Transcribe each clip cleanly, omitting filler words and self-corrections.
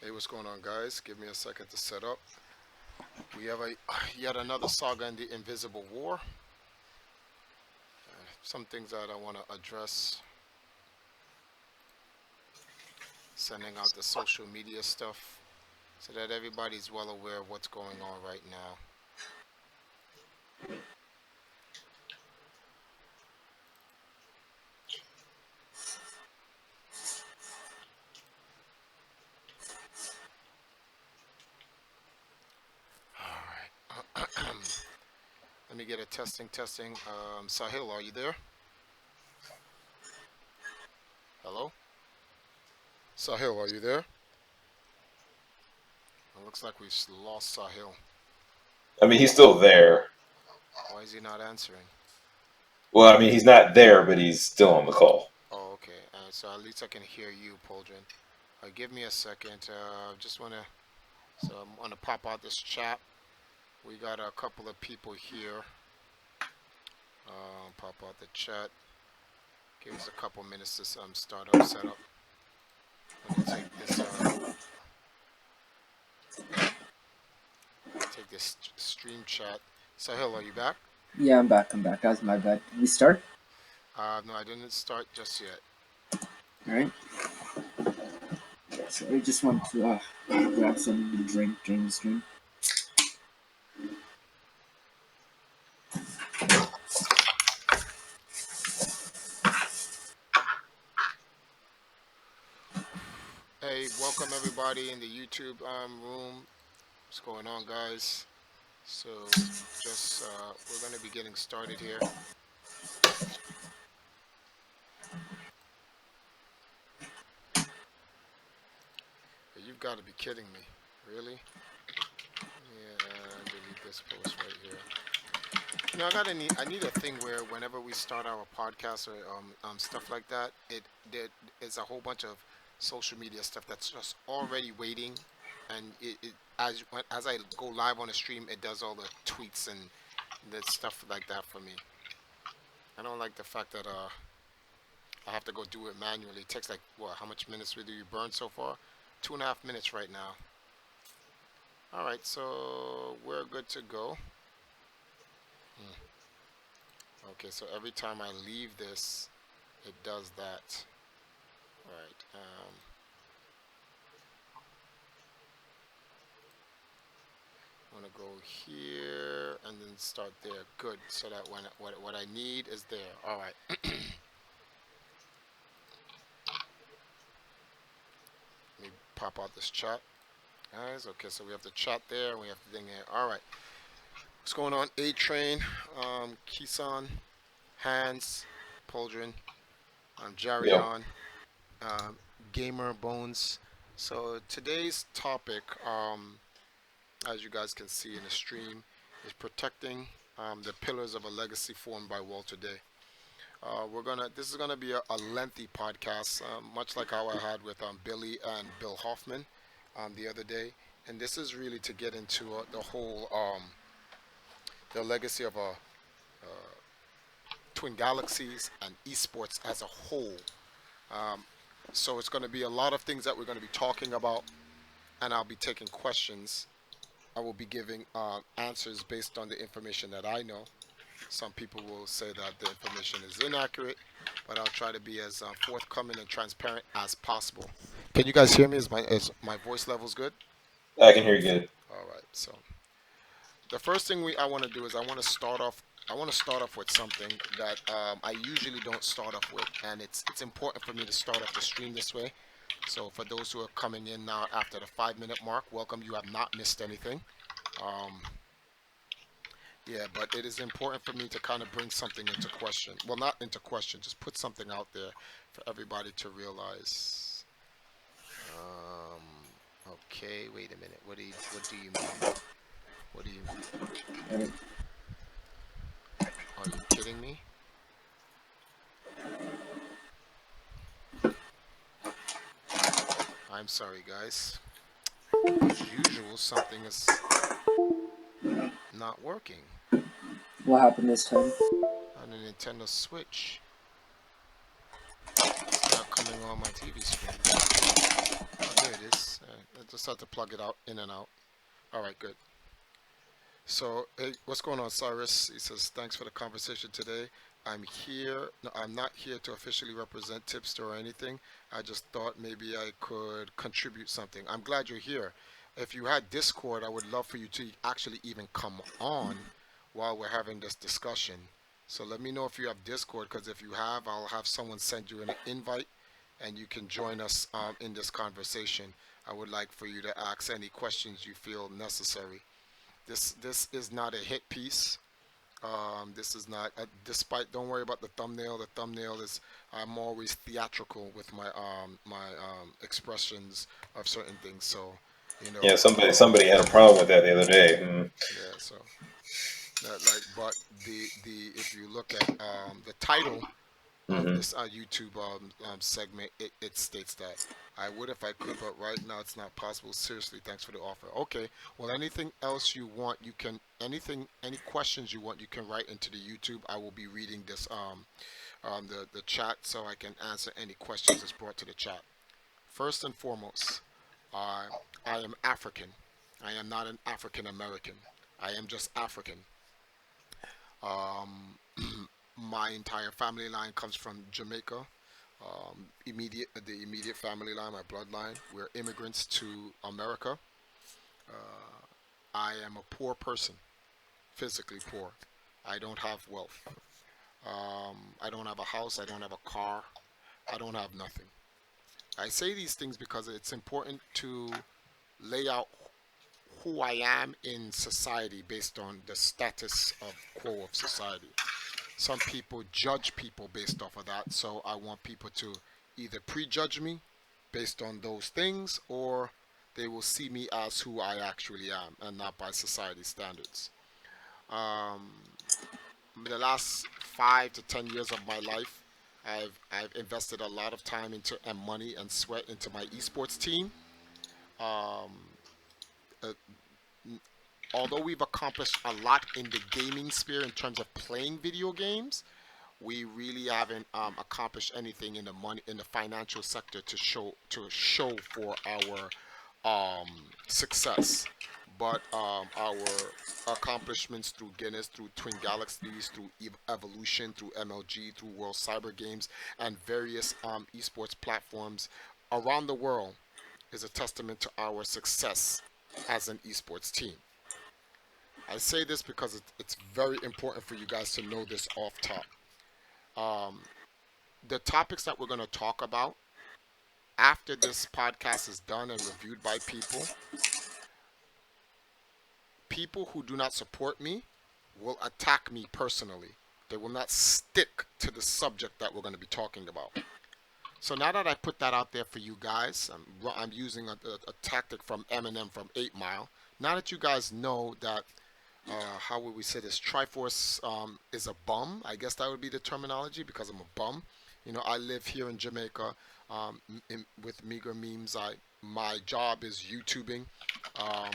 Hey, what's going on, guys? Give me a second to set up. We have a yet another saga in the Invisible War. Some things that I want to address. Sending out the social media stuff so that everybody's well aware of what's going on right now. All right. Let me get a testing. Sahil, are you there? Hello? Sahil, are you there? It looks like we've lost Sahil. I mean, he's still there. Why is he not answering? Well, I mean, he's not there, but he's still on the call. Oh, okay. So at least I can hear you, Poldrin. Give me a second. Just want to. So I'm gonna pop out this chat. We got a couple of people here. Pop out the chat. Give us a couple minutes to start up, set up. I'm gonna take this stream chat. Sahil, are you back? Yeah, I'm back. That's my bad. Did we start? No, I didn't start just yet. All right. So I just want to grab something to drink during the stream. Hey, welcome everybody in the YouTube room. What's going on, guys? So, just we're gonna be getting started here. You've got to be kidding me, really? Yeah, delete this post right here. You know, I need a thing where whenever we start our podcast or stuff like that, there is a whole bunch of social media stuff that's just already waiting, and as I go live on the stream, it does all the tweets and the stuff like that for me. I don't like the fact that I have to go do it manually. It takes like what? How much minutes do you burn so far? 2.5 minutes right now. All right, so we're good to go. Okay, so every time I leave this, it does that. All right. I'm gonna go here and then start there. Good, so that when what I need is there. All right. Let me pop out this chat, guys. Okay, so we have the chat there, and we have the thing here. All right. What's going on? A Train, Kisan, Hans, Poldrin, Yep. Jarion, um, Gamer Bones. So today's topic, as you guys can see in the stream, is protecting the pillars of a legacy formed by Walter Day. This is gonna be a lengthy podcast, much like how I had with Billy and Bill Hoffman the other day, and this is really to get into the whole the legacy of Twin Galaxies and esports as a whole. Um, so it's going to be a lot of things that we're going to be talking about, and I'll be taking questions. I will be giving answers based on the information that I know. Some people will say that the information is inaccurate, but I'll try to be as forthcoming and transparent as possible. Can you guys hear me? Is my voice levels good? I can hear you good. All right. So the first thing I want to do is I want to start off. I want to start off with something that I usually don't start off with, and it's important for me to start off the stream this way. So for those who are coming in now after the 5 minute mark, welcome. You have not missed anything. Um, yeah, but it is important for me to kind of bring something into question. Well, not into question, just put something out there for everybody to realize. Okay, wait a minute. What do you mean? What do you Right. Are you kidding me? I'm sorry, guys. As usual, something is not working What happened this time? on the Nintendo Switch. It's not coming on my TV screen. Oh, there it is. I just have to plug it out, in and out. All right, good. So, hey, what's going on, Cyrus? He says, thanks for the conversation today. I'm here. No, I'm not here to officially represent Tipster or anything. I just thought maybe I could contribute something. I'm glad you're here. If you had Discord, I would love for you to actually even come on while we're having this discussion. So let me know if you have Discord, because if you have, I'll have someone send you an invite and you can join us in this conversation. I would like for you to ask any questions you feel necessary. This is not a hit piece. This is not. Despite, don't worry about the thumbnail. The thumbnail is. I'm always theatrical with my expressions of certain things. So, you know. Yeah, somebody had a problem with that the other day. Mm. Yeah. So that like, but the if you look at the title of Hmm. this YouTube segment, it states that I would if I could, but right now it's not possible. Seriously, thanks for the offer. Okay. Well, anything else you want, you can any questions you want, you can write into the YouTube. I will be reading this the chat so I can answer any questions that's brought to the chat. First and foremost, uh, I am African. I am not an African American. I am just African. Um, my entire family line comes from Jamaica. The immediate family line, my bloodline. We're immigrants to America. Uh, I am a poor person, physically poor. I don't have wealth. I don't have a house. I don't have a car. I don't have nothing. I say these things because it's important to lay out who I am in society based on the status of quo of society. Some people judge people based off of that, so I want people to either prejudge me based on those things, or they will see me as who I actually am and not by society standards. Um, the last 5 to 10 years of my life, I've invested a lot of time into and money and sweat into my esports team. Um, uh, Although we've accomplished a lot in the gaming sphere in terms of playing video games, we really haven't accomplished anything in the money in the financial sector to show for our success. But our accomplishments through Guinness, through Twin Galaxies, through Evolution, through MLG, through World Cyber Games, and various esports platforms around the world is a testament to our success as an esports team. I say this because it's very important for you guys to know this off top. Um, the topics that we're going to talk about after this podcast is done and reviewed by people who do not support me will attack me personally. They will not stick to the subject that we're going to be talking about. So now that I put that out there for you guys, I'm using a tactic from Eminem from 8 Mile. Now that you guys know that, how would we say this? Triforce is a bum. I guess that would be the terminology because I'm a bum. You know, I live here in Jamaica with meager means. My job is YouTubing. Um,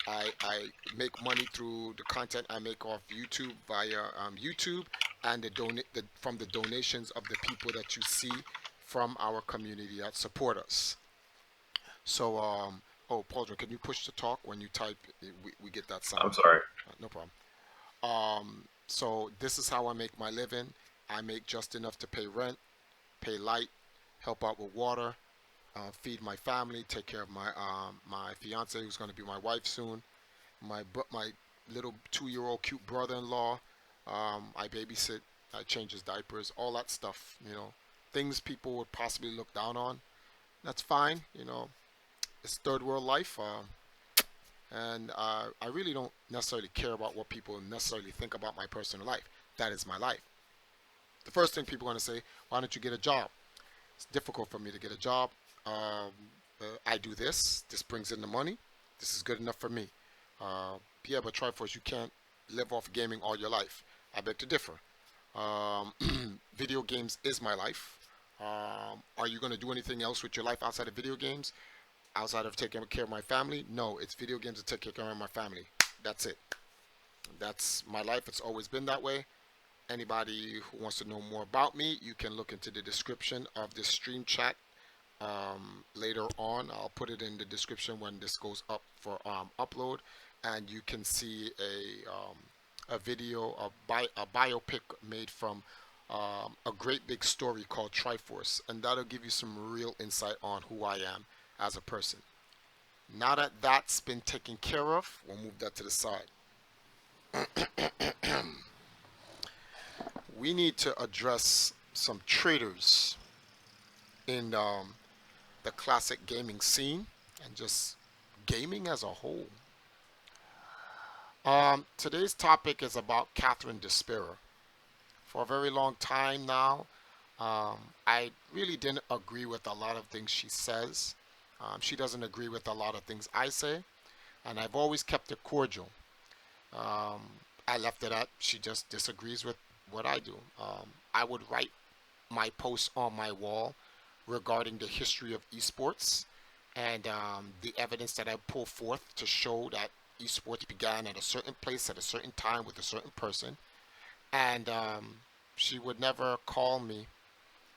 I make money through the content I make off YouTube via YouTube and from the donations of the people that you see from our community that support us. So, oh, Paul, can you push to talk when you type? We get that I'm sound. sorry. No problem. So this is how I make my living. I make just enough to pay rent, pay light, help out with water, feed my family, take care of my fiance who's going to be my wife soon, my little 2-year-old cute brother-in-law. I babysit, I change his diapers, all that stuff. You know, things people would possibly look down on. That's fine. You know, it's third world life. And I really don't necessarily care about what people necessarily think about my personal life. That is my life. The first thing people are going to say, why don't you get a job? It's difficult for me to get a job. Um, I do this. This brings in the money. This is good enough for me. Yeah, but Triforce, you can't live off gaming all your life. I beg to differ. Um, Video games is my life. Are you going to do anything else with your life outside of video games? Outside of taking care of my family? No, it's video games to take care of my family. That's it. That's my life. It's always been that way. Anybody who wants to know more about me, you can look into the description of this stream chat. Later on, I'll put it in the description when this goes up for upload, and you can see a video, a biopic made from a great big story called Triforce, and that'll give you some real insight on who I am as a person. Now that that's been taken care of, we'll move that to the side. We need to address some traitors in the classic gaming scene and just gaming as a whole. Today's topic is about Catherine Despera. For a very long time now, I really didn't agree with a lot of things she says. She doesn't agree with a lot of things I say, and I've always kept it cordial. Um, I left it at she just disagrees with what I do. I would write my posts on my wall regarding the history of esports and the evidence that I pull forth to show that esports began at a certain place at a certain time with a certain person. And she would never call me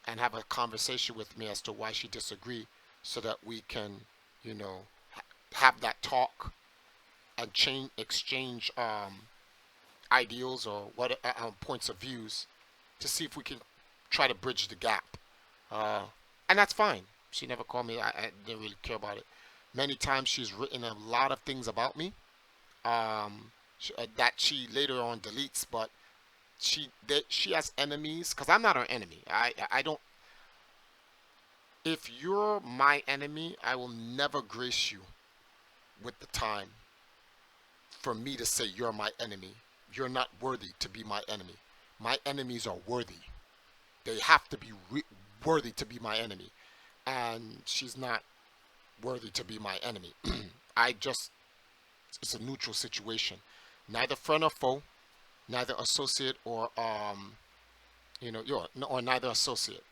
and have a conversation with me as to why she disagreed so that we can, you know, have that talk and exchange ideals or what points of views to see if we can try to bridge the gap. Uh, and that's fine. She never called me. I didn't really care about it. Many times she's written a lot of things about me that she later on deletes, but she has enemies because I'm not her enemy. I don't. If you're my enemy, I will never grace you with the time for me to say you're my enemy. You're not worthy to be my enemy. My enemies are worthy. They have to be worthy to be my enemy. And she's not worthy to be my enemy. I just, it's a neutral situation. Neither friend or foe, neither associate or, or neither associate.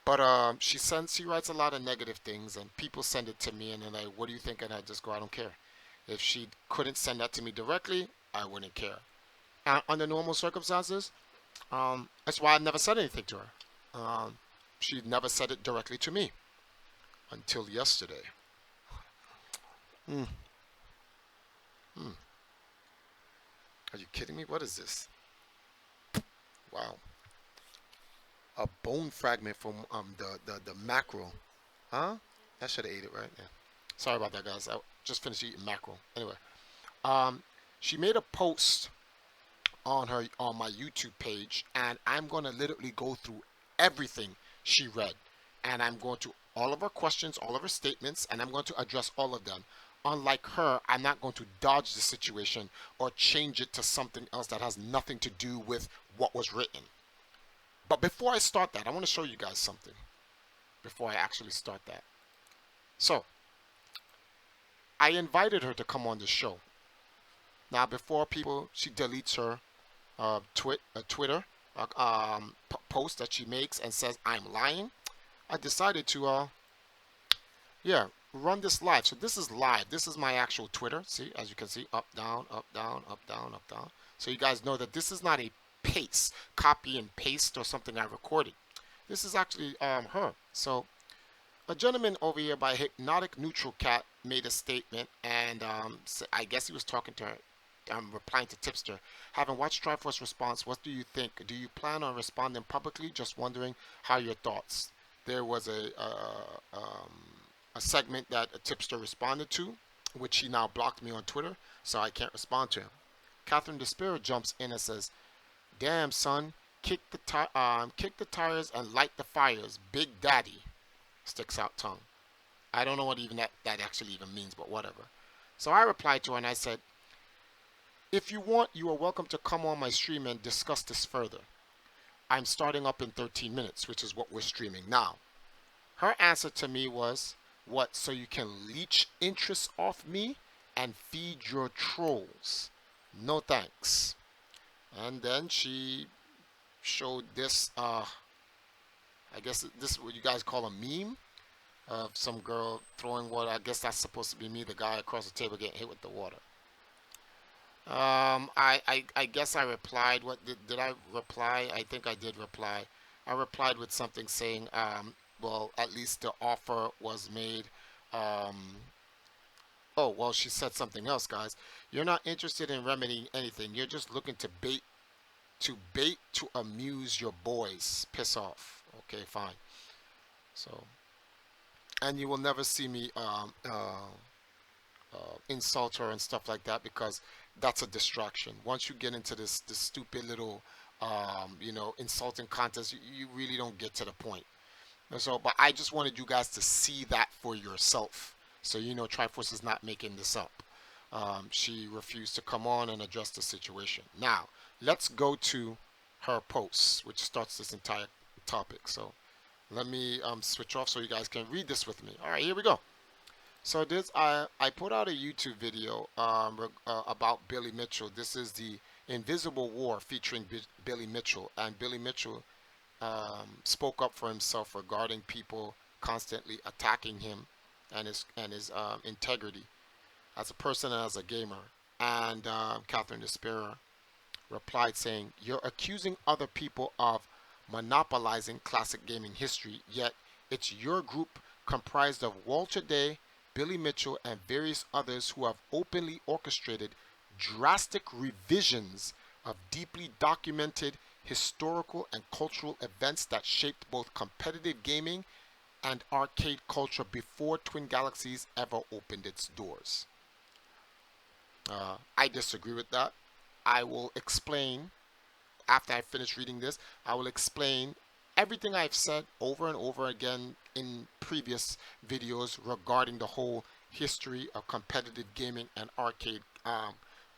But she writes a lot of negative things, and people send it to me, and they're like, "What do you think?" And I just go, "I don't care." If she couldn't send that to me directly, I wouldn't care. And under normal circumstances, that's why I never said anything to her. She never said it directly to me until yesterday. Hmm. Hmm. Are you kidding me? What is this? Wow. A bone fragment from the mackerel. Huh? I should have ate it, right? Yeah. Sorry about that, guys. I just finished eating mackerel. Anyway, um, she made a post on my YouTube page, and I'm gonna literally go through everything she read, and I'm going to all of her questions, all of her statements, and I'm going to address all of them. Unlike her, I'm not going to dodge the situation or change it to something else that has nothing to do with what was written. But before I start that, I want to show you guys something before I actually start that. So, I invited her to come on the show. Now, before she deletes her Twitter post that she makes and says I'm lying, I decided to run this live. So this is live. This is my actual Twitter. See, as you can see, up, down, up, down, up, down, up, down. So you guys know that this is not a copy and paste or something I recorded. This is actually her. So a gentleman over here by Hypnotic Neutral Cat made a statement, and I guess he was talking to her. I'm replying to Tipster. Having watched Triforce response, what do you think? Do you plan on responding publicly? Just wondering how your thoughts. There was a segment that a Tipster responded to, which he now blocked me on Twitter, so I can't respond to him. Catherine Despera jumps in and says, "Damn son, kick the tires and light the fires. Big Daddy." Sticks out tongue. I don't know what even that actually even means, but whatever. So I replied to her and I said, "If you want, you are welcome to come on my stream and discuss this further. I'm starting up in 13 minutes, which is what we're streaming now." Her answer to me was, "What, so you can leech interest off me and feed your trolls? No thanks." And then she showed this, I guess this is what you guys call a meme of some girl throwing water. I guess that's supposed to be me, the guy across the table getting hit with the water. I guess I replied. What did I reply? I think I did reply. I replied with something saying, well, at least the offer was made. Um, oh, well, she said something else, guys. You're not interested in remedying anything. You're just looking to bait to amuse your boys. Piss off. Okay, fine. So, and you will never see me insult her and stuff like that because that's a distraction. Once you get into this stupid little insulting contest, you really don't get to the point. And so, but I just wanted you guys to see that for yourself, so you know Triforce is not making this up. She refused to come on and address the situation. Now let's go to her posts, which starts this entire topic. So let me switch off so you guys can read this with me. All right, here we go. So this I put out a YouTube video about Billy Mitchell. This is the Invisible War featuring Billy Mitchell, and Billy Mitchell spoke up for himself regarding people constantly attacking him and his integrity as a person and as a gamer. And Catherine Despera replied saying, "You're accusing other people of monopolizing classic gaming history, yet it's your group comprised of Walter Day, Billy Mitchell, and various others who have openly orchestrated drastic revisions of deeply documented historical and cultural events that shaped both competitive gaming and arcade culture before Twin Galaxies ever opened its doors." I disagree with that. I will explain after I finish reading this. I will explain everything I've said over and over again in previous videos regarding the whole history of competitive gaming and arcade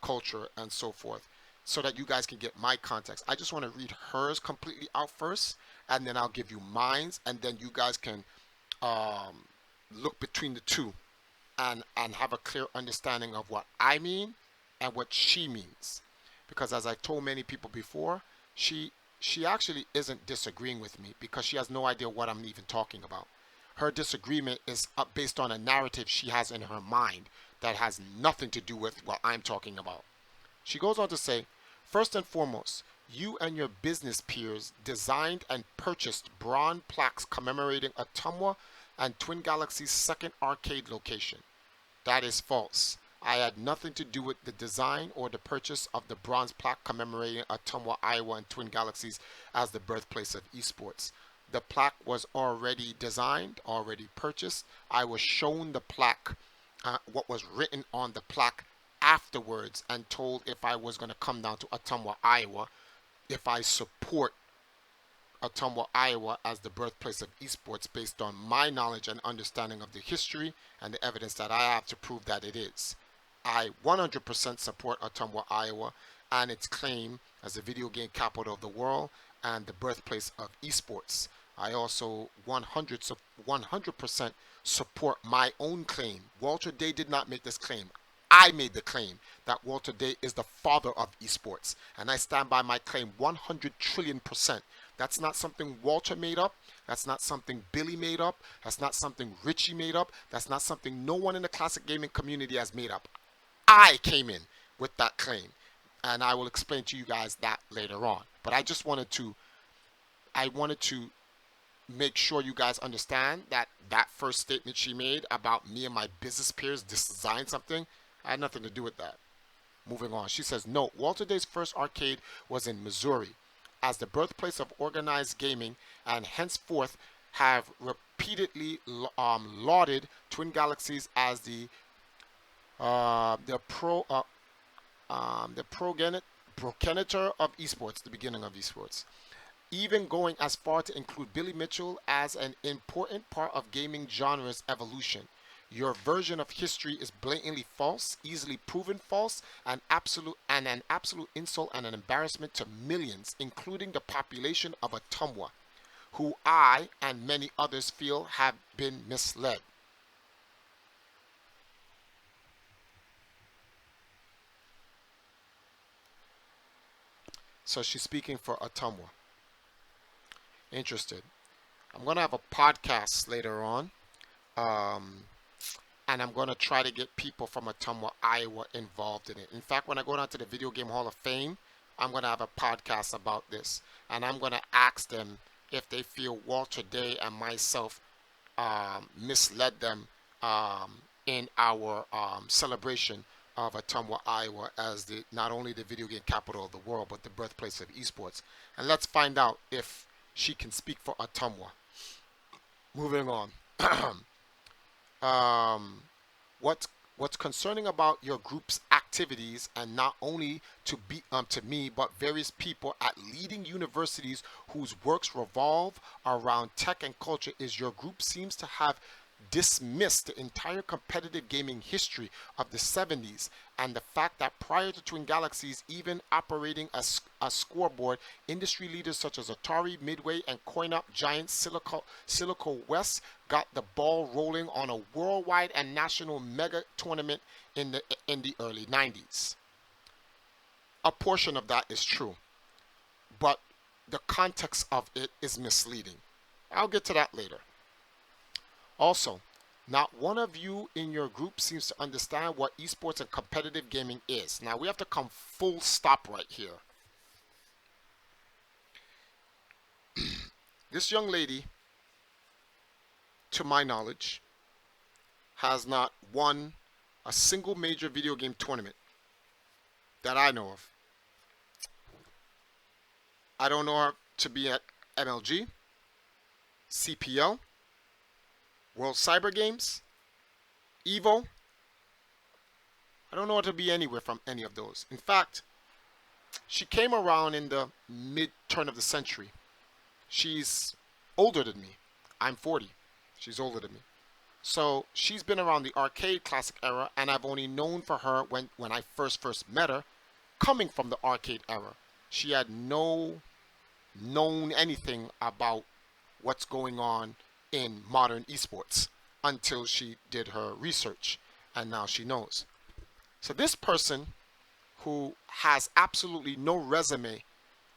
culture and so forth, so that you guys can get my context. I just want to read hers completely out first, and then I'll give you mine's, and then you guys can um, look between the two and have a clear understanding of what I mean and what she means. Because as I told many people before, she she actually isn't disagreeing with me because she has no idea what I'm even talking about. Her disagreement is based on a narrative she has in her mind that has nothing to do with what I'm talking about. She goes on to say, first and foremost, you and your business peers designed and purchased bronze plaques commemorating Ottumwa and Twin Galaxy's second arcade location. That is false. I had nothing to do with the design or the purchase of the bronze plaque commemorating Ottumwa, Iowa, and Twin Galaxies as the birthplace of esports. The plaque was already designed, already purchased. I was shown the plaque, what was written on the plaque afterwards, and told if I was going to come down to Ottumwa, Iowa, if I support Ottumwa, Iowa as the birthplace of esports based on my knowledge and understanding of the history and the evidence that I have to prove that it is. I 100% support Ottumwa, Iowa and its claim as the video game capital of the world and the birthplace of esports. I also 100% support my own claim. Walter Day did not make this claim. I made the claim that Walter Day is the father of esports, and I stand by my claim 100 trillion percent. That's not something Walter made up. That's not something Billy made up. That's not something Richie made up. That's not something no one in the classic gaming community has made up. I came in with that claim, and I will explain to you guys that later on. But I wanted to make sure you guys understand that that first statement she made about me and my business peers design something had nothing to do with that. Moving on, she says, no, Walter Day's first arcade was in Missouri as the birthplace of organized gaming, and henceforth have repeatedly lauded Twin Galaxies as the progenitor of esports, the beginning of esports, even going as far to include Billy Mitchell as an important part of gaming genre's evolution. Your version of history is blatantly false, easily proven false, an absolute insult and an embarrassment to millions, including the population of Ottumwa, who I and many others feel have been misled. So she's speaking for Ottumwa. Interested. I'm gonna have a podcast later on, um, and I'm going to try to get people from Ottumwa, Iowa involved in it. In fact, when I go down to the Video Game Hall of Fame, I'm going to have a podcast about this, and I'm going to ask them if they feel Walter Day and myself misled them in our celebration of Ottumwa, Iowa as not only the video game capital of the world, but the birthplace of esports. And let's find out if she can speak for Ottumwa. Moving on. um, what's concerning about your group's activities, and not only to me but various people at leading universities whose works revolve around tech and culture, is your group seems to have dismissed the entire competitive gaming history of the 70s, and the fact that prior to Twin Galaxies even operating a scoreboard, industry leaders such as Atari, Midway, and coin-op giant Silico West got the ball rolling on a worldwide and national mega tournament in the early 90s. A portion of that is true, but the context of it is misleading. I'll get to that later. Also, not one of you in your group seems to understand what esports and competitive gaming is. Now, we have to come full stop right here. This young lady, to my knowledge, has not won a single major video game tournament that I know of. I don't know her to be at MLG, CPL, World Cyber Games, Evo. I don't know her to be anywhere from any of those. In fact, she came around in the mid-turn of the century. She's older than me. I'm 40. She's older than me. So she's been around the arcade classic era, and I've only known for her when I first met her, coming from the arcade era. She had no known anything about what's going on in modern esports until she did her research, and now she knows. So this person, who has absolutely no resume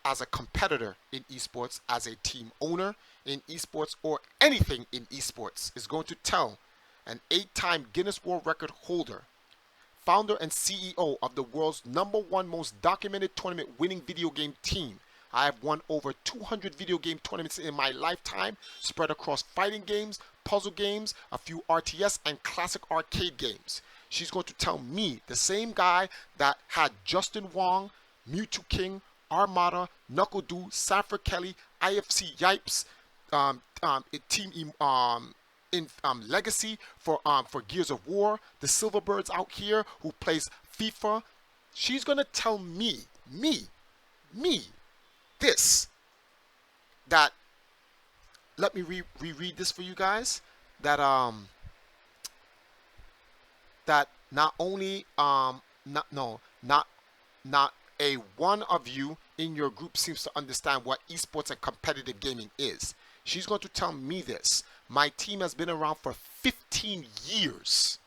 as a competitor in esports, as a team owner in esports, or anything in esports, is going to tell an 8-time Guinness World Record holder, founder and CEO of the world's #1 most documented tournament winning video game team. I have won over 200 video game tournaments in my lifetime, spread across fighting games, puzzle games, a few RTS, and classic arcade games. She's going to tell me, the same guy that had Justin Wong, Mewtwo King, Armada, Knuckle Doo, Sanford Kelly, IFC Yipes, Team Legacy for Gears of War, the Silverbirds out here who plays FIFA. She's gonna tell me, this, that, let me reread this for you guys, that that not only not a one of you in your group seems to understand what esports and competitive gaming is. She's going to tell me this. My team has been around for 15 years.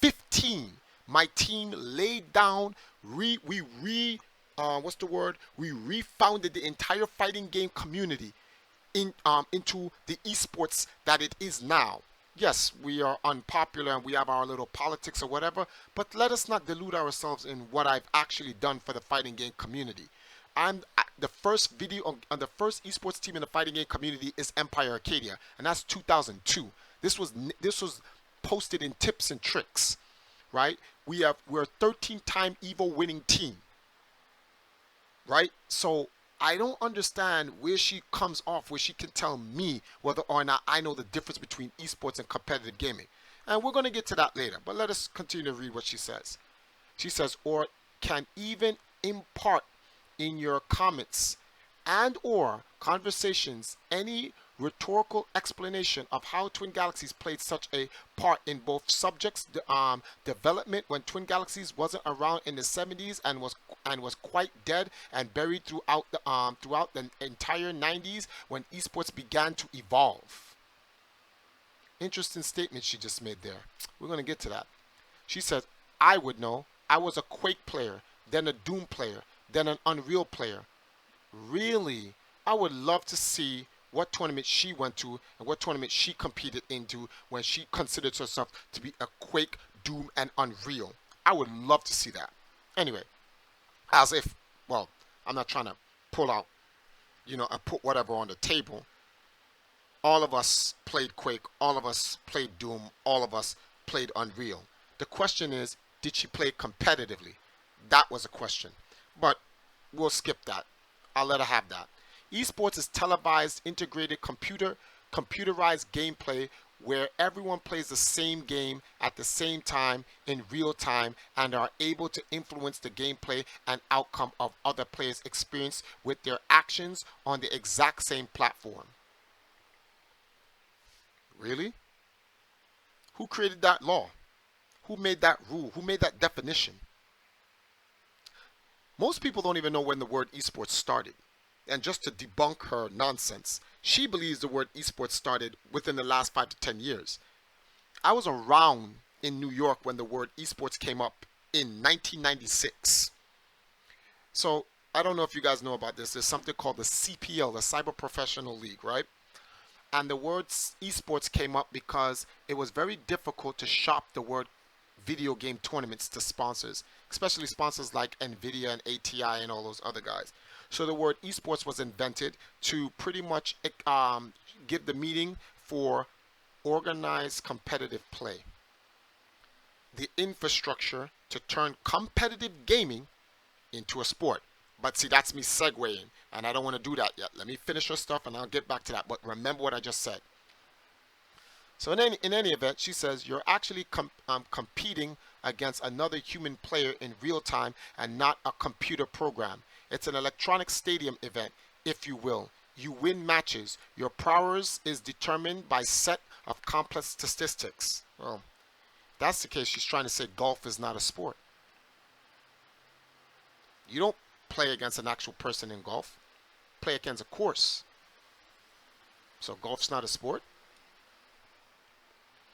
15. My team laid down, we refounded the entire fighting game community into the esports that it is now. Yes, we are unpopular and we have our little politics or whatever, but let us not delude ourselves in what I've actually done for the fighting game community. I'm the first the first esports team in the fighting game community is Empire Arcadia, and that's 2002. This was posted in Tips and Tricks, right? We're a 13-time Evo winning team, right? So I don't understand where she comes off, where she can tell me whether or not I know the difference between esports and competitive gaming. And we're going to get to that later, but let us continue to read what she says. She says, or can even impart in your comments and or conversations any rhetorical explanation of how Twin Galaxies played such a part in both subjects development when Twin Galaxies wasn't around in the 70s and was quite dead and buried throughout the entire 90s when esports began to evolve. Interesting statement she just made there. We're going to get to that. She says, I would know. I was a Quake player, then a Doom player, then an Unreal player. Really? I would love to see what tournament she went to and what tournament she competed into when she considered herself to be a Quake, Doom, and Unreal. I would love to see that. Anyway, as if, well, I'm not trying to pull out, and put whatever on the table. All of us played Quake, all of us played Doom, all of us played Unreal. The question is, did she play competitively? That was a question. But we'll skip that. I'll let her have that. Esports is televised, integrated computerized gameplay where everyone plays the same game at the same time in real time and are able to influence the gameplay and outcome of other players' experience with their actions on the exact same platform. Really? Who created that law? Who made that rule? Who made that definition? Most people don't even know when the word esports started. And just to debunk her nonsense, she believes the word esports started within the last 5 to 10 years. I was around in New York when the word esports came up in 1996. So I don't know if you guys know about this. There's something called the CPL, the Cyber Professional League, right? And the word esports came up because it was very difficult to shop the word video game tournaments to sponsors, especially sponsors like Nvidia and ATI and all those other guys. So the word esports was invented to pretty much give the meaning for organized competitive play, the infrastructure to turn competitive gaming into a sport. But see, that's me segueing, and I don't want to do that yet. Let me finish her stuff, and I'll get back to that. But remember what I just said. So in any event, she says you're actually competing against another human player in real time and not a computer program. It's an electronic stadium event, if you will. You win matches. Your prowess is determined by set of complex statistics. Well, if that's the case, she's trying to say golf is not a sport. You don't play against an actual person in golf. Play against a course. So golf's not a sport?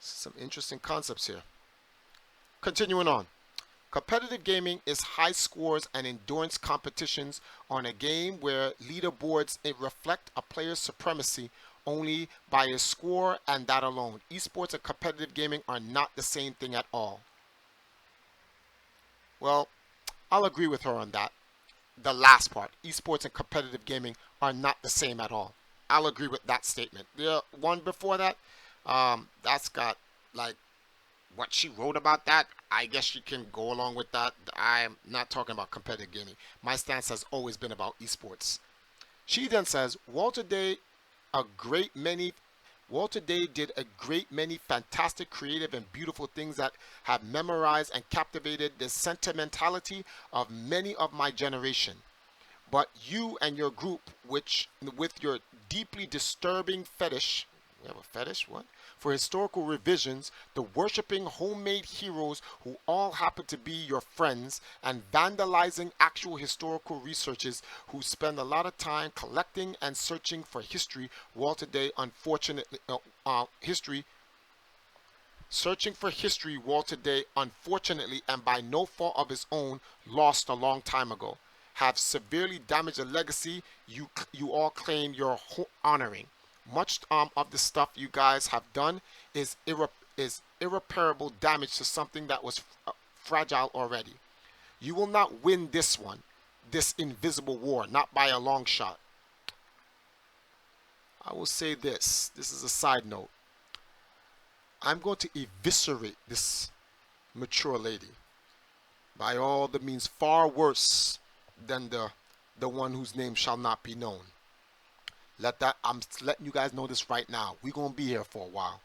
Some interesting concepts here. Continuing on. Competitive gaming is high scores and endurance competitions on a game where leaderboards reflect a player's supremacy only by his score and that alone. Esports and competitive gaming are not the same thing at all. Well, I'll agree with her on that. The last part, esports and competitive gaming are not the same at all. I'll agree with that statement. The one before that, that's got like what she wrote about that. I guess you can go along with that. I'm not talking about competitive gaming. My stance has always been about esports. She then says, Walter Day did a great many fantastic, creative, and beautiful things that have memorized and captivated the sentimentality of many of my generation. But you and your group, which with your deeply disturbing fetish, we have a fetish, what? For historical revisions, the worshipping homemade heroes who all happen to be your friends, and vandalizing actual historical researches who spend a lot of time collecting and searching for history. Walter Day, unfortunately, Walter Day, unfortunately, and by no fault of his own, lost a long time ago, have severely damaged the legacy you all claim you're honoring. Much of the stuff you guys have done is irreparable damage to something that was fragile already. You will not win this one, this invisible war, not by a long shot. I will say this. This is a side note. I'm going to eviscerate this mature lady by all the means far worse than the one whose name shall not be known. I'm letting you guys know this right now. We're going to be here for a while.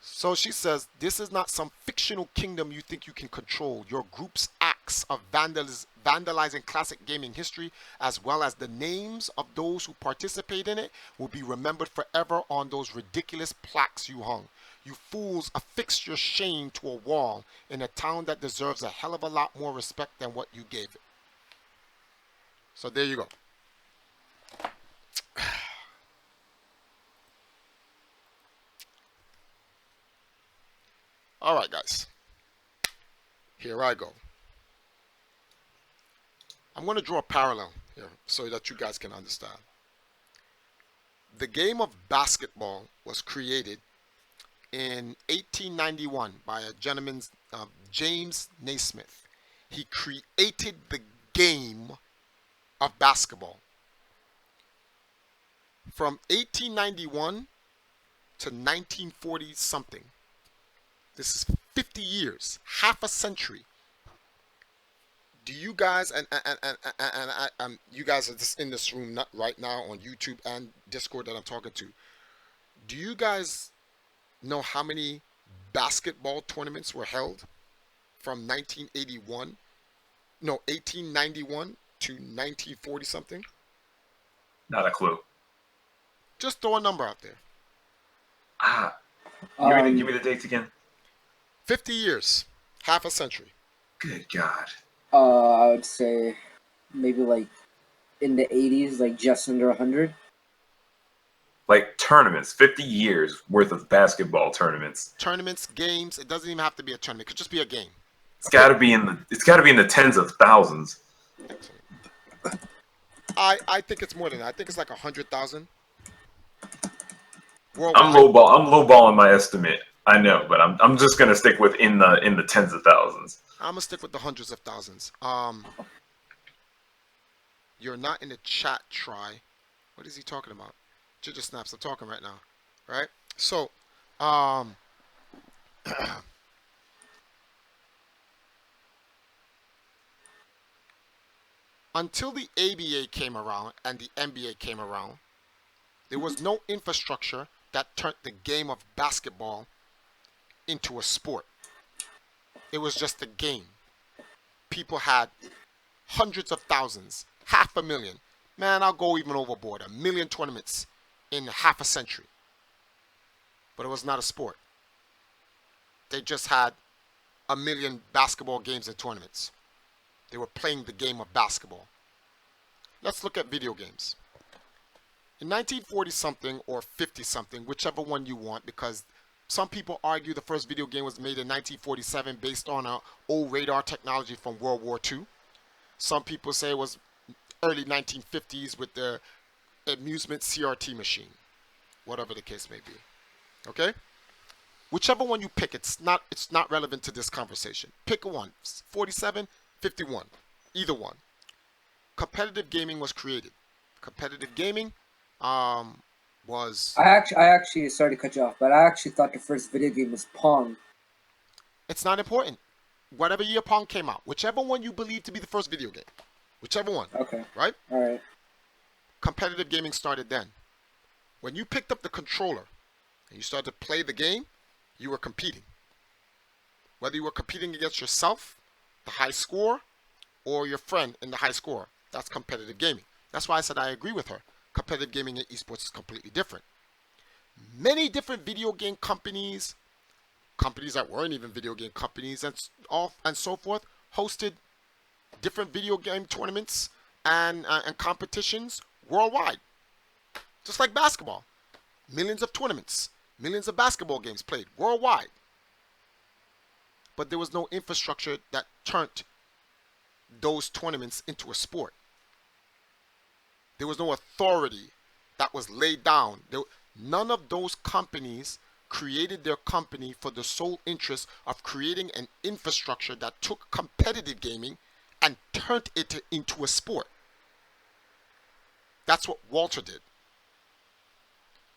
So she says, this is not some fictional kingdom you think you can control. Your group's acts of vandalizing classic gaming history, as well as the names of those who participate in it, will be remembered forever on those ridiculous plaques you hung. You fools affixed your shame to a wall in a town that deserves a hell of a lot more respect than what you gave it. So there you go. All right, guys. Here I go. I'm going to draw a parallel here so that you guys can understand. The game of basketball was created in 1891 by a gentleman, James Naismith. He created the game of basketball. From 1891 to 1940 something. This is 50 years, half a century. Do you guys you guys are just in this room not right now on YouTube and Discord that I'm talking to? Do you guys know how many basketball tournaments were held from 1891 to 1940 something? Not a clue. Just throw a number out there. Give me the dates again. 50 years, half a century. Good God. I would say maybe like in the 80s, like just under 100. Like tournaments, 50 years worth of basketball tournaments. Tournaments, games. It doesn't even have to be a tournament. It could just be a game. It's got to be in the tens of thousands. I think it's more than that. I think it's like 100,000. I'm lowballing my estimate. I know, but I'm just gonna stick with in the tens of thousands. I'm gonna stick with the hundreds of thousands. You're not in the chat, Try. What is he talking about? Ginger Snaps, I'm talking right now. Right? So, until the ABA came around and the NBA came around, there was no infrastructure that turned the game of basketball into a sport. It was just a game. People had hundreds of thousands, 500,000. Man, I'll go even overboard. 1 million tournaments in half a century. But it was not a sport. They just had 1 million basketball games and tournaments. They were playing the game of basketball. Let's look at video games. In 1940 something or 50 something, whichever one you want, because some people argue the first video game was made in 1947 based on an old radar technology from World War II. Some people say it was early 1950s with the amusement CRT machine. Whatever the case may be. Okay? Whichever one you pick, it's not relevant to this conversation. Pick one. 47, 51. Either one. Competitive gaming was created. Competitive gaming was... I actually, sorry to cut you off, but I actually thought the first video game was Pong. It's not important. Whatever year Pong came out, whichever one you believe to be the first video game, whichever one. Okay. Right? All right. Competitive gaming started then. When you picked up the controller and you started to play the game, you were competing. Whether you were competing against yourself, the high score, or your friend in the high score, that's competitive gaming. That's why I said I agree with her. Competitive gaming and esports is completely different. Many different video game companies that weren't even video game companies and so forth, hosted different video game tournaments and competitions worldwide. Just like basketball. Millions of tournaments, millions of basketball games played worldwide. But there was no infrastructure that turned those tournaments into a sport. There was no authority that was laid down. None of those companies created their company for the sole interest of creating an infrastructure that took competitive gaming and turned it into a sport. That's what Walter did.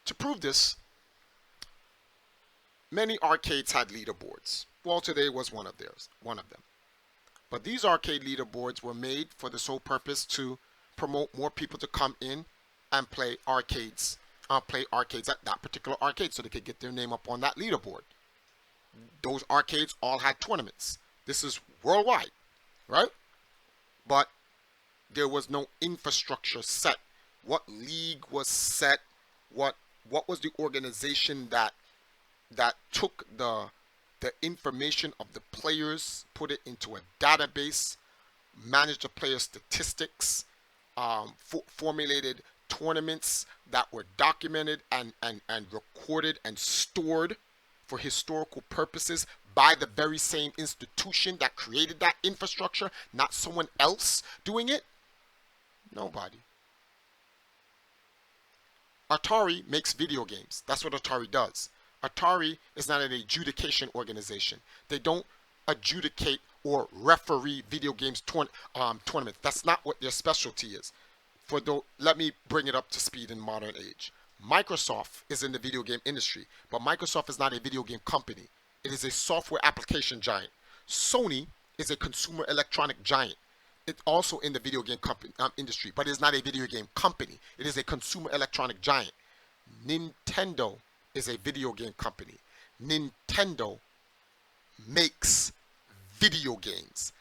To prove this, many arcades had leaderboards. Walter Day was one of them. But these arcade leaderboards were made for the sole purpose to promote more people to come in and play arcades at that particular arcade so they could get their name up on that leaderboard. Those arcades all had tournaments. This is worldwide, right? But there was no infrastructure set. What league was set? What was the organization that took the information of the players, put it into a database, managed the player statistics, formulated tournaments that were documented and recorded and stored for historical purposes by the very same institution that created that infrastructure, not someone else doing it? Nobody. Atari makes video games. That's what Atari does. Atari is not an adjudication organization. They don't adjudicate or referee video games tournaments. That's not what their specialty is. Let me bring it up to speed in modern age. Microsoft is in the video game industry, but Microsoft is not a video game company. It is a software application giant. Sony is a consumer electronic giant. It's also in the video game industry, but it is not a video game company. It is a consumer electronic giant. Nintendo is a video game company. Nintendo makes video games.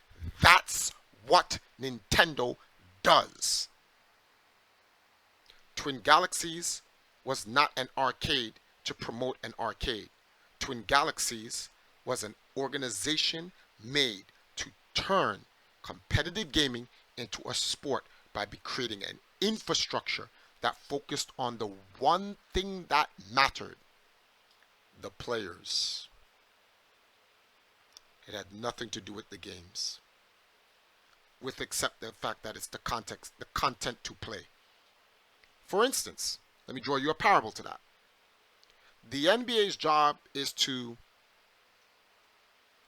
That's what Nintendo does. Twin Galaxies was not an arcade to promote an arcade. Twin Galaxies was an organization made to turn competitive gaming into a sport by creating an infrastructure that focused on the one thing that mattered: the players. It had nothing to do with the games, with except the fact that it's the content to play. For instance, let me draw you a parable to that. The NBA's job is to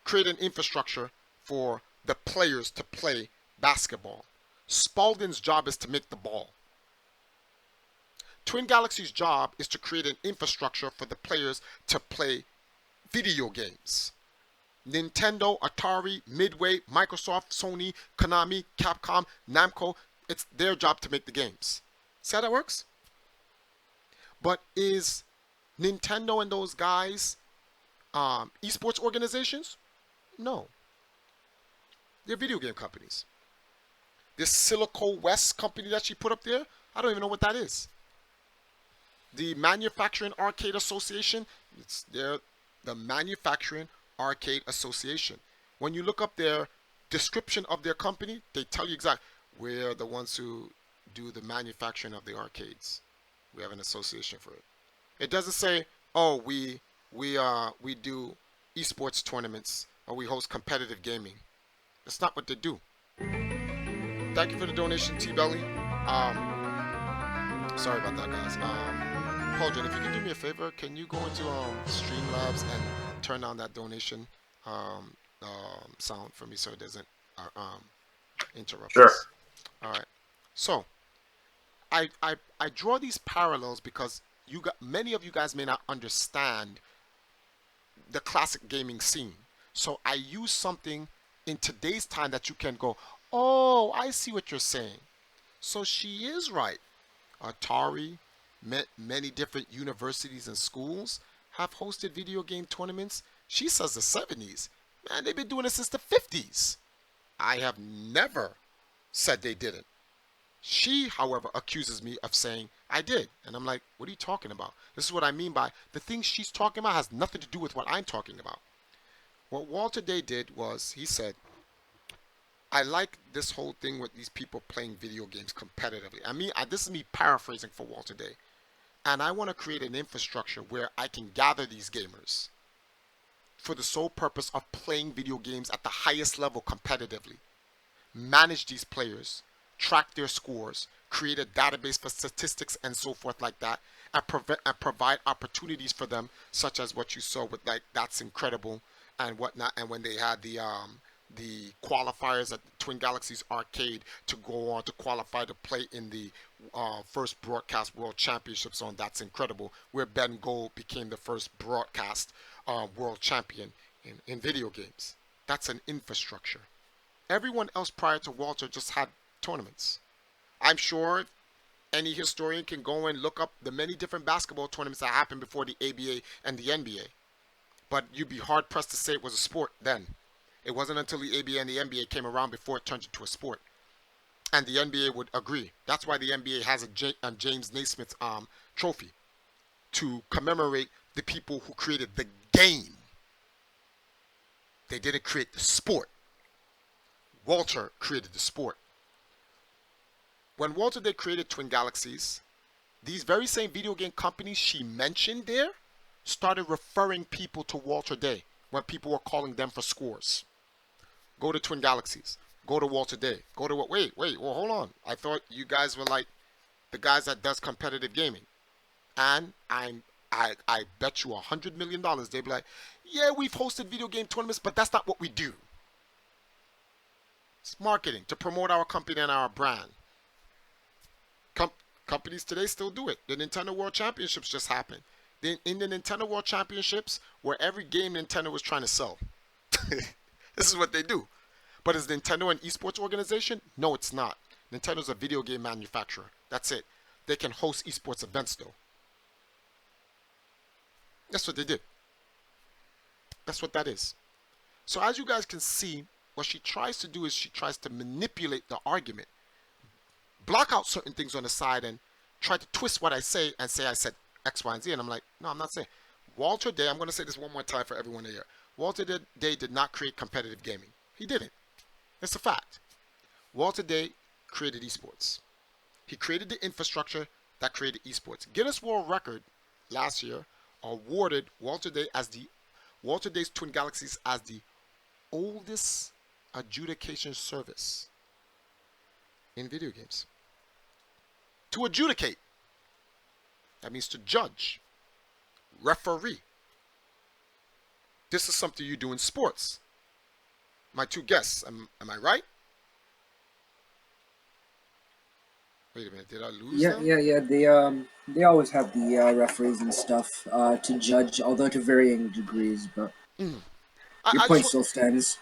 create an infrastructure for the players to play basketball. Spalding's job is to make the ball. Twin Galaxy's job is to create an infrastructure for the players to play video games. Nintendo, Atari, Midway, Microsoft, Sony, Konami, Capcom, Namco, it's their job to make the games. See how that works? But is Nintendo and those guys esports organizations? No. They're video game companies. This Silico West company that she put up there, I don't even know what that is. The Manufacturing Arcade Association, they're the Manufacturing Arcade Association. When you look up their description of their company, they tell you exactly, we're the ones who do the manufacturing of the arcades. We have an association for it. It doesn't say, oh, we do esports tournaments or we host competitive gaming. That's not what they do. Thank you for the donation, T-Belly. Sorry about that, guys. Pauldron, if you can do me a favor, can you go into Streamlabs and turn on that donation sound for me so it doesn't interrupt Sure. us? All right. So, I draw these parallels because many of you guys may not understand the classic gaming scene. So I use something in today's time that you can go, oh, I see what you're saying. So she is right. Atari, many different universities and schools have hosted video game tournaments. She says the 70s. Man, they've been doing it since the 50s. I have never said they didn't. She, however, accuses me of saying I did. And I'm like, what are you talking about? This is what I mean by the thing she's talking about has nothing to do with what I'm talking about. What Walter Day did was he said, I like this whole thing with these people playing video games competitively. This is me paraphrasing for Walter Day. And I want to create an infrastructure where I can gather these gamers for the sole purpose of playing video games at the highest level competitively. Manage these players, track their scores, create a database for statistics and so forth like that, and provide opportunities for them, such as what you saw with like That's Incredible and whatnot, and when they had the qualifiers at the Twin Galaxies Arcade to go on to qualify to play in the first broadcast world championships on That's Incredible, where Ben Gold became the first broadcast world champion in video games. That's an infrastructure. Everyone else prior to Walter just had tournaments. I'm sure any historian can go and look up the many different basketball tournaments that happened before the ABA and the NBA. But you'd be hard pressed to say it was a sport then. It wasn't until the ABA and the NBA came around before it turned into a sport. And the NBA would agree. That's why the NBA has a James Naismith trophy to commemorate the people who created the game. They didn't create the sport. Walter created the sport. When Walter Day created Twin Galaxies, these very same video game companies she mentioned there started referring people to Walter Day when people were calling them for scores. Go to Twin Galaxies. Go to Walter Day. Go to what? Wait, well, hold on. I thought you guys were like the guys that does competitive gaming. And I bet you $100 million they'd be like, yeah, we've hosted video game tournaments, but that's not what we do. It's marketing to promote our company and our brand. Com- Companies today still do it. The Nintendo World Championships just happened. In the Nintendo World Championships, where every game Nintendo was trying to sell. This is what they do. But is Nintendo an esports organization? No, it's not. Nintendo's a video game manufacturer. That's it. They can host esports events though. That's what they did. That's what that is. So as you guys can see, what she tries to do is she tries to manipulate the argument, block out certain things on the side, and try to twist what I say and say I said X, Y, and Z. And I'm like, no, I'm not saying. Walter Day, I'm going to say this one more time for everyone here. Walter Day did not create competitive gaming. He didn't. It's a fact. Walter Day created esports. He created the infrastructure that created esports. Guinness World Record last year awarded Walter Day's Twin Galaxies as the oldest adjudication service in video games. To adjudicate, that means to judge, referee. This is something you do in sports. My two guests, am I right? Wait a minute, did I lose them? Yeah. They always have the referees and stuff to judge, although to varying degrees. But Mm. your I point just still stands.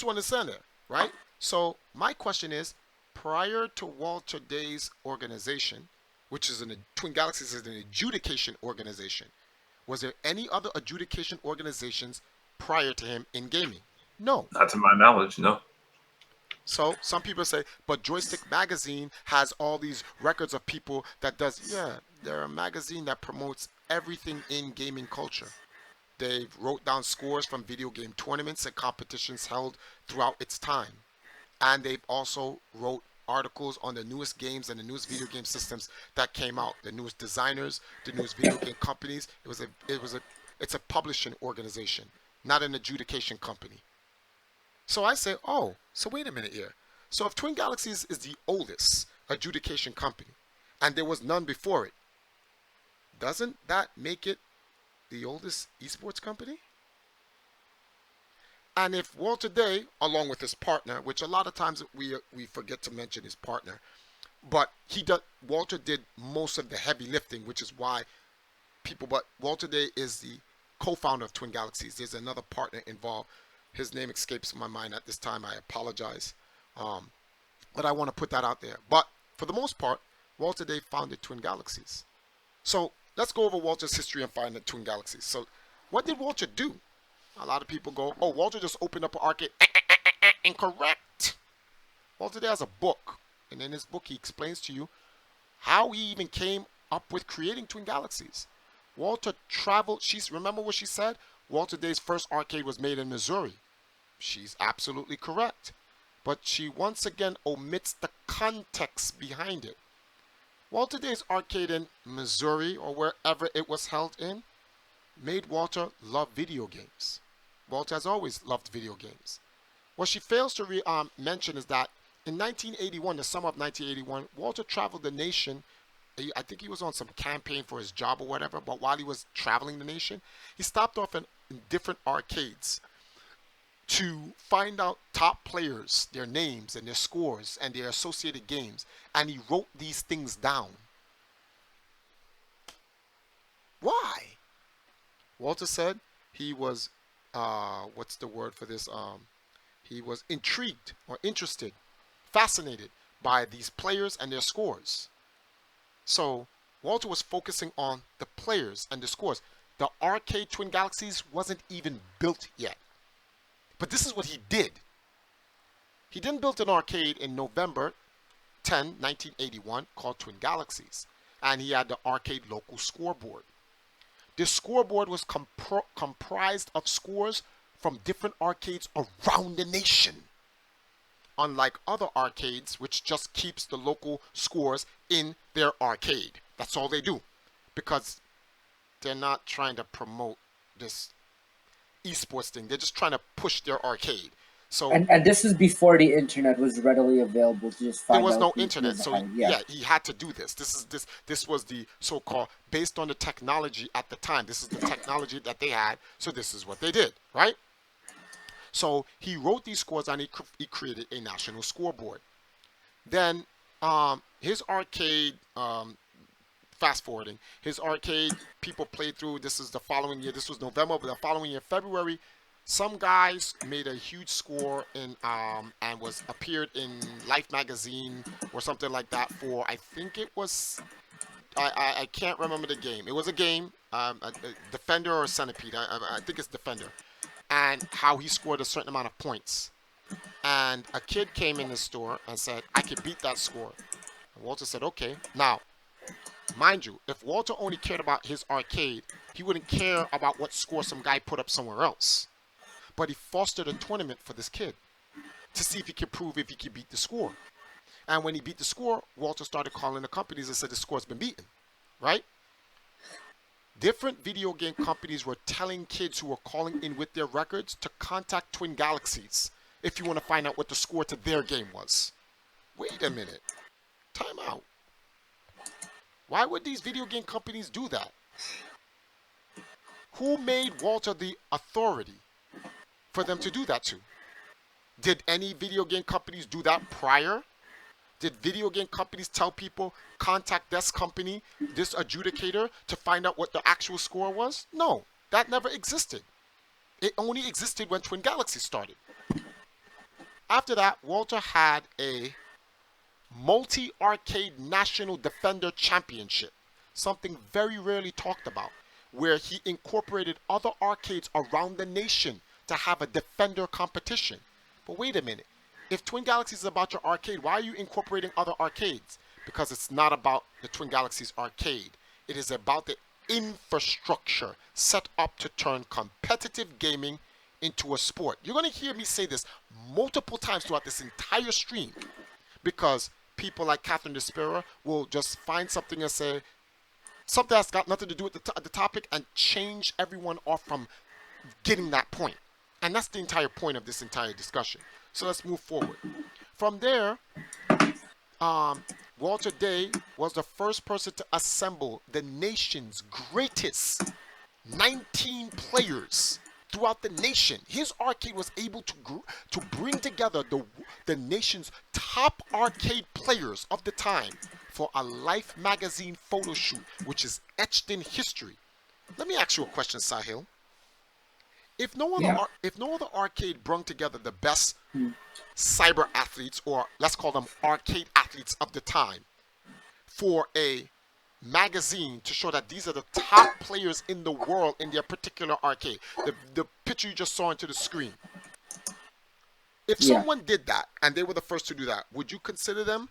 want to say that, right? So my question is, prior to Walter Day's organization, which is Twin Galaxies is an adjudication organization, was there any other adjudication organizations prior to him in gaming? No. Not to my knowledge, no. So some people say, but Joystick Magazine has all these records of people that does. Yeah, they're a magazine that promotes everything in gaming culture. They wrote down scores from video game tournaments and competitions held throughout its time. And they've also wrote articles on the newest games and the newest video game systems that came out, the newest designers, the newest video game companies. It's a publishing organization, not an adjudication company. So I say, oh, so wait a minute here. So if Twin Galaxies is the oldest adjudication company, and there was none before it, doesn't that make it the oldest esports company? And if Walter Day, along with his partner, which a lot of times we forget to mention his partner, but Walter did most of the heavy lifting, which is why but Walter Day is the co-founder of Twin Galaxies. There's another partner involved. His name escapes my mind at this time. I apologize. But I want to put that out there. But for the most part, Walter Day founded Twin Galaxies. So let's go over Walter's history and find the Twin Galaxies. So what did Walter do? A lot of people go, oh, Walter just opened up an arcade. Incorrect. Walter Day has a book. And in his book, he explains to you how he even came up with creating Twin Galaxies. Walter traveled. Remember what she said? Walter Day's first arcade was made in Missouri. She's absolutely correct. But she once again omits the context behind it. Walter Day's arcade in Missouri, or wherever it was held in, made Walter love video games. Walter has always loved video games. What she fails to mention is that in 1981, the summer of 1981, Walter traveled the nation. I think he was on some campaign for his job or whatever, but while he was traveling the nation, he stopped off in different arcades to find out top players, their names and their scores and their associated games, and he wrote these things down. Why? Walter said he was, what's the word for this? He was intrigued or interested, fascinated by these players and their scores. So Walter was focusing on the players and the scores. The arcade Twin Galaxies wasn't even built yet. But this is what he did. He then built an arcade in November 10, 1981 called Twin Galaxies. And he had the arcade local scoreboard. This scoreboard was comprised of scores from different arcades around the nation. Unlike other arcades, which just keeps the local scores in their arcade. That's all they do. Because they're not trying to promote this esports thing. They're just trying to push their arcade. So And this is before the internet was readily available to just there find was out no who internet, was so ahead. Yeah. yeah, he had to do this. This was the so-called, based on the technology at the time. This is the technology that they had, so this is what they did, right? So he wrote these scores and he created a national scoreboard. Then his arcade, fast forwarding, his arcade people played through. This is the following year. This was November, but the following year, February, some guys made a huge score in and was appeared in Life magazine or something like that for, I think it was, I can't remember the game. It was a game, a Defender or Centipede. I think it's Defender, and how he scored a certain amount of points. And a kid came in the store and said, I could beat that score. And Walter said, okay. Now, mind you, if Walter only cared about his arcade, he wouldn't care about what score some guy put up somewhere else. But he fostered a tournament for this kid to see if he could prove if he could beat the score. And when he beat the score, Walter started calling the companies and said the score's been beaten, right? Different video game companies were telling kids who were calling in with their records to contact Twin Galaxies if you want to find out what the score to their game was. Wait a minute. Time out. Why would these video game companies do that? Who made Walter the authority for them to do that to? Did any video game companies do that prior? Did video game companies tell people, contact this company, this adjudicator, to find out what the actual score was? No, that never existed. It only existed when Twin Galaxies started. After that, Walter had a multi-arcade National Defender Championship, something very rarely talked about, where he incorporated other arcades around the nation to have a Defender competition. But wait a minute. If Twin Galaxies is about your arcade, why are you incorporating other arcades? Because it's not about the Twin Galaxies arcade. It is about the infrastructure set up to turn competitive gaming into a sport. You're going to hear me say this multiple times throughout this entire stream, because people like Catherine Despera will just find something and say something that's got nothing to do with the topic and change everyone off from getting that point. And that's the entire point of this entire discussion. So let's move forward. From there, Walter Day was the first person to assemble the nation's greatest 19 players throughout the nation. His arcade was able to bring together the nation's top arcade players of the time for a Life magazine photo shoot, which is etched in history. Let me ask you a question, Sahil. If no other arcade brung together the best cyber athletes, or let's call them arcade athletes of the time, for a magazine to show that these are the top players in the world in their particular arcade, the picture you just saw into the screen. If someone did that and they were the first to do that, would you consider them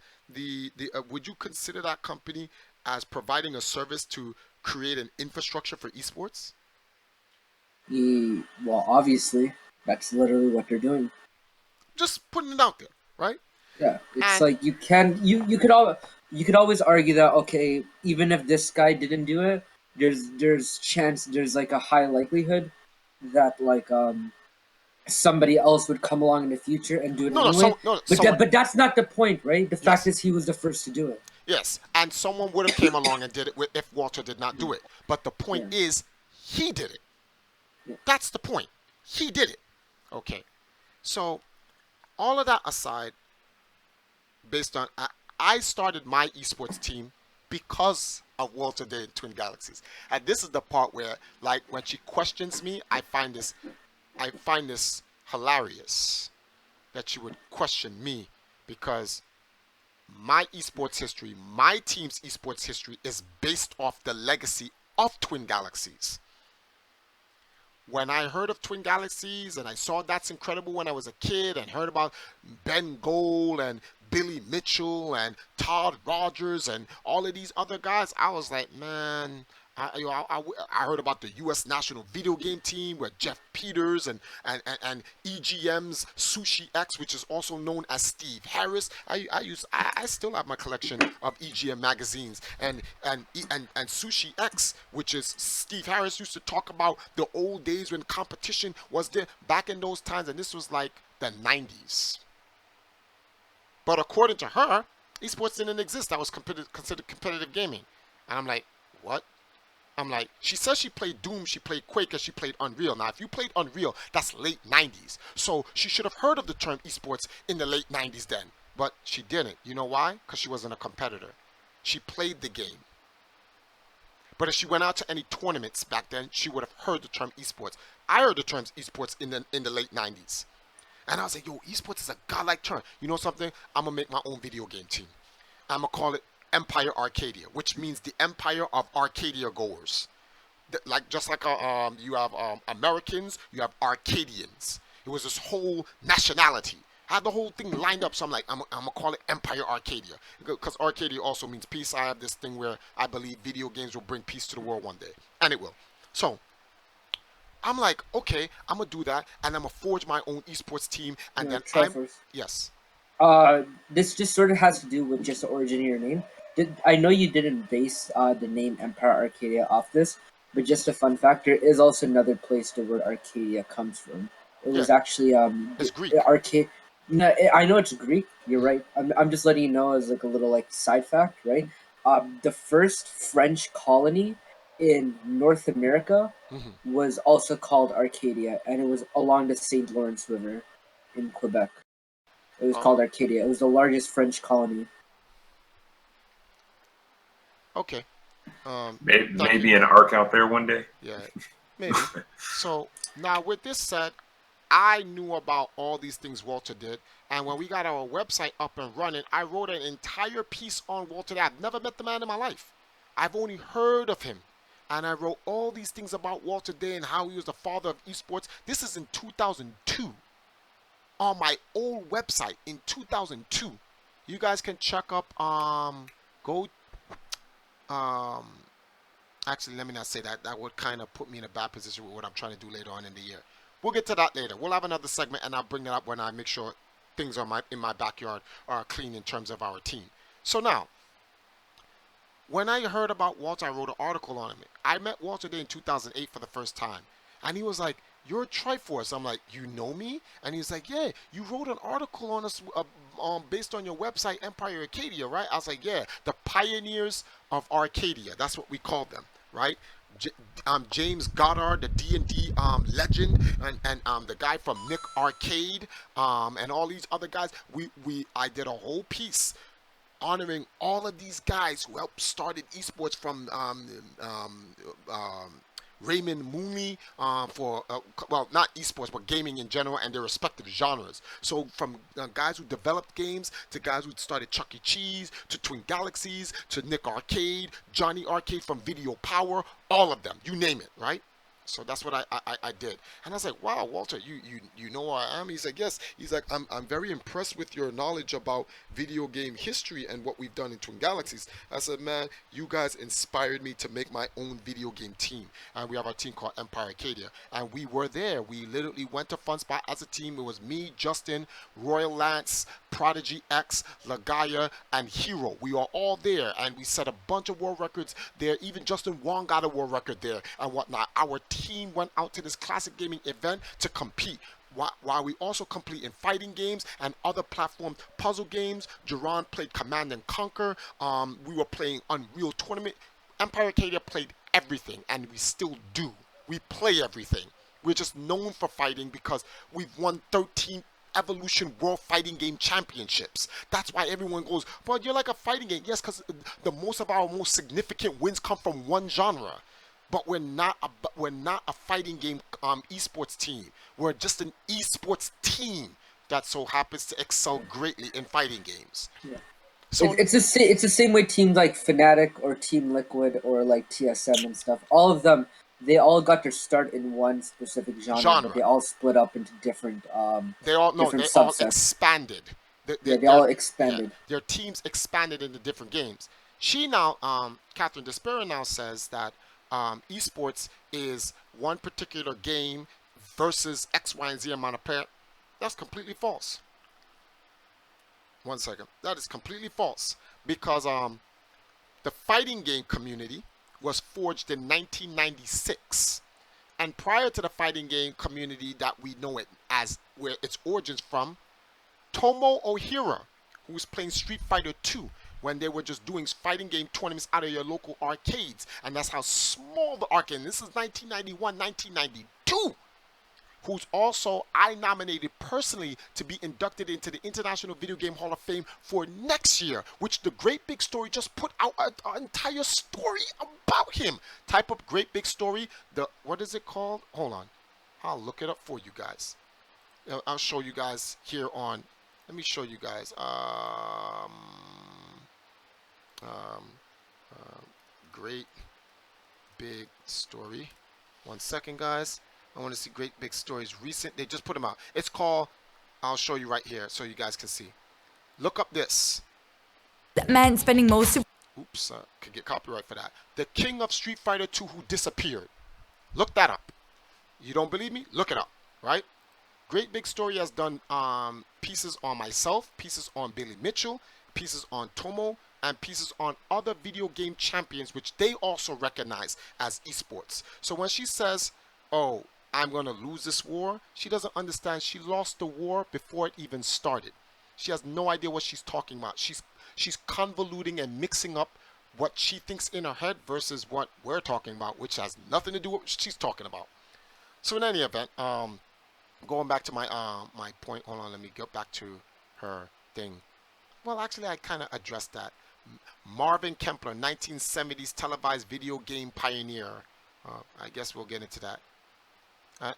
would you consider that company as providing a service to create an infrastructure for esports? Well, obviously, that's literally what they're doing. Just putting it out there, right? Yeah, it's And like you could always argue that, okay, even if this guy didn't do it, there's like a high likelihood that like somebody else would come along in the future and do it anyway. But that's not the point, right? The fact is he was the first to do it. Yes, and someone would have came along and did it if Walter did not do it. But the point is, he did it. That's the point. He did it. Okay. So, all of that aside, based on, I started my esports team because of Walter Day and Twin Galaxies. And this is the part where, like, when she questions me, I find this hilarious that she would question me, because my esports history, my team's esports history, is based off the legacy of Twin Galaxies. When I heard of Twin Galaxies and I saw That's Incredible when I was a kid, and heard about Ben Gold and Billy Mitchell and Todd Rogers and all of these other guys, I was like, man, I heard about the U.S. national video game team with Jeff Peters and EGM's Sushi X, which is also known as Steve Harris. I still have my collection of EGM magazines, and Sushi X, which is Steve Harris, used to talk about the old days when competition was there back in those times, and this was like the 90s. But according to her, esports didn't exist. That was considered competitive gaming. And I'm like, what? I'm like, she says she played Doom, she played Quake, and she played Unreal. Now, if you played Unreal, that's late 90s. So she should have heard of the term esports in the late 90s then. But she didn't. You know why? Because she wasn't a competitor. She played the game. But if she went out to any tournaments back then, she would have heard the term esports. I heard the terms esports in the late 90s. And I was like, yo, esports is a godlike term. You know something? I'm going to make my own video game team. I'm going to call it Empire Arcadia, which means the Empire of Arcadia goers. Like just like you have Americans, you have Arcadians. It was this whole nationality. I had the whole thing lined up, so I'm like, I'm gonna call it Empire Arcadia, because Arcadia also means peace. I have this thing where I believe video games will bring peace to the world one day, and it will. So I'm like, okay, I'm gonna do that, and I'm gonna forge my own esports team, and then Triforce. yes, This just sort of has to do with just the origin of your name. I know you didn't base the name Empire Arcadia off this, but just a fun fact, there is also another place the word Arcadia comes from. It yeah, was actually it's Greek. arcade. No, I know it's Greek. You're Mhm. right. I'm just letting you know as like a little like side fact, right? The first French colony in North America Mhm. was also called Arcadia, and it was along the St. Lawrence River in Quebec. It was called Oh, Arcadia. It was the largest French colony. okay. Thank you. Maybe an arc out there one day. Yeah, maybe. So now with this said, I knew about all these things Walter did, and when we got our website up and running, I wrote an entire piece on Walter. I've never met the man in my life. I've only heard of him. And I wrote all these things about Walter Day and how he was the father of esports. This is in 2002 on my old website in 2002. You guys can check up go um actually, let me not say that. That would kind of put me in a bad position with what I'm trying to do later on in the year. We'll get to that later. We'll have another segment, and I'll bring that up when I make sure things are in my backyard are clean in terms of our team. So now, when I heard about Walter, I wrote an article on him. I met Walter Day in 2008 for the first time, and he was like, "You're a Triforce." I'm like, "You know me?" And he's like, "Yeah, you wrote an article on us based on your website, Empire Arcadia, right?" I was like, "Yeah, the pioneers of Arcadia. That's what we called them, right?" J- James Goddard, the D&D legend, and the guy from Nick Arcade, and all these other guys. I did a whole piece honoring all of these guys who helped started esports from Raymond Mooney for well, not esports but gaming in general and their respective genres. So from guys who developed games to guys who started Chuck E. Cheese to Twin Galaxies to Nick Arcade, Johnny Arcade from Video Power, all of them, you name it, right? So that's what I did. And I was like, wow, Walter, you know who I am? He's like, yes. He's like, I'm very impressed with your knowledge about video game history and what we've done in Twin Galaxies. I said, man, you guys inspired me to make my own video game team. And we have our team called Empire Arcadia. And we were there. We literally went to Fun Spot as a team. It was me, Justin, Royal Lance, Prodigy X, Lagaya, and Hero. We are all there, and we set a bunch of world records there. Even Justin Wong got a world record there and whatnot. Our team went out to this classic gaming event to compete. While we also compete in fighting games and other platform puzzle games. Jerron played Command and Conquer. We were playing Unreal Tournament. Empire Arcadia played everything, and we still do. We play everything. We're just known for fighting because we've won 13 Evolution World Fighting Game Championships. That's why everyone goes, but you're like a fighting game. Yes, because the most of our most significant wins come from one genre. But we're not a fighting game esports team. We're just an esports team that so happens to excel greatly in fighting games. Yeah. So It's the same way teams like Fnatic or Team Liquid or like TSM and stuff. All of them, they all got their start in one specific genre, but genre, they all split up into different they all no, different they all subsets. expanded. Yeah, they Their all yeah, expanded. their teams expanded into different games. She now, Catherine Despera now says that esports is one particular game versus X, Y, and Z amount of player. That's completely false. One second. That is completely false because the fighting game community was forged in 1996. And prior to the fighting game community that we know it as, where its origins from, Tomo Ohira, who was playing Street Fighter 2 when they were just doing fighting game tournaments out of your local arcades. And that's how small the arcade, and this is 1991, 1992, who's also I nominated personally to be inducted into the International Video Game Hall of Fame for next year, which the Great Big Story just put out an entire story about him. Type up Great Big Story. What is it called? Hold on. I'll look it up for you guys. I'll show you guys here on. Let me show you guys. Great Big Story. 1 second, guys. I want to see Great Big Stories recent. They just put them out. It's called, I'll show you right here so you guys can see. Look up this. That man spending most of... Oops, could get copyright for that. The King of Street Fighter 2 who disappeared. Look that up. You don't believe me? Look it up, right? Great Big Story has done pieces on myself, pieces on Billy Mitchell, pieces on Tomo, and pieces on other video game champions, which they also recognize as esports. So when she says, oh, I'm going to lose this war, she doesn't understand she lost the war before it even started. She has no idea what she's talking about. She's convoluting and mixing up what she thinks in her head versus what we're talking about, which has nothing to do with what she's talking about. So in any event, going back to my my point, hold on, let me get back to her thing. Well, actually, I kind of addressed that. Marvin Kempler, 1970s televised video game pioneer. I guess we'll get into that.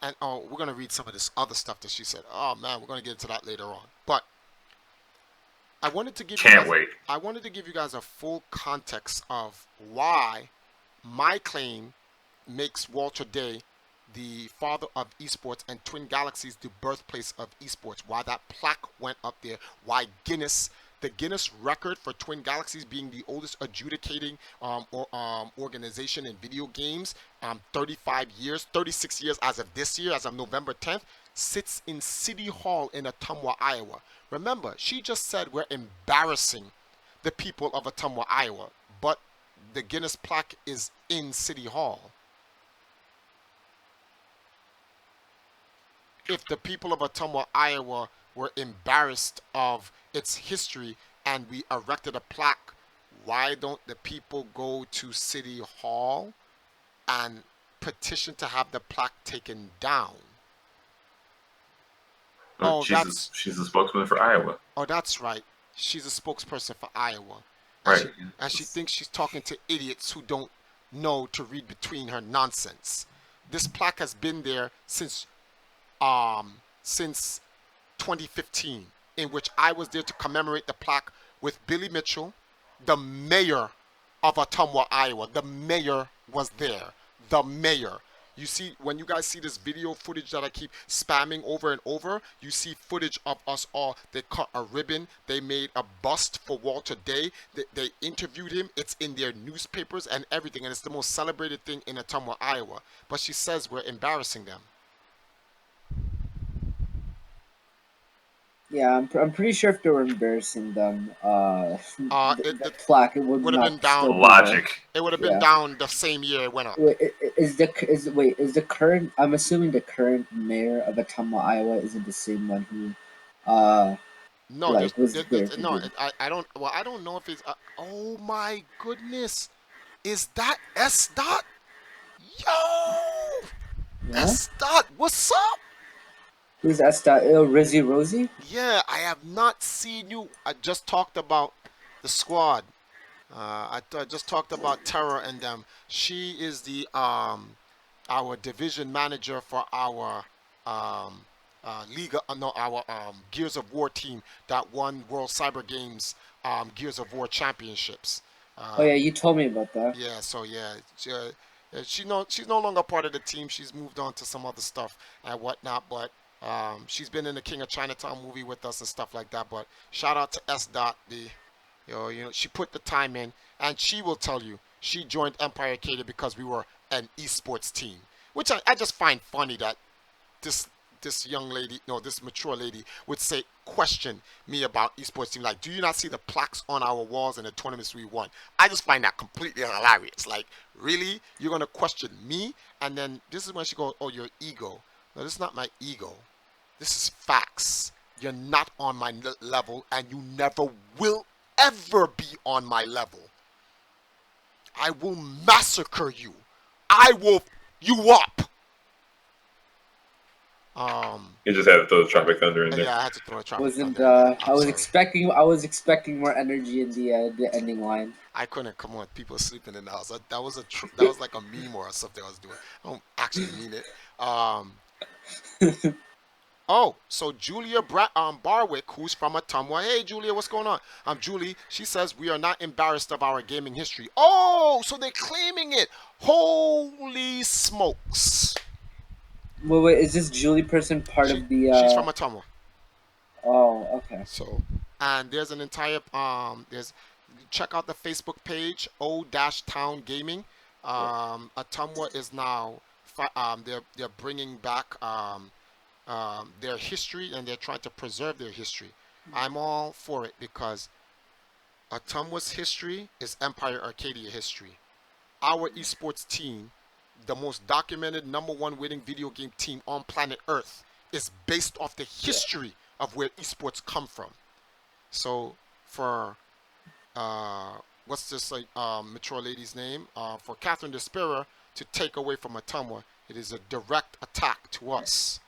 And we're going to read some of this other stuff that she said. Oh, man, we're going to get into that later on. But I wanted to give I wanted to give you guys a full context of why my claim makes Walter Day the father of esports and Twin Galaxies the birthplace of esports. Why that plaque went up there. Why the Guinness record for Twin Galaxies being the oldest adjudicating organization in video games, 36 years as of this year, as of November 10th, sits in City Hall in Ottumwa, Iowa. Remember, she just said we're embarrassing the people of Ottumwa, Iowa, but the Guinness plaque is in City Hall. If the people of Ottumwa, Iowa were embarrassed of its history and we erected a plaque, why don't the people go to City Hall and petition to have the plaque taken down? Oh, she's a spokesman for Iowa. Oh, that's right. She's a spokesperson for Iowa. Right. And she thinks she's talking to idiots who don't know to read between her nonsense. This plaque has been there since 2015, in which I was there to commemorate the plaque with Billy Mitchell, the mayor of Ottumwa, Iowa. The mayor was there. The mayor. You see, when you guys see this video footage that I keep spamming over and over, you see footage of us all. They cut a ribbon. They made a bust for Walter Day. They interviewed him. It's in their newspapers and everything. And it's the most celebrated thing in Ottumwa, Iowa. But she says we're embarrassing them. Yeah, I'm pretty sure if they were embarrassing them, the plaque it would have not been down. still be Logic. It would have been down the same year it went up. there. Is the current? I'm assuming the current mayor of Ottumwa, Iowa, isn't the same one who, No, like was there. no. I don't. Well, I don't know if it's. Oh my goodness, is that S Dot? Yo, Yeah? S Dot, what's up? Who's that? Rizzy Rosie? Yeah, I have not seen you. I just talked about the squad. I just talked about Terra and them. She is the our division manager for our Gears of War team that won World Cyber Games Gears of War championships. Oh yeah, you told me about that. Yeah, so yeah, she's no longer part of the team. She's moved on to some other stuff and whatnot, but. She's been in the King of Chinatown movie with us and stuff like that. But shout out to S. Dot. She put the time in, and she will tell you she joined Empire Arcade because we were an esports team, which I just find funny that this young lady, no, this mature lady would say, question me about esports team. Like, do you not see the plaques on our walls and the tournaments we won? I just find that completely hilarious. Like, really? You're going to question me? And then this is when she goes, oh, your ego. No, this is not my ego. This is facts. You're not on my level, and you never will ever be on my level. I will massacre you. I will f you up. You just had to throw the Tropic Thunder in there. Yeah, I had to throw a Tropic Wasn't Thunder in there. I was expecting more energy in the ending line. I couldn't. Come on, people sleeping in the house. That was that was like a meme or something I was doing. I don't actually mean it. Oh, so Julia Barwick, who's from Ottumwa. Hey, Julia, what's going on? Julie, she says we are not embarrassed of our gaming history. Oh, so they're claiming it. Holy smokes. Wait, is this Julie person part of the? She's from Ottumwa. Oh, okay. So, and there's an entire check out the Facebook page O-Town Gaming. Ottumwa is now they're bringing back their history, and they're trying to preserve their history. I'm all for it because Ottumwa's history is Empire Arcadia history. Our esports team, the most documented #1 winning video game team on planet Earth, is based off the history of where esports come from. So for what's this like mature lady's name? For Catherine Despera to take away from Ottumwa, it is a direct attack to us.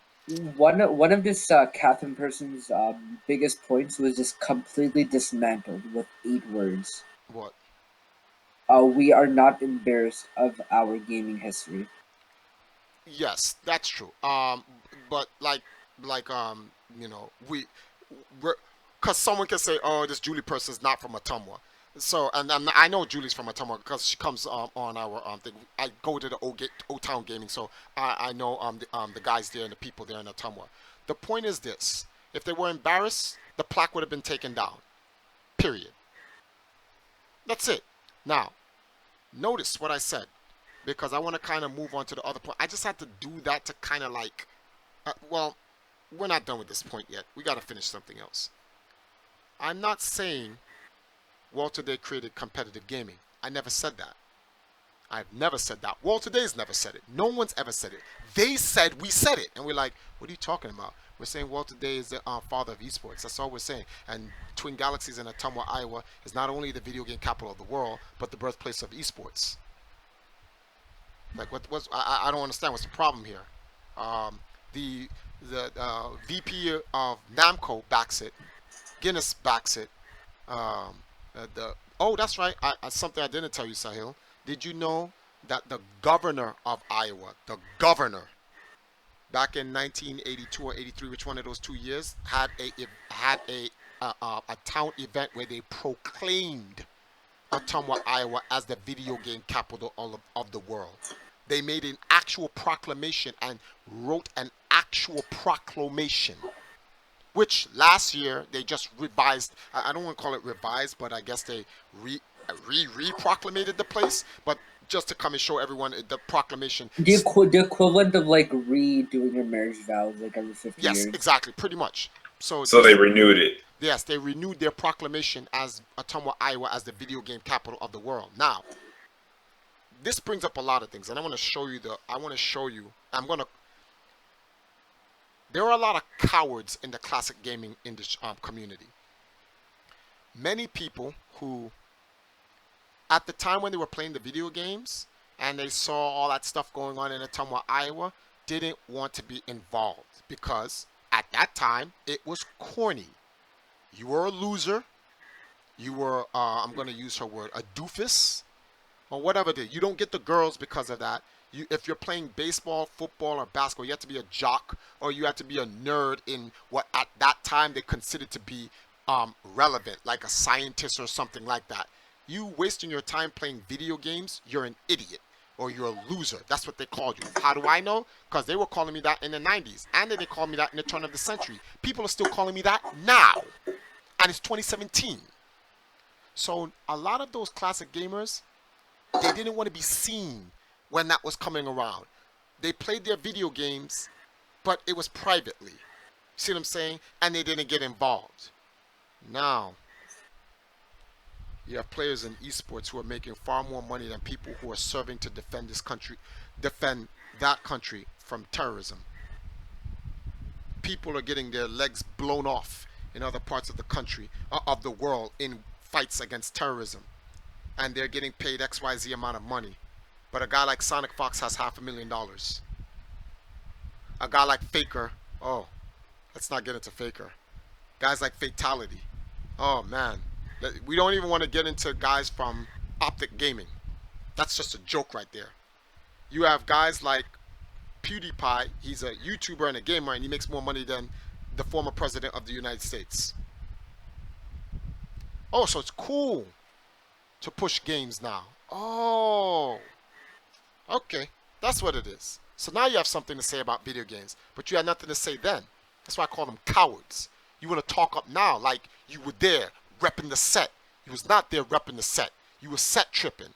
One of this Catherine person's biggest points was just completely dismantled with 8 words. What? We are not embarrassed of our gaming history. Yes, that's true. But like you know, we're because someone can say, oh, this Julie person is not from Ottumwa. So, and I know Julie's from Ottumwa because she comes on our thing. I go to the O-Town Gaming, so I know the guys there and the people there in Ottumwa. The point is this: if they were embarrassed, the plaque would have been taken down. Period. That's it. Now, notice what I said, because I want to kind of move on to the other point. I just had to do that to kind of like, well, we're not done with this point yet. We got to finish something else. I'm not saying Walter Day created competitive gaming. I never said that. I've never said that. Walter Day's never said it. No one's ever said it. They said we said it. And we're like, what are you talking about? We're saying Walter Day is the father of esports. That's all we're saying. And Twin Galaxies in Ottumwa, Iowa is not only the video game capital of the world, but the birthplace of esports. Like, I don't understand. What's the problem here? The VP of Namco backs it. Guinness backs it. Oh, that's right. Something I didn't tell you, Sahil. Did you know that the governor of Iowa, the governor, back in 1982 or 83, which one of those 2 years, had a town event where they proclaimed Ottumwa, Iowa, as the video game capital of the world. They made an actual proclamation and wrote an actual proclamation, which last year they just revised. I don't want to call it revised, but I guess they re-proclamated the place. But just to come and show everyone the proclamation. The equivalent of like redoing your marriage vows like every 50 years. Yes, exactly, pretty much. So they renewed it. Yes, they renewed their proclamation as Ottumwa, Iowa, as the video game capital of the world. Now, this brings up a lot of things, and I want to show you. There are a lot of cowards in the classic gaming industry community. Many people who, at the time when they were playing the video games and they saw all that stuff going on in Ottumwa, Iowa, didn't want to be involved because at that time it was corny. You were a loser. You were, I'm going to use her word, a doofus, or whatever it is. You don't get the girls because of that. If you're playing baseball, football, or basketball, you have to be a jock or you have to be a nerd in what at that time they considered to be relevant, like a scientist or something like that. You wasting your time playing video games, you're an idiot or you're a loser. That's what they called you. How do I know? Because they were calling me that in the 90s, and then they called me that in the turn of the century. People are still calling me that now, and it's 2017. So a lot of those classic gamers, they didn't want to be seen when that was coming around. They played their video games but it was privately. See what I'm saying? And they didn't get involved. Now, you have players in esports who are making far more money than people who are serving to defend this country, defend that country from terrorism. People are getting their legs blown off in other parts of the country, of the world, in fights against terrorism. And they're getting paid XYZ amount of money. But a guy like Sonic Fox has $500,000. A guy like Faker, oh, let's not get into Faker. Guys like Fatality, oh man. We don't even want to get into guys from Optic Gaming. That's just a joke right there. You have guys like PewDiePie, he's a YouTuber and a gamer, and he makes more money than the former president of the United States. Oh, so it's cool to push games now. Oh, okay. That's what it is. So now you have something to say about video games, but you had nothing to say then. That's why I call them cowards. You want to talk up now like you were there repping the set. You was not there repping the set. You were set tripping.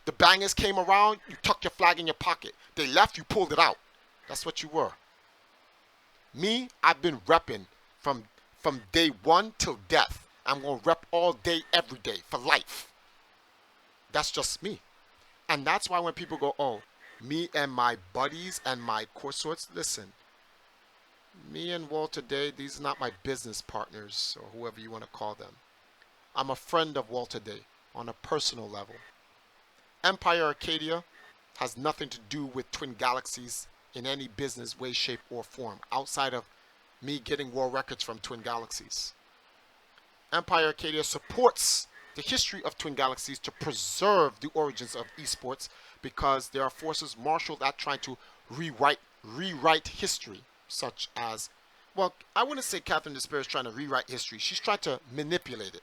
The bangers came around, you tucked your flag in your pocket. They left, you pulled it out. That's what you were. Me, I've been repping from day one till death. I'm going to rep all day, every day, for life. That's just me. And that's why when people go, oh, me and my buddies and my consorts, listen, me and Walter Day, these are not my business partners or whoever you want to call them. I'm a friend of Walter Day on a personal level. Empire Arcadia has nothing to do with Twin Galaxies in any business way, shape, or form outside of me getting world records from Twin Galaxies. Empire Arcadia supports the history of Twin Galaxies to preserve the origins of esports because there are forces marshaled at trying to rewrite history, such as, well, I wouldn't say Catherine Despair is trying to rewrite history. She's trying to manipulate it.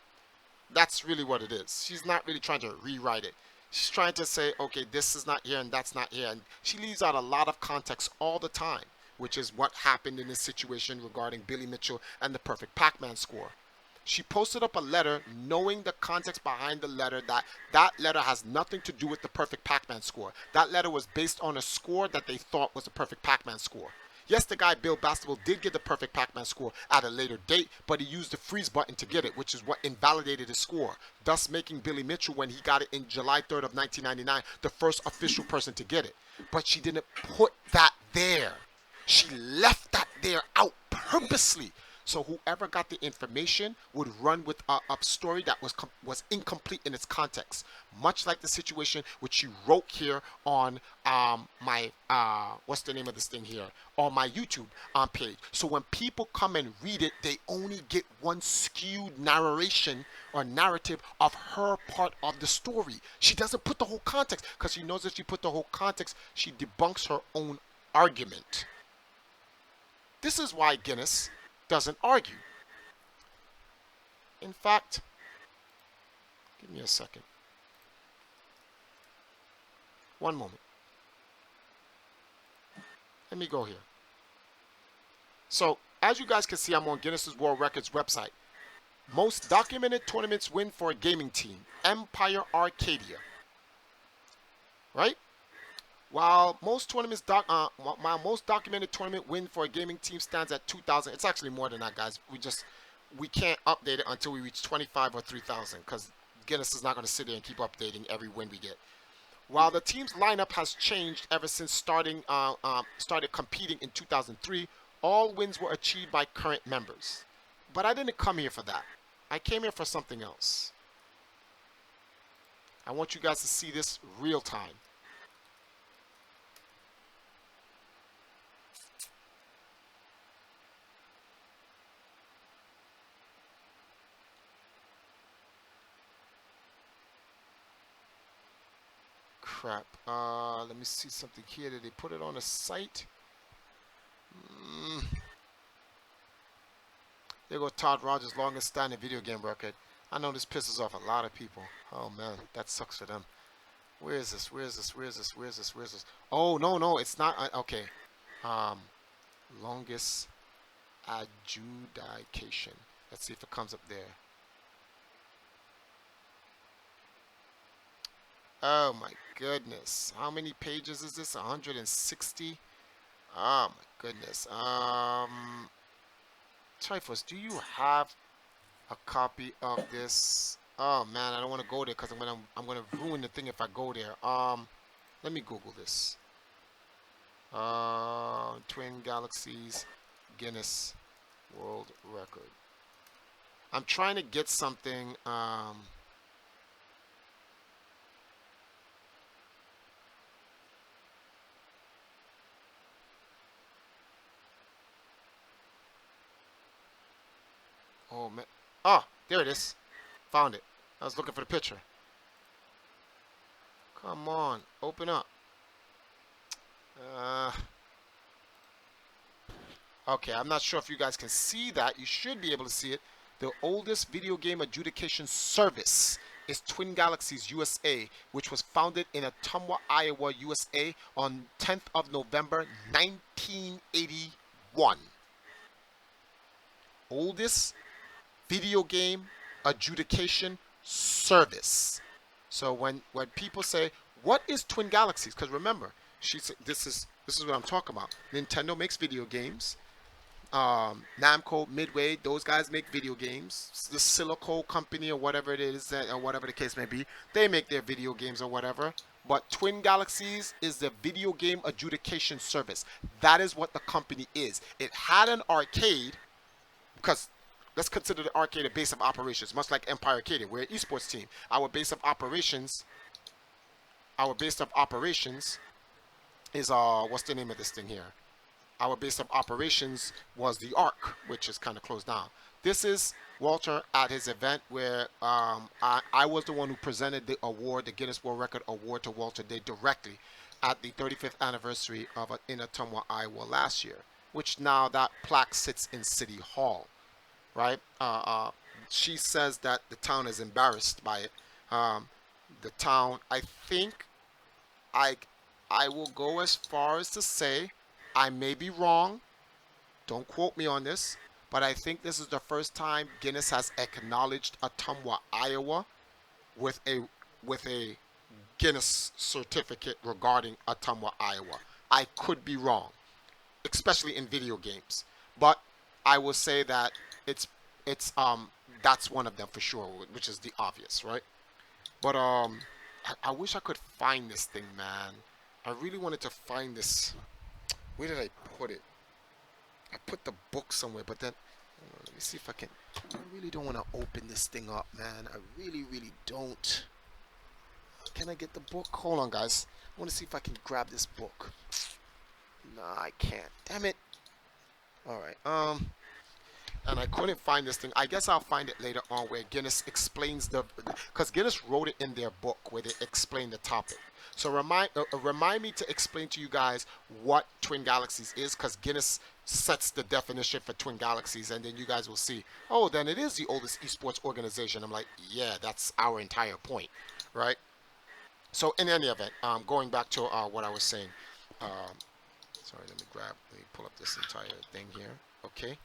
That's really what it is. She's not really trying to rewrite it. She's trying to say, okay, this is not here and that's not here. And she leaves out a lot of context all the time, which is what happened in this situation regarding Billy Mitchell and the perfect Pac-Man score. She posted up a letter knowing the context behind the letter, that letter has nothing to do with the perfect Pac-Man score. That letter was based on a score that they thought was the perfect Pac-Man score. Yes, the guy Bill Bastable did get the perfect Pac-Man score at a later date, but he used the freeze button to get it, which is what invalidated his score, thus making Billy Mitchell, when he got it in July 3rd of 1999, the first official person to get it. But she didn't put that there. She left that there out purposely. So whoever got the information would run with a story that was incomplete in its context. Much like the situation which you wrote here on my, what's the name of this thing here? On my YouTube page. So when people come and read it, they only get one skewed narration or narrative of her part of the story. She doesn't put the whole context because she knows if she put the whole context, she debunks her own argument. This is why Guinness doesn't argue. In fact, give me a second. One moment. Let me go here. So, as you guys can see, I'm on Guinness's World Records website. Most documented tournaments win for a gaming team, Empire Arcadia. Right? While most tournaments, my most documented tournament win for a gaming team stands at 2,000. It's actually more than that, guys. We can't update it until we reach 25 or 3,000 because Guinness is not going to sit there and keep updating every win we get. While the team's lineup has changed ever since started competing in 2003, all wins were achieved by current members. But I didn't come here for that. I came here for something else. I want you guys to see this real time. Crap. Let me see something here. Did they put it on a site? There go Todd Rogers' longest standing video game record. I know this pisses off a lot of people. Oh man, that sucks for them. Where is this? Where is this? Where is this? Where is this? Where is this? Oh no, it's not. Okay. Longest adjudication. Let's see if it comes up there. Oh my goodness. How many pages is this? 160? Oh my goodness. Typhus, do you have a copy of this? Oh man, I don't want to go there because I'm gonna ruin the thing if I go there. Let me Google this. Twin Galaxies Guinness World Record. I'm trying to get something. Oh man. Oh, there it is. Found it. I was looking for the picture. Come on, open up. Uh, okay, I'm not sure if you guys can see that. You should be able to see it. The oldest video game adjudication service is Twin Galaxies USA, which was founded in Ottumwa, Iowa, USA on 10th of November 1981. Oldest video game adjudication service. So when people say, "What is Twin Galaxies?" Because remember, she said this is what I'm talking about. Nintendo makes video games. Namco, Midway, those guys make video games. The Silico company or whatever it is, or whatever the case may be, they make their video games or whatever. But Twin Galaxies is the video game adjudication service. That is what the company is. It had an arcade because let's consider the arcade a base of operations, much like Empire Arcade. We're an esports team. Our base of operations is what's the name of this thing here? Our base of operations was the Arc, which is kind of closed down. This is Walter at his event where I was the one who presented the award, the Guinness World Record Award to Walter Day directly at the 35th anniversary of in Ottumwa, Iowa last year, which now that plaque sits in City Hall, right? She says that the town is embarrassed by it. The town, I think, I I will go as far as to say, I may be wrong, don't quote me on this, but I think this is the first time Guinness has acknowledged Ottumwa, Iowa with a Guinness certificate regarding Ottumwa, Iowa. I could be wrong, especially in video games, but I will say that it's that's one of them for sure, which is the obvious, right? But I wish I could find this thing, man. I really wanted to find this. Where did I put it? I put the book somewhere, but then let me see if I can. I really don't want to open this thing up, man. I really, really don't. Can I get the book? Hold on, guys. I want to see if I can grab this book. Nah, I can't. Damn it. All right. And I couldn't find this thing. I guess I'll find it later on where Guinness explains because Guinness wrote it in their book where they explain the topic. So remind me to explain to you guys what Twin Galaxies is, because Guinness sets the definition for Twin Galaxies, and then you guys will see, oh, then it is the oldest esports organization. I'm like, yeah, that's our entire point, right? So in any event, going back to what I was saying. Sorry, let me pull up this entire thing here. Okay.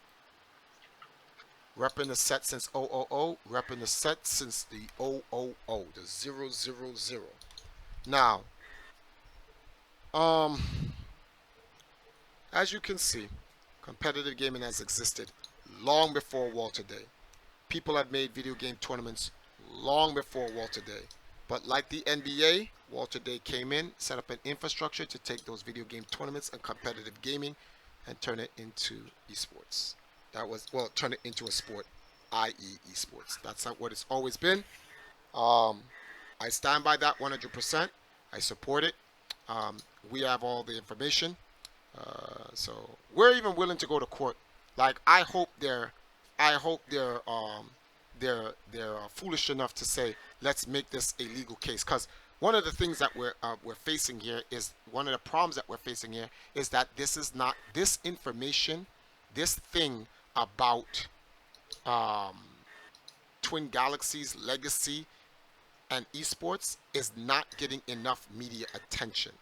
Repping the set since 000, repping the set since the 000, the 000. Now, as you can see, competitive gaming has existed long before Walter Day. People have made video game tournaments long before Walter Day. But like the NBA, Walter Day came in, set up an infrastructure to take those video game tournaments and competitive gaming and turn it into esports. Turn it into a sport, i.e. esports. That's not what it's always been. I stand by that 100%. I support it. We have all the information. So we're even willing to go to court. Like I hope they're foolish enough to say, let's make this a legal case. Because one of the things that we're facing here is one of the problems that we're facing here is that this is not this information, this thing about Twin Galaxies legacy and esports is not getting enough media attention.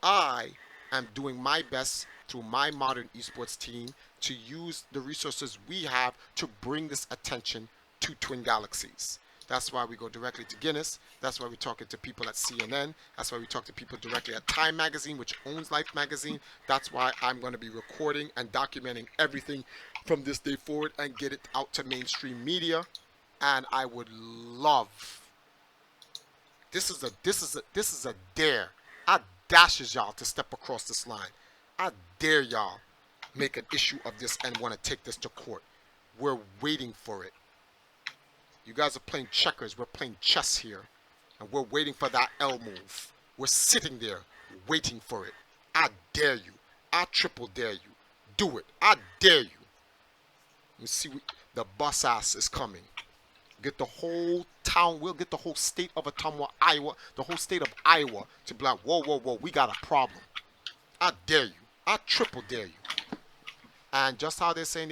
I am doing my best through my modern esports team to use the resources we have to bring this attention to Twin Galaxies. That's why we go directly to Guinness. That's why we're talking to people at CNN. That's why we talk to people directly at Time Magazine, which owns Life Magazine. That's why I'm going to be recording and documenting everything from this day forward and get it out to mainstream media. And I would love, this is a dare. I dashes y'all to step across this line. I dare y'all make an issue of this and want to take this to court. We're waiting for it. You guys are playing checkers. We're playing chess here. And we're waiting for that L move. We're sitting there waiting for it. I dare you. I triple dare you. Do it. I dare you. You see, the bus ass is coming. Get the whole town, we'll get the whole state of Ottumwa, Iowa, the whole state of Iowa to be like, whoa, whoa, whoa, we got a problem. I dare you. I triple dare you. And just how they're saying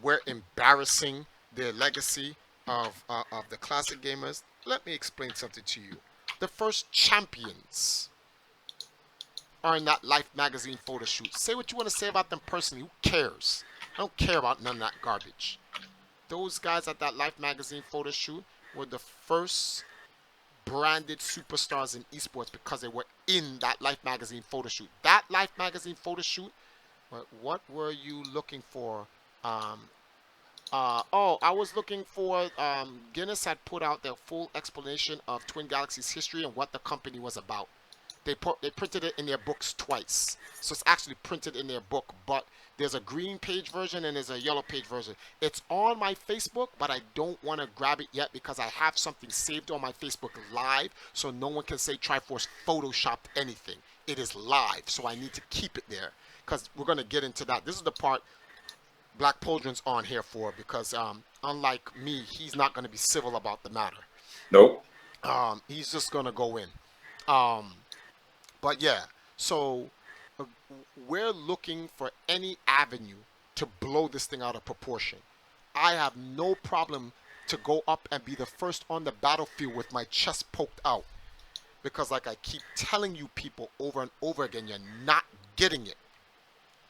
we're embarrassing the legacy of the classic gamers, let me explain something to you. The first champions are in that Life magazine photo shoot. Say what you want to say about them personally. Who cares? I don't care about none of that garbage. Those guys at that Life magazine photo shoot were the first branded superstars in esports because they were in that Life magazine photo shoot. That Life magazine photo shoot, what were you looking for? I was looking for, Guinness had put out their full explanation of Twin Galaxies history and what the company was about. They printed it in their books twice. So it's actually printed in their book, but there's a green page version and there's a yellow page version. It's on my Facebook, but I don't want to grab it yet because I have something saved on my Facebook live, so no one can say Triforce photoshopped anything. It is live, so I need to keep it there because we're going to get into that. This is the part Black Pauldron's on here for because unlike me, he's not going to be civil about the matter. Nope. He's just going to go in. But yeah, so we're looking for any avenue to blow this thing out of proportion. I have no problem to go up and be the first on the battlefield with my chest poked out. Because like I keep telling you people over and over again, you're not getting it.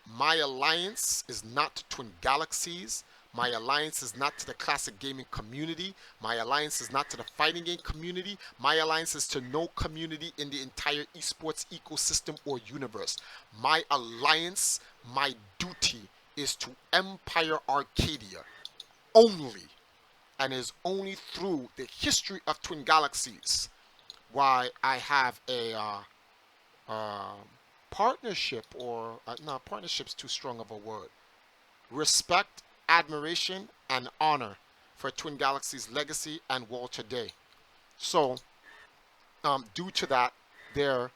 My alliance is not to Twin Galaxies. My alliance is not to the classic gaming community. My alliance is not to the fighting game community. My alliance is to no community in the entire esports ecosystem or universe. My alliance, my duty is to Empire Arcadia only. And is only through the history of Twin Galaxies why I have a partnership, or no, partnership's too strong of a word. Respect, admiration, and honor for Twin Galaxies' legacy and world today. So, due to that, they're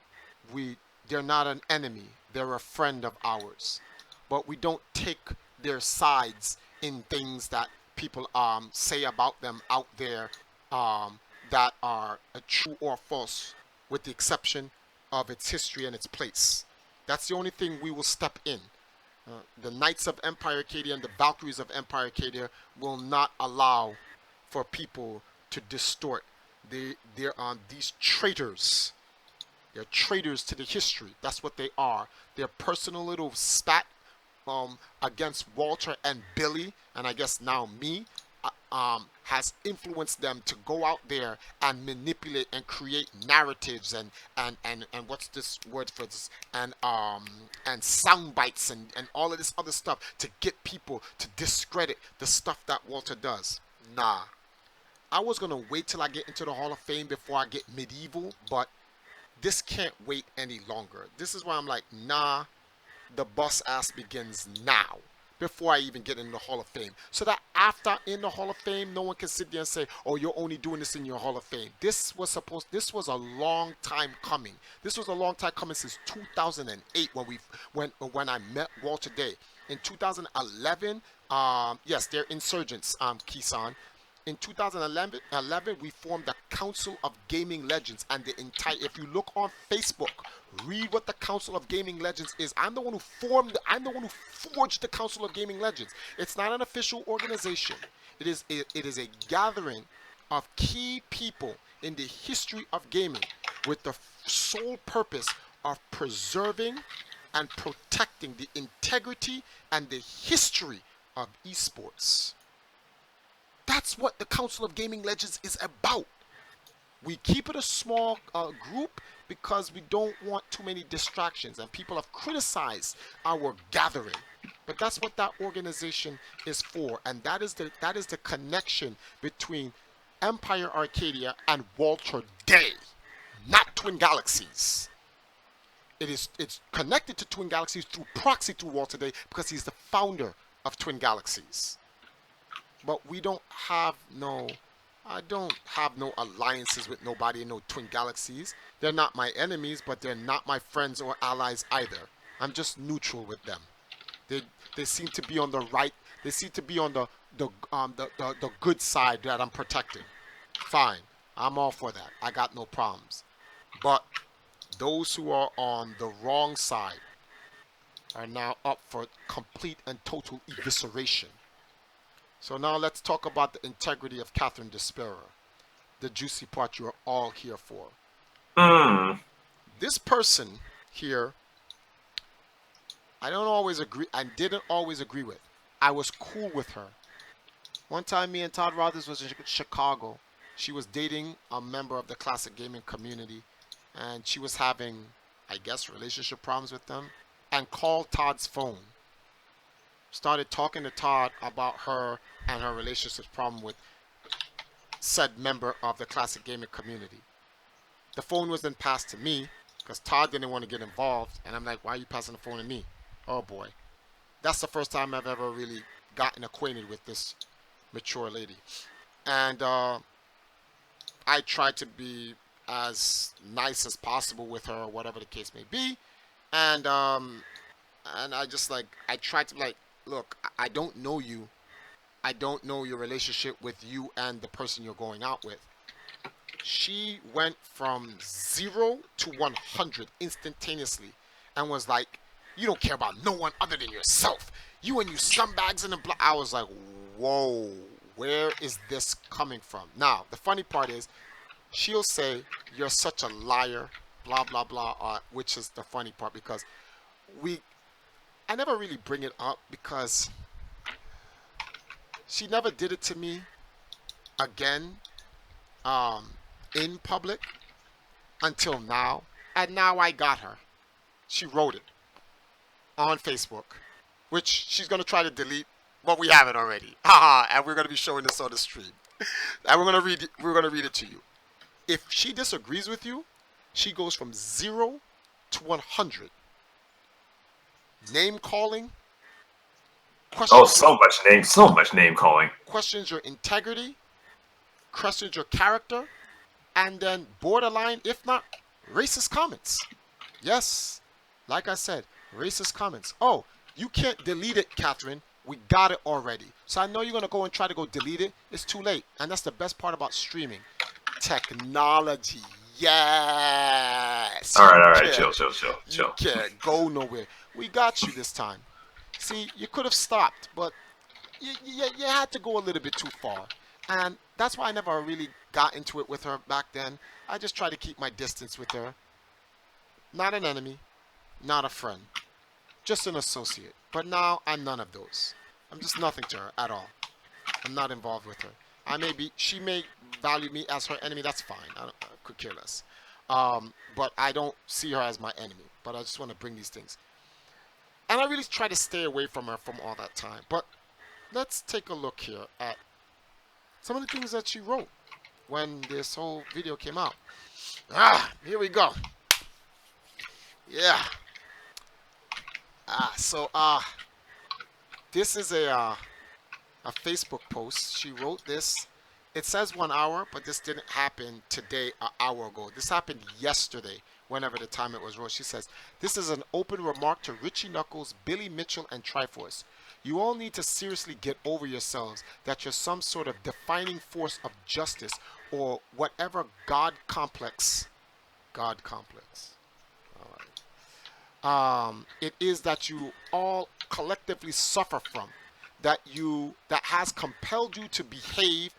not an enemy. They're a friend of ours. But we don't take their sides in things that people say about them out there that are true or false, with the exception of its history and its place. That's the only thing we will step in. The Knights of Empire Arcadia and the Valkyries of Empire Arcadia will not allow for people to distort. They're these traitors. They're traitors to the history. That's what they are. Their personal little spat against Walter and Billy, and I guess now me, has influenced them to go out there and manipulate and create narratives and what's this word for this, and sound bites and all of this other stuff to get people to discredit the stuff that Walter does. Nah. I was gonna wait till I get into the Hall of Fame before I get medieval, but this can't wait any longer. This is why I'm like, nah, the bus ass begins now, before I even get in the Hall of Fame. So that after in the Hall of Fame, no one can sit there and say, oh, you're only doing this in your Hall of Fame. This was a long time coming. This was a long time coming since 2008 when I met Walter Day. In 2011, yes, they're insurgents, Kisan. In 2011, we formed the Council of Gaming Legends, and if you look on Facebook, read what the Council of Gaming Legends is. I'm the one who forged the Council of Gaming Legends. It's not an official organization. It is a gathering of key people in the history of gaming with the sole purpose of preserving and protecting the integrity and the history of esports. That's what the Council of Gaming Legends is about. We keep it a small group because we don't want too many distractions, and people have criticized our gathering. But that's what that organization is for, and that is the connection between Empire Arcadia and Walter Day, not Twin Galaxies. It's connected to Twin Galaxies through proxy to Walter Day because he's the founder of Twin Galaxies. But we don't have no, I don't have no alliances with nobody in no Twin Galaxies. They're not my enemies, but they're not my friends or allies either. I'm just neutral with them. They seem to be on the right. They seem to be on the good side that I'm protecting. Fine, I'm all for that. I got no problems. But those who are on the wrong side are now up for complete and total evisceration. So now let's talk about the integrity of Catherine Despera, the juicy part you're all here for. This person here, I didn't always agree with. I was cool with her. One time me and Todd Rogers was in Chicago. She was dating a member of the classic gaming community, and she was having, I guess, relationship problems with them, and called Todd's phone. Started talking to Todd about her and her relationship problem with said member of the classic gaming community. The phone was then passed to me because Todd didn't want to get involved, and I'm like, why are you passing the phone to me? Oh boy. That's the first time I've ever really gotten acquainted with this mature lady. And I tried to be as nice as possible with her, whatever the case may be. And I just I tried to look, I don't know you. I don't know your relationship with you and the person you're going out with. She went from 0 to 100 instantaneously and was like, you don't care about no one other than yourself. You and you scumbags in the block. I was like, whoa, where is this coming from? Now, the funny part is, she'll say, you're such a liar, blah, blah, blah, which is the funny part because I never really bring it up because she never did it to me again in public until now. And now I got her. She wrote it on Facebook, which she's going to try to delete, but we have it already. And we're going to be showing this on the stream. And we're going to read it to you. If she disagrees with you, she goes from 0 to 100. Name calling. So much name calling. Questions your integrity, questions your character, and then borderline, if not, racist comments. Yes, like I said, racist comments. Oh, you can't delete it, Catherine. We got it already. So I know you're going to go and try to go delete it. It's too late. And that's the best part about streaming. Technology. Yes. All right. Chill. You can't go nowhere. We got you this time. See, you could have stopped, but you had to go a little bit too far. And that's why I never really got into it with her back then. I just tried to keep my distance with her. Not an enemy, not a friend, just an associate. But now I'm none of those. I'm just nothing to her at all. I'm not involved with her. She may value me as her enemy. That's fine. I could care less. But I don't see her as my enemy. But I just want to bring these things. And I really try to stay away from her from all that time. But let's take a look here at some of the things that she wrote when this whole video came out. Here we go. Yeah. This is a Facebook post. She wrote this. It says 1 hour, but this didn't happen today, an hour ago. This happened yesterday, whenever the time it was wrote. She says, this is an open remark to Richie Knuckles, Billy Mitchell, and Triforce. You all need to seriously get over yourselves that you're some sort of defining force of justice or whatever God complex. All right. It is that you all collectively suffer from, that has compelled you to behave,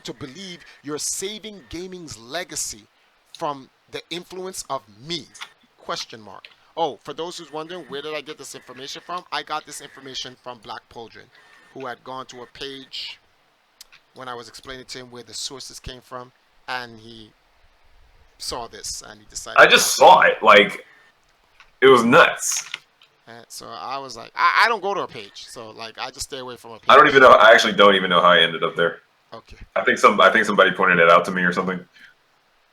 to believe you're saving gaming's legacy from the influence of me? ? Oh, for those who's wondering, where did I get this information from? I got this information from Black Poldrin, who had gone to a page. when I was explaining to him where the sources came from, and he saw this and he decided I to just ask me. saw it. Like it was nuts. And so I was like, I don't go to her page, so like I just stay away from her I don't even page. know. I actually don't even know how I ended up there. Okay. I think somebody pointed it out to me or something.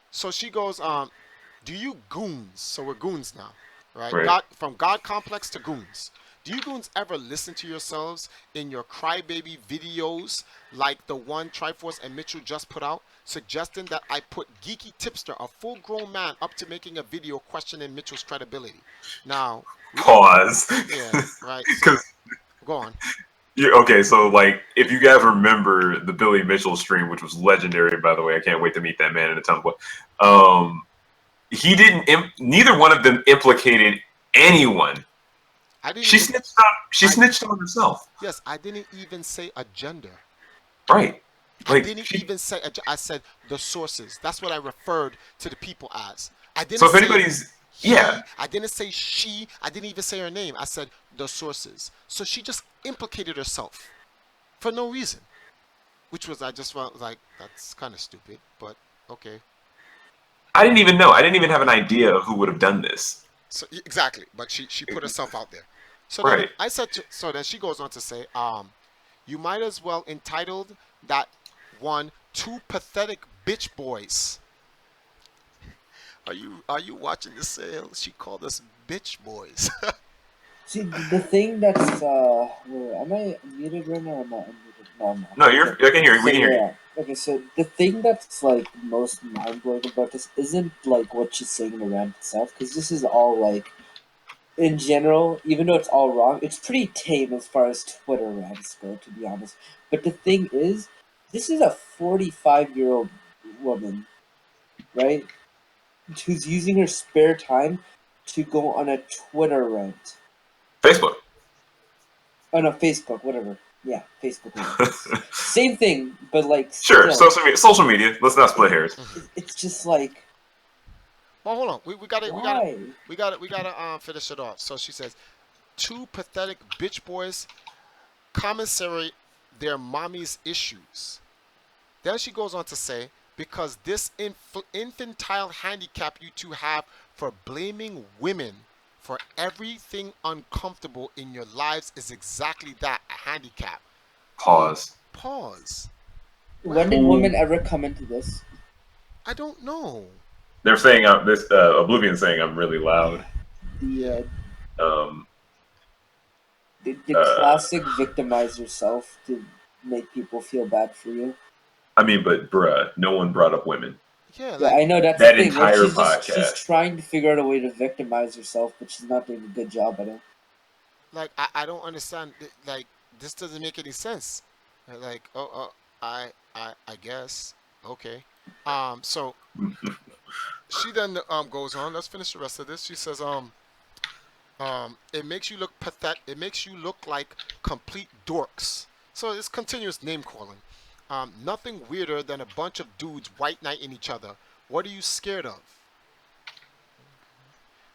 So she goes, do you goons? So we're goons now, right? Right. God, from God complex to goons. Do you goons ever listen to yourselves in your crybaby videos like the one Triforce and Mitchell just put out, suggesting that I put Geeky Tipster, a full-grown man, up to making a video questioning Mitchell's credibility? Now, we didn't. Pause. Yeah, right. Because So go on. okay, so like if you guys remember the Billy Mitchell stream, which was legendary, by the way, I can't wait to meet that man in a ton of. He didn't. Neither one of them implicated anyone. I didn't She even. snitched on. She I snitched on herself. Yes, I didn't even say a gender. Right. I Like didn't she. even say. I said the sources. That's what I referred to the people as. I So didn't if say anybody's, yeah. he. I didn't say she. I didn't even say her name. I said the sources. So she just implicated herself for no reason, which was I just felt like that's kind of stupid. But okay. I didn't even know. I didn't even have an idea of who would have done this. So exactly. But she put herself out there. So then Right. I said. So then she goes on to say, you might as well entitled that one two pathetic bitch boys. Are you watching the sale? She called us bitch boys. See, the thing that's am I muted right now or not? I'm muted. No, I'm not. No, Okay. I can hear you. So We can hear you. yeah. Okay, so the thing that's like most mind blowing about this isn't like what she's saying in the rant itself, because this is all like in general, even though it's all wrong, it's pretty tame as far as Twitter rants go, to be honest. But the thing is, this is a 45-year-old woman, right? Who's using her spare time to go on a Twitter rant. Facebook. Oh no, Facebook, whatever. Yeah, Facebook rant. Same thing, but like Sure. still, Social media. Let's not it, split hairs. it's just like, Well, hold on. We got to why? finish it off. So she says, two pathetic bitch boys commissary their mommy's issues. Then she goes on to say, because this infantile handicap you two have for blaming women for everything uncomfortable in your lives is exactly that, a handicap. Pause. Pause. When Well, did women ever come into this? I don't know. They're saying this. Oblivion saying I'm really loud. Yeah. Um. The classic victimize yourself to make people feel bad for you. I mean, but bruh, no one brought up women. Yeah, Yeah, like I know that's That the thing. Like entire she's podcast. trying to figure out a way to victimize herself, but she's not doing a good job at it. I don't understand. Like this doesn't make any sense. Like I guess okay. So she then goes on. Let's finish the rest of this. She says it makes you look pathetic. It makes you look like complete dorks. So it's continuous name calling. Nothing weirder than a bunch of dudes white knighting each other. What are you scared of?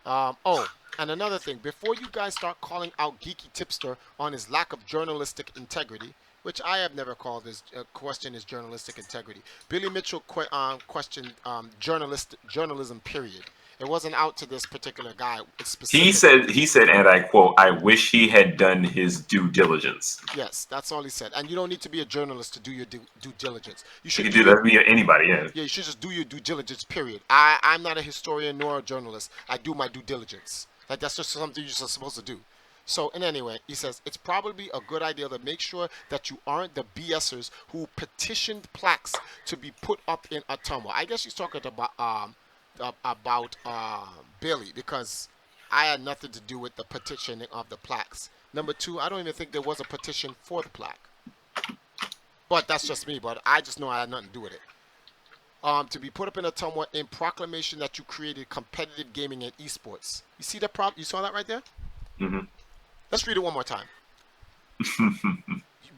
Oh, and another thing, before you guys start calling out Geeky Tipster on his lack of journalistic integrity, which I have never called his question his journalistic integrity. Billy Mitchell questioned journalism. Period. It wasn't out to this particular guy specifically. He said, and I quote, "I wish he had done his due diligence." Yes, that's all he said. And you don't need to be a journalist to do your due diligence. You He should could do do your that to anybody. Yeah. Yeah, you should just do your due diligence, period. I'm not a historian nor a journalist. I do my due diligence. Like, that's just something you're just supposed to do. So, and anyway, he says, it's probably a good idea to make sure that you aren't the BSers who petitioned plaques to be put up in Ottumwa. I guess she's talking about Billy, because I had nothing to do with the petitioning of the plaques. Number two, I don't even think there was a petition for the plaque. But that's just me, but I just know I had nothing to do with it. To be put up in Ottumwa in proclamation that you created competitive gaming and esports. You see that You saw that right there? Mm-hmm. Let's read it one more time.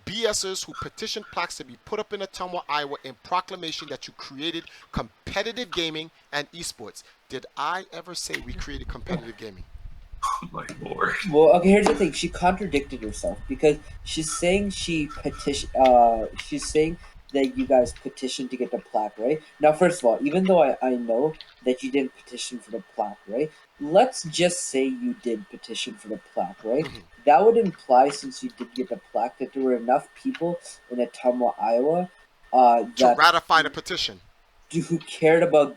BSers who petitioned plaques to be put up in Ottumwa, Iowa in proclamation that you created competitive gaming and esports. Did I ever say we created competitive gaming? Oh my lord. Well, okay. Here's the thing. She contradicted herself because she's saying she petition. She's saying that you guys petitioned to get the plaque, right? Now, first of all, even though I know that you didn't petition for the plaque, right? Let's just say you did petition for the plaque, right? Mhm. That would imply, since you did get the plaque, that there were enough people in Ottumwa, Iowa, To that ratify the petition. who cared about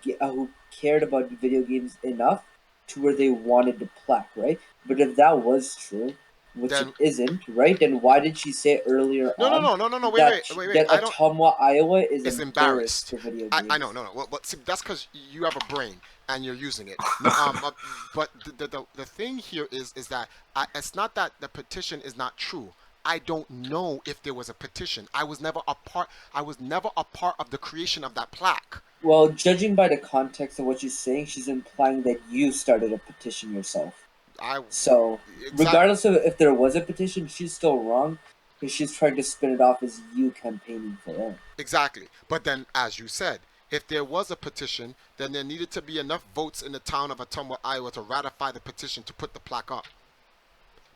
video games enough to where they wanted the plaque, right? But if that was true, which it Then isn't, right? Then why did she say earlier no, no, on no, no, no, no. Wait, that wait, wait, wait. that I don't. Ottumwa, Iowa, is Is embarrassed embarrassed. for video I games? know, no, no. Well, but see, that's because you have a brain and you're using it. No, but the thing here is that it's not that the petition is not true. I don't know if there was a petition. I was never a part. I was never a part of the creation of that plaque. Well, judging by the context of what she's saying, she's implying that you started a petition yourself. I So, exact regardless of if there was a petition, she's still wrong because she's trying to spin it off as you campaigning for it. exactly. But then, as you said, if there was a petition, then there needed to be enough votes in the town of Ottumwa, Iowa, to ratify the petition to put the plaque up.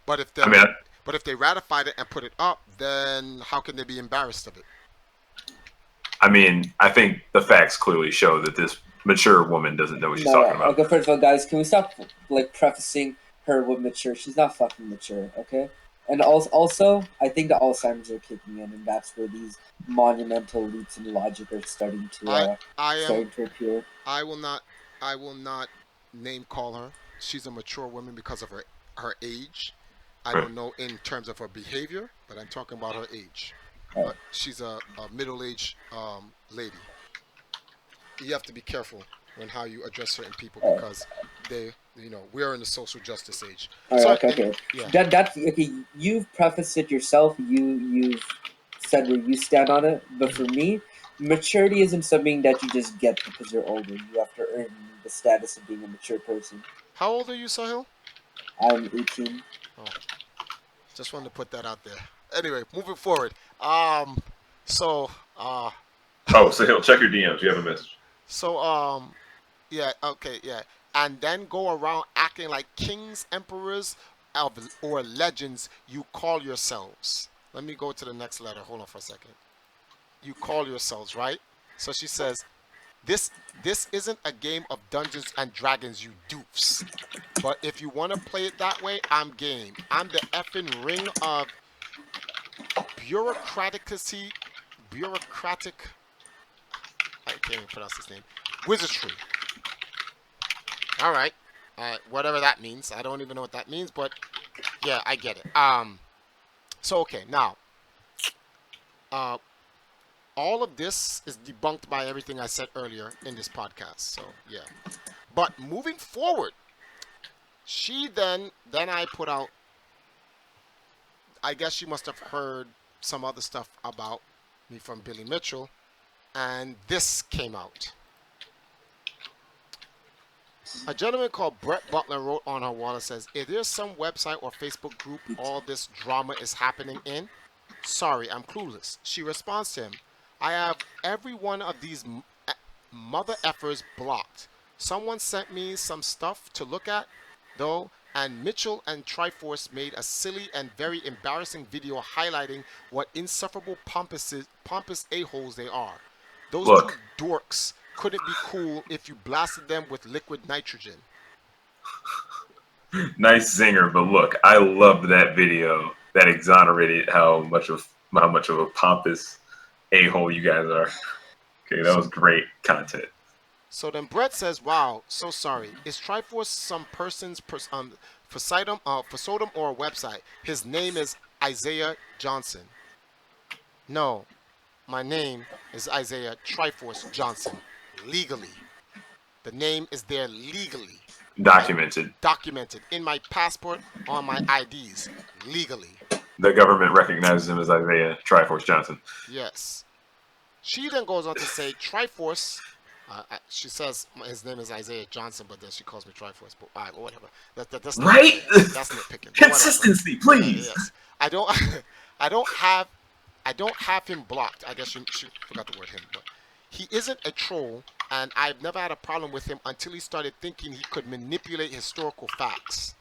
But if I the mean, but if they ratified it and put it up, then how can they be embarrassed of it? I think the facts clearly show that this mature woman doesn't know what she's No, talking about. okay, first of all, guys, can we stop like prefacing her with mature? She's not fucking mature, okay? And also, I think the Alzheimer's are kicking in, and that's where these monumental leaps in logic are starting I to I am starting to appear. I will not I will not name call her. She's a mature woman because of her age. I Right. don't know in terms of her behavior, but I'm talking about her age. Right. She's a middle-aged lady. You have to be careful when how you address certain people Right. because we're in the social justice age. All right, So okay, okay. yeah, That's okay. You've prefaced it yourself. You've said where you stand on it. But for me, maturity isn't something that you just get because you're older. You have to earn the status of being a mature person. how old are you, Sahil? I'm 18. Oh, just wanted to put that out there. Anyway, moving forward. Um, so Oh, so he'll check your DMs. You have a message. so yeah, okay, yeah, and then go around acting like kings, emperors, or legends you call yourselves. Let me go to the next letter. Hold on for a second. You call yourselves, right? So she says, This this isn't a game of Dungeons and Dragons, you doofs. But if you want to play it that way, I'm game. I'm the effing ring of bureaucraticity, bureaucratic. I can't even pronounce his name. Wizardry. All right. Whatever that means. I don't even know what that means, but yeah, I get it. So okay, now, uh, all of this is debunked by everything I said earlier in this podcast. So yeah. But moving forward, she then I put out. I guess she must have heard some other stuff about me from Billy Mitchell, and this came out. A gentleman called Brett Butler wrote on her wall and says, "Is there some website or Facebook group all this drama is happening in? Sorry, I'm clueless." She responds to him, "I have every one of these mother effers blocked. Someone sent me some stuff to look at, though, and Mitchell and Triforce made a silly and very embarrassing video highlighting what insufferable pompous a-holes they are. Those Look. two dorks couldn't be cool if you blasted them with liquid nitrogen." Nice zinger, but look, I loved that video that exonerated how much of a pompous a-hole you guys are. Okay, that was great content. So then Brett says, "Wow, so sorry. Is Triforce some person's for Sodom or a website? His name is Isaiah Johnson." No, my name is Isaiah Triforce Johnson. Legally. The name is there legally. Documented. Documented in my passport, on my IDs. Legally. The government recognizes him as Isaiah Triforce Johnson. Yes. She then goes on to say Triforce. She says his name is Isaiah Johnson, but then she calls me Triforce. But whatever. That's Right? That's nitpicking. But Consistency, please. yes. I don't. I don't have him blocked. I guess she forgot the word him, but he isn't a troll, and I've never had a problem with him until he started thinking he could manipulate historical facts.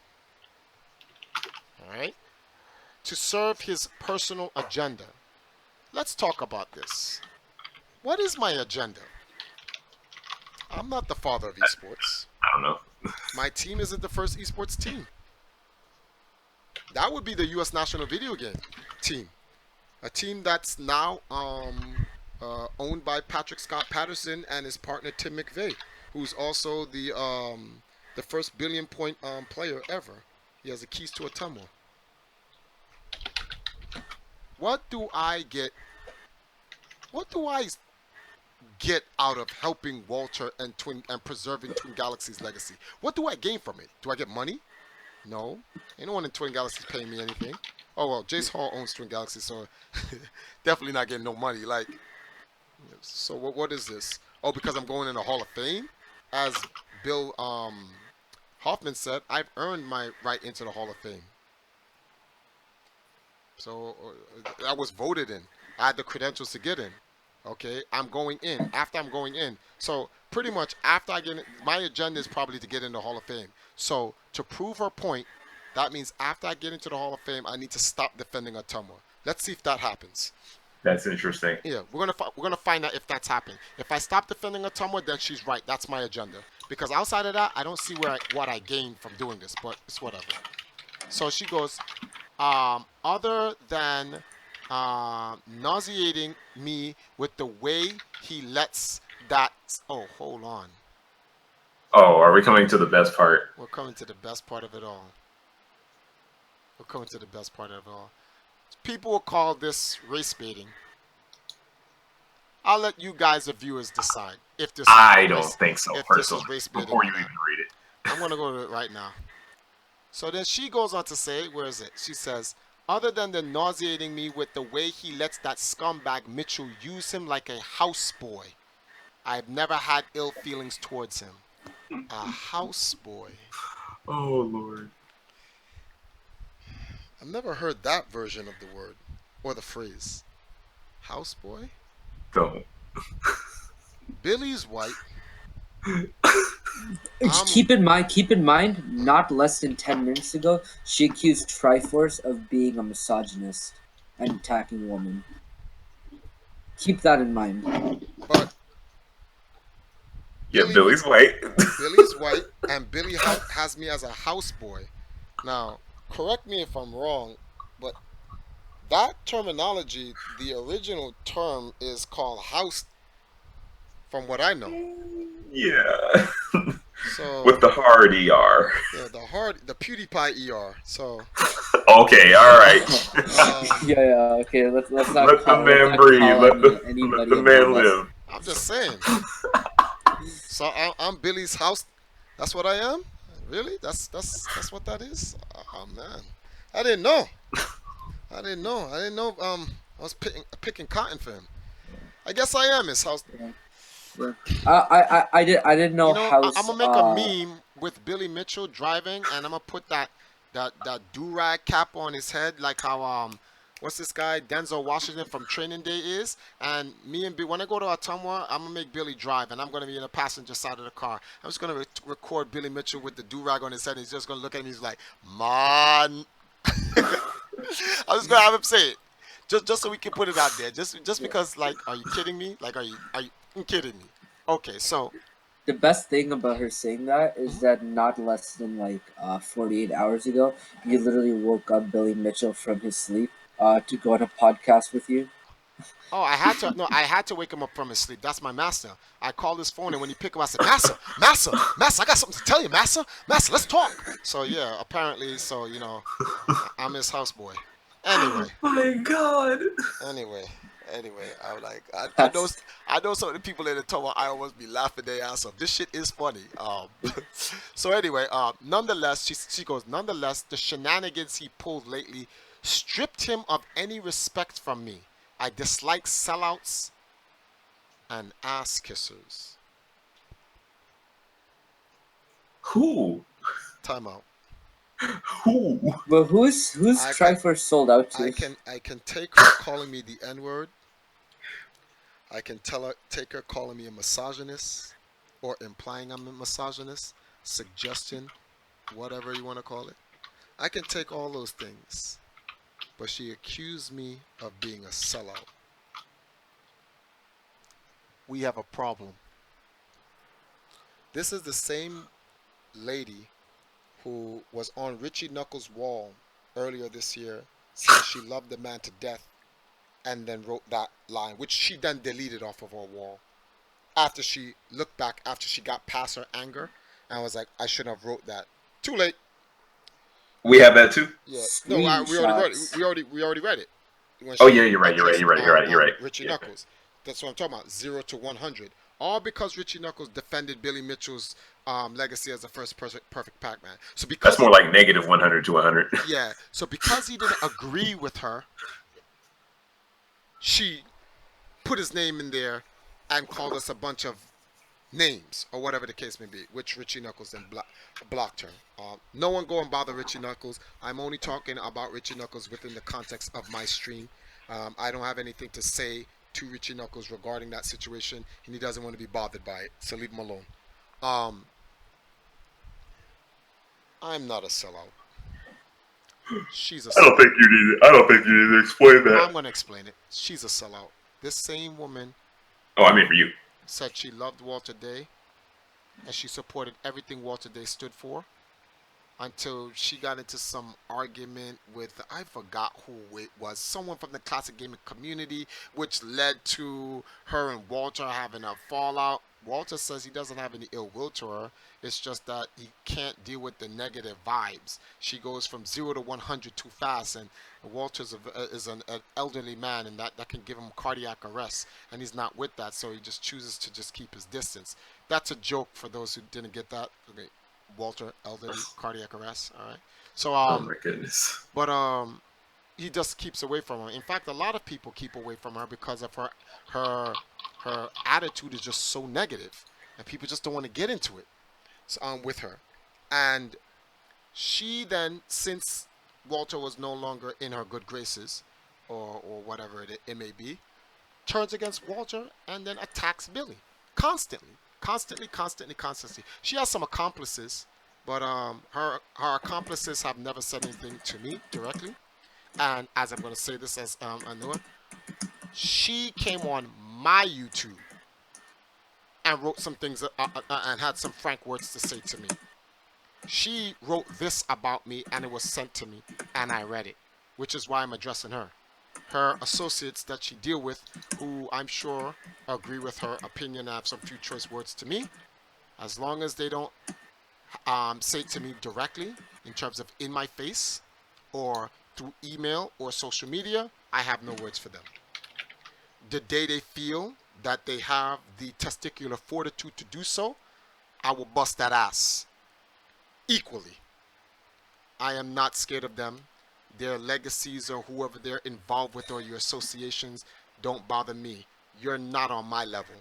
All right, to serve his personal agenda. Let's talk about this. What is my agenda? I'm not the father of esports. I don't know. My team isn't the first esports team. That would be the U.S. national video game team, a team that's now owned by Patrick Scott Patterson and his partner Tim McVeigh, who's also the first billion point player ever. He has the keys to Ottumwa. What do I get? What do I get out of helping Walter and preserving Twin Galaxy's legacy? What do I gain from it? Do I get money? No. Ain't no one in Twin Galaxy's paying me anything. Oh well, Jace Hall owns Twin Galaxy, so definitely not getting no money. Like, so what is this? Oh, because I'm going in the Hall of Fame, as Bill Hoffman said, I've earned my right into the Hall of Fame. So I was voted in. I had the credentials to get in. Okay, I'm going in. After I'm going in, so pretty much after I get in, my agenda is probably to get in the Hall of Fame. So to prove her point, that means after I get into the Hall of Fame, I need to stop defending Ottumwa. Let's see if that happens. That's interesting. Yeah, we're gonna find out if that's happening. If I stop defending Ottumwa, then she's right. That's my agenda. Because outside of that, I don't see what I gain from doing this, but it's whatever. So she goes, other than nauseating me with the way he lets that. Oh, hold on. Oh, are we coming to the best part? We're coming to the best part of it all. We're coming to the best part of it all. People will call this race baiting. I'll let you guys, the viewers, decide if this. I don't think so, if this personally. is race baiting. Before you even read it. I'm gonna go to it right now. So then she goes on to say, where is it? She says, other than the nauseating me with the way he lets that scumbag Mitchell use him like a houseboy, I've never had ill feelings towards him. A houseboy. Oh, Lord. I've never heard that version of the word or the phrase. Houseboy? Don't. Billy's white. Keep in mind, not less than 10 minutes ago, she accused Triforce of being a misogynist and attacking women. Keep that in mind. But Yeah, Billy's white. Billy's white, and Billy has me as a houseboy. Now, correct me if I'm wrong, but that terminology, the original term is called house, from what I know. Yeah. So with the hard ER. Yeah, the PewDiePie ER. So okay, all right. Yeah. Okay, let's not. Let the man breathe. Let the man live. I'm just saying. So I'm Billy's house. That's what I am. Really? That's what that is. Oh man, I didn't know. I didn't know. I was picking cotton for him. I guess I am his house. Yeah. I didn't know, house. I'm gonna make a meme with Billy Mitchell driving, and I'm gonna put that do-rag cap on his head, like how what's this guy Denzel Washington from Training Day is. And me and when I go to Ottumwa, I'm gonna make Billy drive, and I'm gonna be in the passenger side of the car. I'm just gonna record Billy Mitchell with the do-rag on his head. And he's just gonna look at me. He's like, "Man." I'm just gonna have him say it, just so we can put it out there. Just because, like, are you kidding me? Like, are you kidding me? Okay, so the best thing about her saying that is that not less than 48 hours ago, you literally woke up Billy Mitchell from his sleep to go on a podcast with you. Oh, I had to wake him up from his sleep. That's my master. I called his phone, and when he picked up, I said, Master, I got something to tell you, Master, let's talk. So yeah, apparently, so I'm his houseboy. Anyway. My God. Anyway, I'm like, I know some of the people in the tower. I always be laughing their ass off. This shit is funny. So anyway, nonetheless, she goes. Nonetheless, the shenanigans he pulled lately stripped him of any respect from me. I dislike sellouts and ass kissers. Who? Time out. Who? But who's Triforce sold out to? I can take her calling me the N-word. I can take her calling me a misogynist, or implying I'm a misogynist, suggestion, whatever you want to call it. I can take all those things. But she accused me of being a sellout. we have a problem. This is the same lady who was on Richie Knuckles' wall earlier this year saying she loved the man to death and then wrote that line, which she then deleted off of her wall after she looked back after she got past her anger and was like, I shouldn't have wrote that. Too late. We have that too. Yeah. No, we already wrote it. Screenshots. We already read it when Oh she yeah, you're right. You're right. addressed You're right. You're right. You're right. Richie Yeah. Knuckles. That's what I'm talking about. 0 to 100. All because Richie Knuckles defended Billy Mitchell's legacy as the first perfect Pac-Man. So That's because more like negative 100 to 100. yeah, so because he didn't agree with her, she put his name in there and called us a bunch of names or whatever the case may be, which Richie Knuckles then blocked her. No one go and bother Richie Knuckles. I'm only talking about Richie Knuckles within the context of my stream. I don't have anything to say to Richie Knuckles regarding that situation, and he doesn't want to be bothered by it, so leave him alone. Um, I'm not a sellout. She's a I don't sellout. think you need. I don't think you need to explain that. I'm going to explain it. She's a sellout. This same woman Oh, I mean for you. said she loved Walter Day and she supported everything Walter Day stood for until she got into some argument with, I forgot who it was, someone from the classic gaming community, which led to her and Walter having a fallout. Walter says he doesn't have any ill will to her. It's just that he can't deal with the negative vibes. She goes from 0 to 100 too fast, and Walter's is an elderly man, and that can give him cardiac arrest, and he's not with that, so he just chooses to just keep his distance. That's a joke for those who didn't get that. Okay. Walter, elderly, cardiac arrest. All right. So Oh my goodness. but he just keeps away from her. In fact, a lot of people keep away from her because of her her attitude is just so negative, and people just don't want to get into it. So, with her, and she then, since Walter was no longer in her good graces, or whatever it may be, turns against Walter and then attacks Billy constantly, constantly. She has some accomplices, but her accomplices have never said anything to me directly. And as I'm going to say this as Anua, she came on my YouTube and wrote some things and had some frank words to say to me. She wrote this about me and it was sent to me and I read it, which is why I'm addressing her. Her associates that she deal with, who I'm sure agree with her opinion, have some few choice words to me. As long as they don't say it to me directly in terms of in my face or through email or social media, I have no words for them. The day they feel that they have the testicular fortitude to do so, I will bust that ass equally. I am not scared of them. Their legacies or whoever they're involved with or your associations don't bother me. You're not on my level.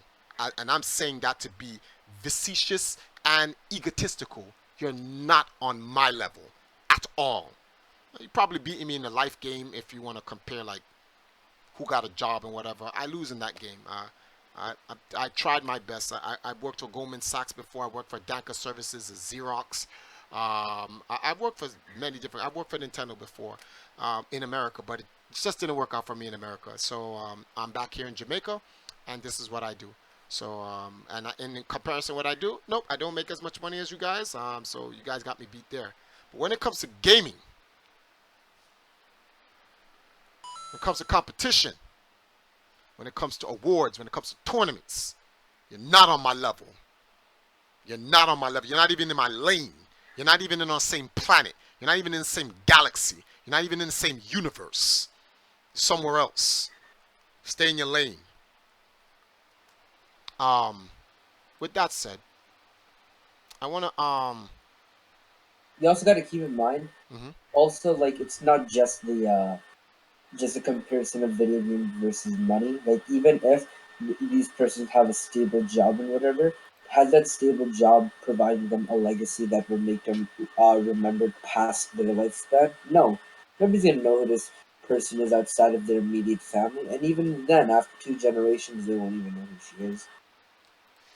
And I'm saying that to be facetious and egotistical. You're not on my level at all. You probably beating me in the life game if you want to compare like who got a job and whatever. I lose in that game. I tried my best. I worked for Goldman Sachs before. I worked for Danka Services, Xerox. I've worked for many different. I worked for Nintendo before in America, but it just didn't work out for me in America. So I'm back here in Jamaica, and this is what I do. So in comparison, what I do, nope, I don't make as much money as you guys. So you guys got me beat there. But when it comes to gaming, when it comes to competition, when it comes to awards, when it comes to tournaments, you're not on my level. You're not on my level. You're not even in my lane. You're not even in the same planet. You're not even in the same galaxy. You're not even in the same universe. Somewhere else. Stay in your lane. With that said, I wanna You also got to keep in mind, Mhm. also like it's not just a comparison of video game versus money. Like even if these persons have a stable job and whatever, has that stable job provided them a legacy that will make them remembered past their lifespan? No, nobody's gonna know who this person is outside of their immediate family, and even then, after 2 generations, they won't even know who she is.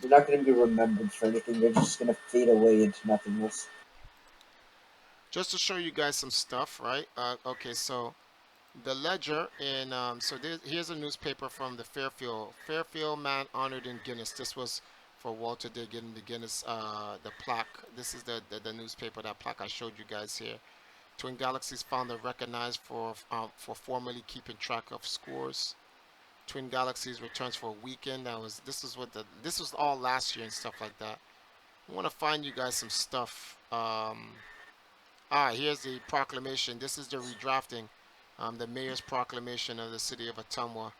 They're not gonna be remembered for anything. They're just gonna fade away into nothingness. just to show you guys some stuff, right? Okay, so The Ledger, and so here's a newspaper from the Fairfield man honored in Guinness. This was for Walter Day getting the Guinness, the plaque. This is the newspaper, that plaque I showed you guys here. Twin Galaxies founder recognized for formally keeping track of scores. Twin Galaxies returns for a weekend. This was all last year and stuff like that. I want to find you guys some stuff. Here's the proclamation. This is the redrafting. The mayor's proclamation of the city of Ottumwa.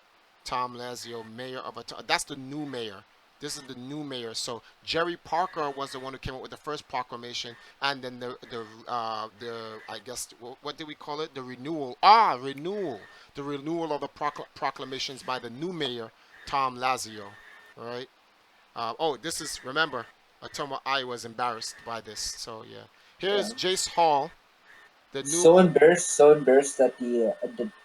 Tom Lazio, mayor of Ottumwa. That's the new mayor. This is the new mayor. So Jerry Parker was the one who came up with the first proclamation, and then the I guess what did we call it? The renewal. Renewal. The renewal of the proclamations by the new mayor, Tom Lazio. All right. This is, remember, Ottumwa, I was embarrassed by this. So yeah. Here's Yeah. Jace Hall, the new So embarrassed that the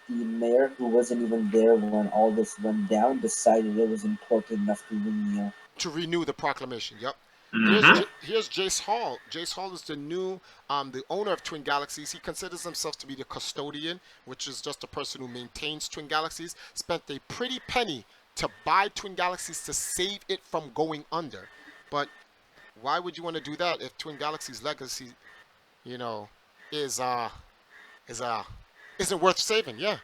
mayor, who wasn't even there when all this went down, decided it was important enough to renew. to renew the proclamation. Yep. Mm-hmm. Here's Jace Hall. Jace Hall is the new the owner of Twin Galaxies. He considers himself to be the custodian, which is just a person who maintains Twin Galaxies. Spent a pretty penny to buy Twin Galaxies to save it from going under. But why would you want to do that if Twin Galaxies legacy, you know, is is isn't worth saving? Yeah.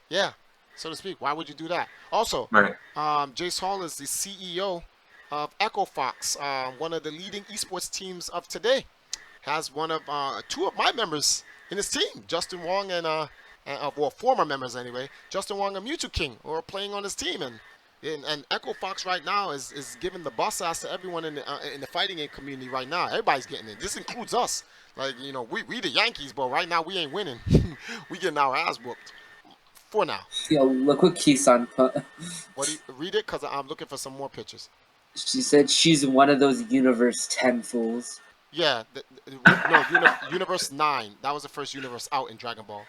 Yeah, so to speak. Why would you do that? Also, Right. Jace Hall is the CEO of Echo Fox, one of the leading esports teams of today. Has one of two of my members in his team, Justin Wong well, former members anyway, Justin Wong and Mewtwo King, who are playing on his team, and Echo Fox right now is giving the bus ass to everyone in the fighting game community right now. Everybody's getting it. This includes us. Like, we the Yankees, but right now we ain't winning. We getting our ass whooped for now. Yo, look what Kisan put. What do you read it? Cause I'm looking for some more pictures. She said she's one of those Universe 10 fools. Yeah, Universe 9. That was the first universe out in Dragon Ball.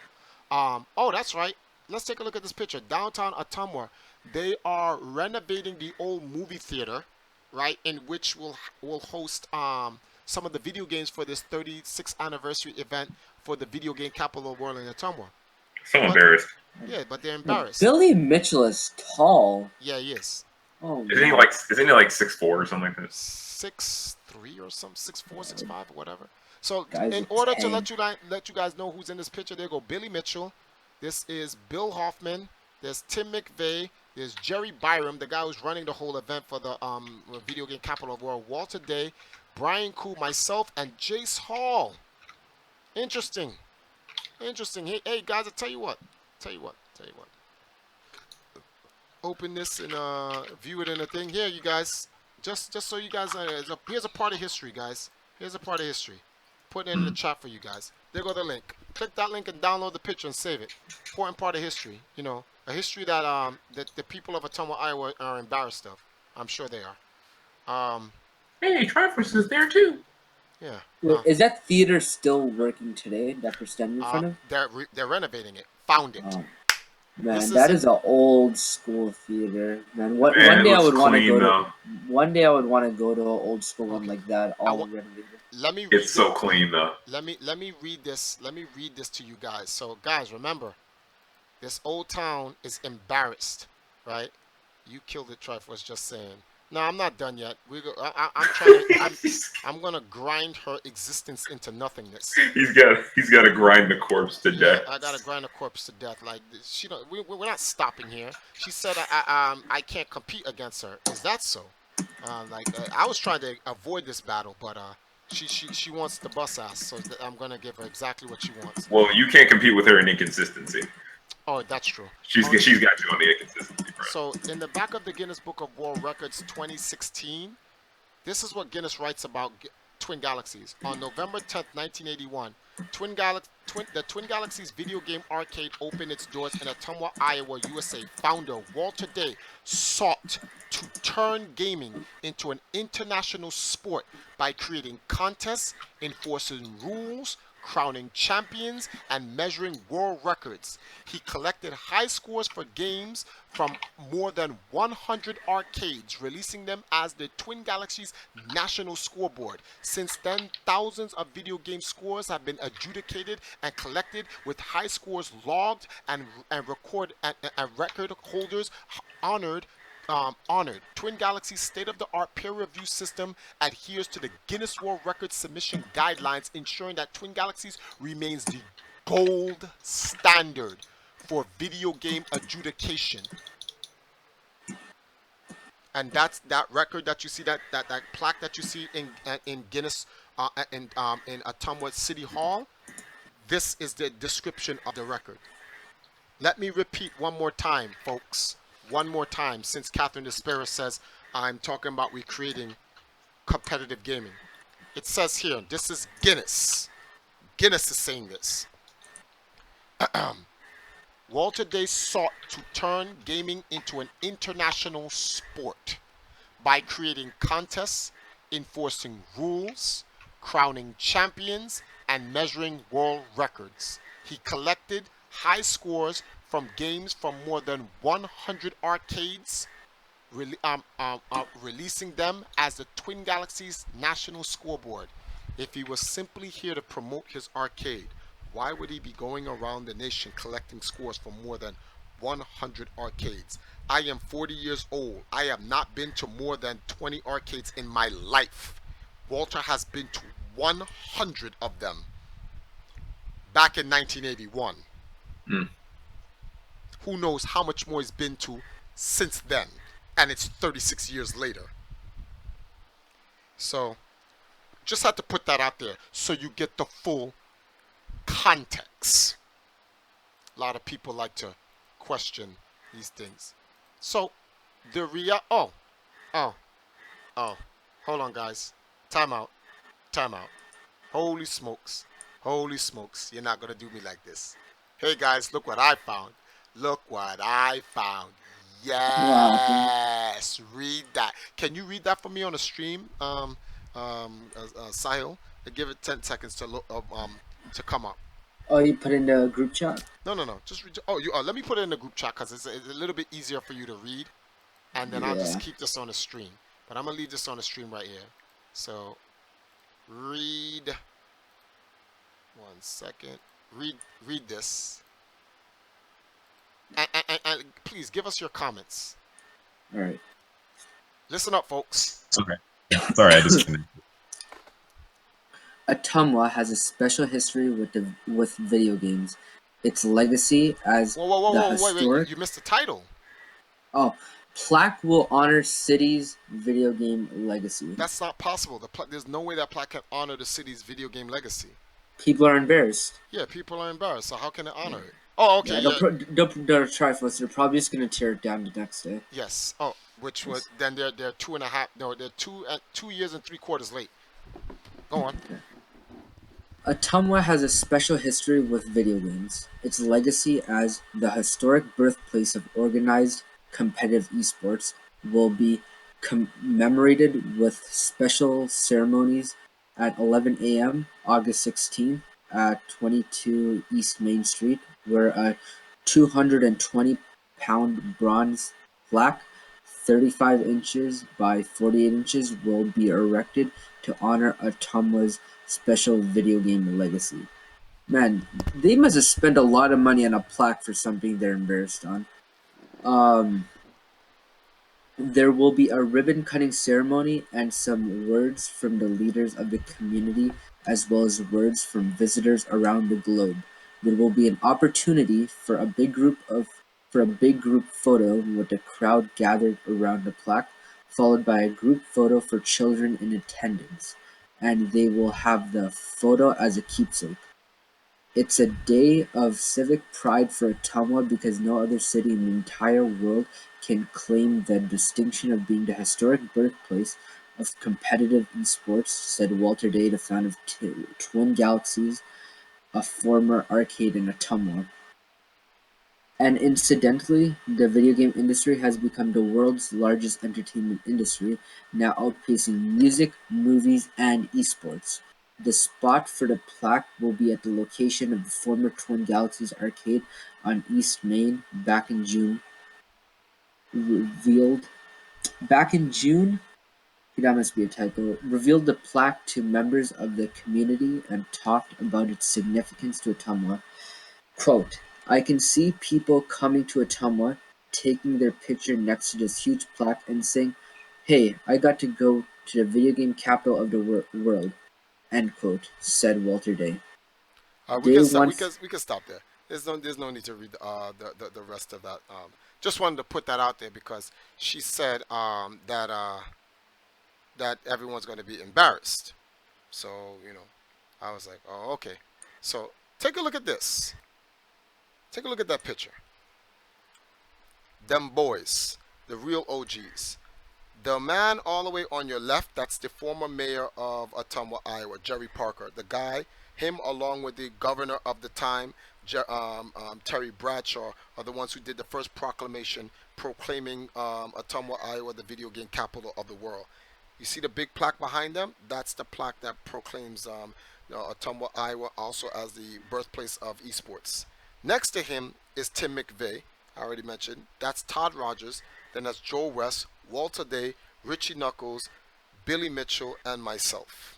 That's right. Let's take a look at this picture. Downtown Ottumwa. They are renovating the old movie theater, right? In which will host some of the video games for this 36th anniversary event for the video game capital of the world in Ottumwa. So But embarrassed. yeah, but they're embarrassed. Billy Mitchell is tall. Yeah, he is. Oh, Isn't he man. like 6'4" or something like that? 6'3" or something, 6'4", 6'5", or whatever. So Guy's in a order to tank. let you guys know who's in this picture, there go Billy Mitchell. This is Bill Hoffman. There's Tim McVeigh. There's Jerry Byram, the guy who's running the whole event for the video game capital of the world. Walter Day, Brian Koo, myself, and Jace Hall. Interesting. Hey guys, I tell you what. Open this and view it in a thing. Here, you guys. Just so you guys, here's a part of history, guys. Here's a part of history. Put it in the chat for you guys. There go the link. Click that link and download the picture and save it. Important part of history. A history that the people of Ottumwa, Iowa are embarrassed of. I'm sure they are. Hey, Triforce is there too. Yeah. Wait, is that theater still working today that we're standing in front of? They're renovating it. Found it. Oh, man, This that is is an old school theater. Man, one Man, day it I would looks want to clean go though. to. One day I would want to go to an old school one Okay. like that, I all wa- renovated. Let me read It's so clean though. Let me read this. Let me read this to you guys. So guys, remember, this old town is embarrassed, right? You killed it, Triforce. Just saying. No, I'm not done yet. I'm trying to. I'm gonna grind her existence into nothingness. He's got to grind the corpse to Yeah, death. I gotta grind a corpse to death. Like she don't. We're not stopping here. She said I can't compete against her. Is that so? I was trying to avoid this battle, but she wants the bus ass, so I'm gonna give her exactly what she wants. Well, you can't compete with her in inconsistency. Oh, that's true. She's got you on the inconsistency, bro. So in the back of the Guinness Book of World Records 2016, this is what Guinness writes about Twin Galaxies. On November 10th, 1981, the Twin Galaxies video game arcade opened its doors in Ottumwa, Iowa, USA. Founder Walter Day sought to turn gaming into an international sport by creating contests, enforcing rules, crowning champions, and measuring world records. He collected high scores for games from more than 100 arcades, releasing them as the Twin Galaxies National Scoreboard. Since then, thousands of video game scores have been adjudicated and collected, with high scores logged and record holders honored. Twin Galaxy's state-of-the-art peer review system adheres to the Guinness World Records submission guidelines, ensuring that Twin Galaxies remains the gold standard for video game adjudication. And that's that record that you see, that plaque that you see in Guinness in Ottumwa City Hall. This is the description of the record. Let me repeat one more time, folks. One more time, since Catherine Despera says I'm talking about recreating competitive gaming. It says here, this is Guinness. Guinness is saying this. Walter Day sought to turn gaming into an international sport by creating contests, enforcing rules, crowning champions, and measuring world records. He collected high scores from games from more than 100 arcades, releasing them as the Twin Galaxies National Scoreboard. If he was simply here to promote his arcade, why would he be going around the nation collecting scores from more than 100 arcades? I am 40 years old. I have not been to more than 20 arcades in my life. Walter has been to 100 of them back in 1981. Who knows how much more he's been to since then, and it's 36 years later. So just had to put that out there so you get the full context. A lot of people like to question these things. So the hold on, guys. Time out. Holy smokes, you're not gonna do me like this. Hey guys, look what I found. Yes, read that. Can you read that for me on the stream, Sahil? Give it 10 seconds to come up. Oh, you put in the group chat? No. Just read. Let me put it in the group chat because it's a little bit easier for you to read, and then I'll just keep this on the stream. But I'm gonna leave this on the stream right here. So, read. 1 second. Read this. And please give us your comments. All right. Listen up, folks. Okay. Sorry, I just. Ottumwa has a special history with video games. Its legacy as the historic. Wait, you missed the title. Oh, plaque will honor city's video game legacy. That's not possible. There's no way that plaque can honor the city's video game legacy. People are embarrassed. Yeah, people are embarrassed. So how can it honor it? Oh, okay. They'll try first. They're probably just gonna tear it down the next day. Yes. Oh, which was then they're 2.5. No, they're 2 years and 3/4 late. Go on. Okay. Ottumwa has a special history with video games. Its legacy as the historic birthplace of organized competitive esports will be commemorated with special ceremonies at 11 a.m. August 16th at 22 East Main Street, where a 220-pound bronze plaque 35 inches by 48 inches will be erected to honor Ottumwa's special video game legacy. Man, they must have spent a lot of money on a plaque for something they're embarrassed on. There will be a ribbon cutting ceremony and some words from the leaders of the community, as well as words from visitors around the globe. There will be an opportunity for a big group photo with the crowd gathered around the plaque, followed by a group photo for children in attendance, and they will have the photo as a keepsake. It's a day of civic pride for Ottumwa because no other city in the entire world can claim the distinction of being the historic birthplace of competitive esports, said Walter Day, the founder of Twin Galaxies, a former arcade in Ottumwa. And incidentally, the video game industry has become the world's largest entertainment industry, now outpacing music, movies, and esports. The spot for the plaque will be at the location of the former Twin Galaxies arcade on East Main. Revealed back in June, that must be a typo, revealed the plaque to members of the community and talked about its significance to Ottumwa. Quote, I can see people coming to Ottumwa, taking their picture next to this huge plaque and saying, hey, I got to go to the video game capital of the world, end quote, said Walter Day. We Day can stop. once We can stop there. There's no need to read the rest of that. Just wanted to put that out there because she said that everyone's going to be embarrassed. So I was like, oh, okay. So take a look at this. Take a look at that picture. Them boys, the real OGs. The man all the way on your left, that's the former mayor of Ottumwa, Iowa, Jerry Parker. The guy, him along with the governor of the time, Terry Bradshaw, are the ones who did the first proclamation proclaiming Ottumwa, Iowa, the video game capital of the world. You see the big plaque behind them? That's the plaque that proclaims Ottumwa, Iowa, also as the birthplace of esports. Next to him is Tim McVeigh, I already mentioned. That's Todd Rogers. Then that's Joe West, Walter Day, Richie Knuckles, Billy Mitchell, and myself.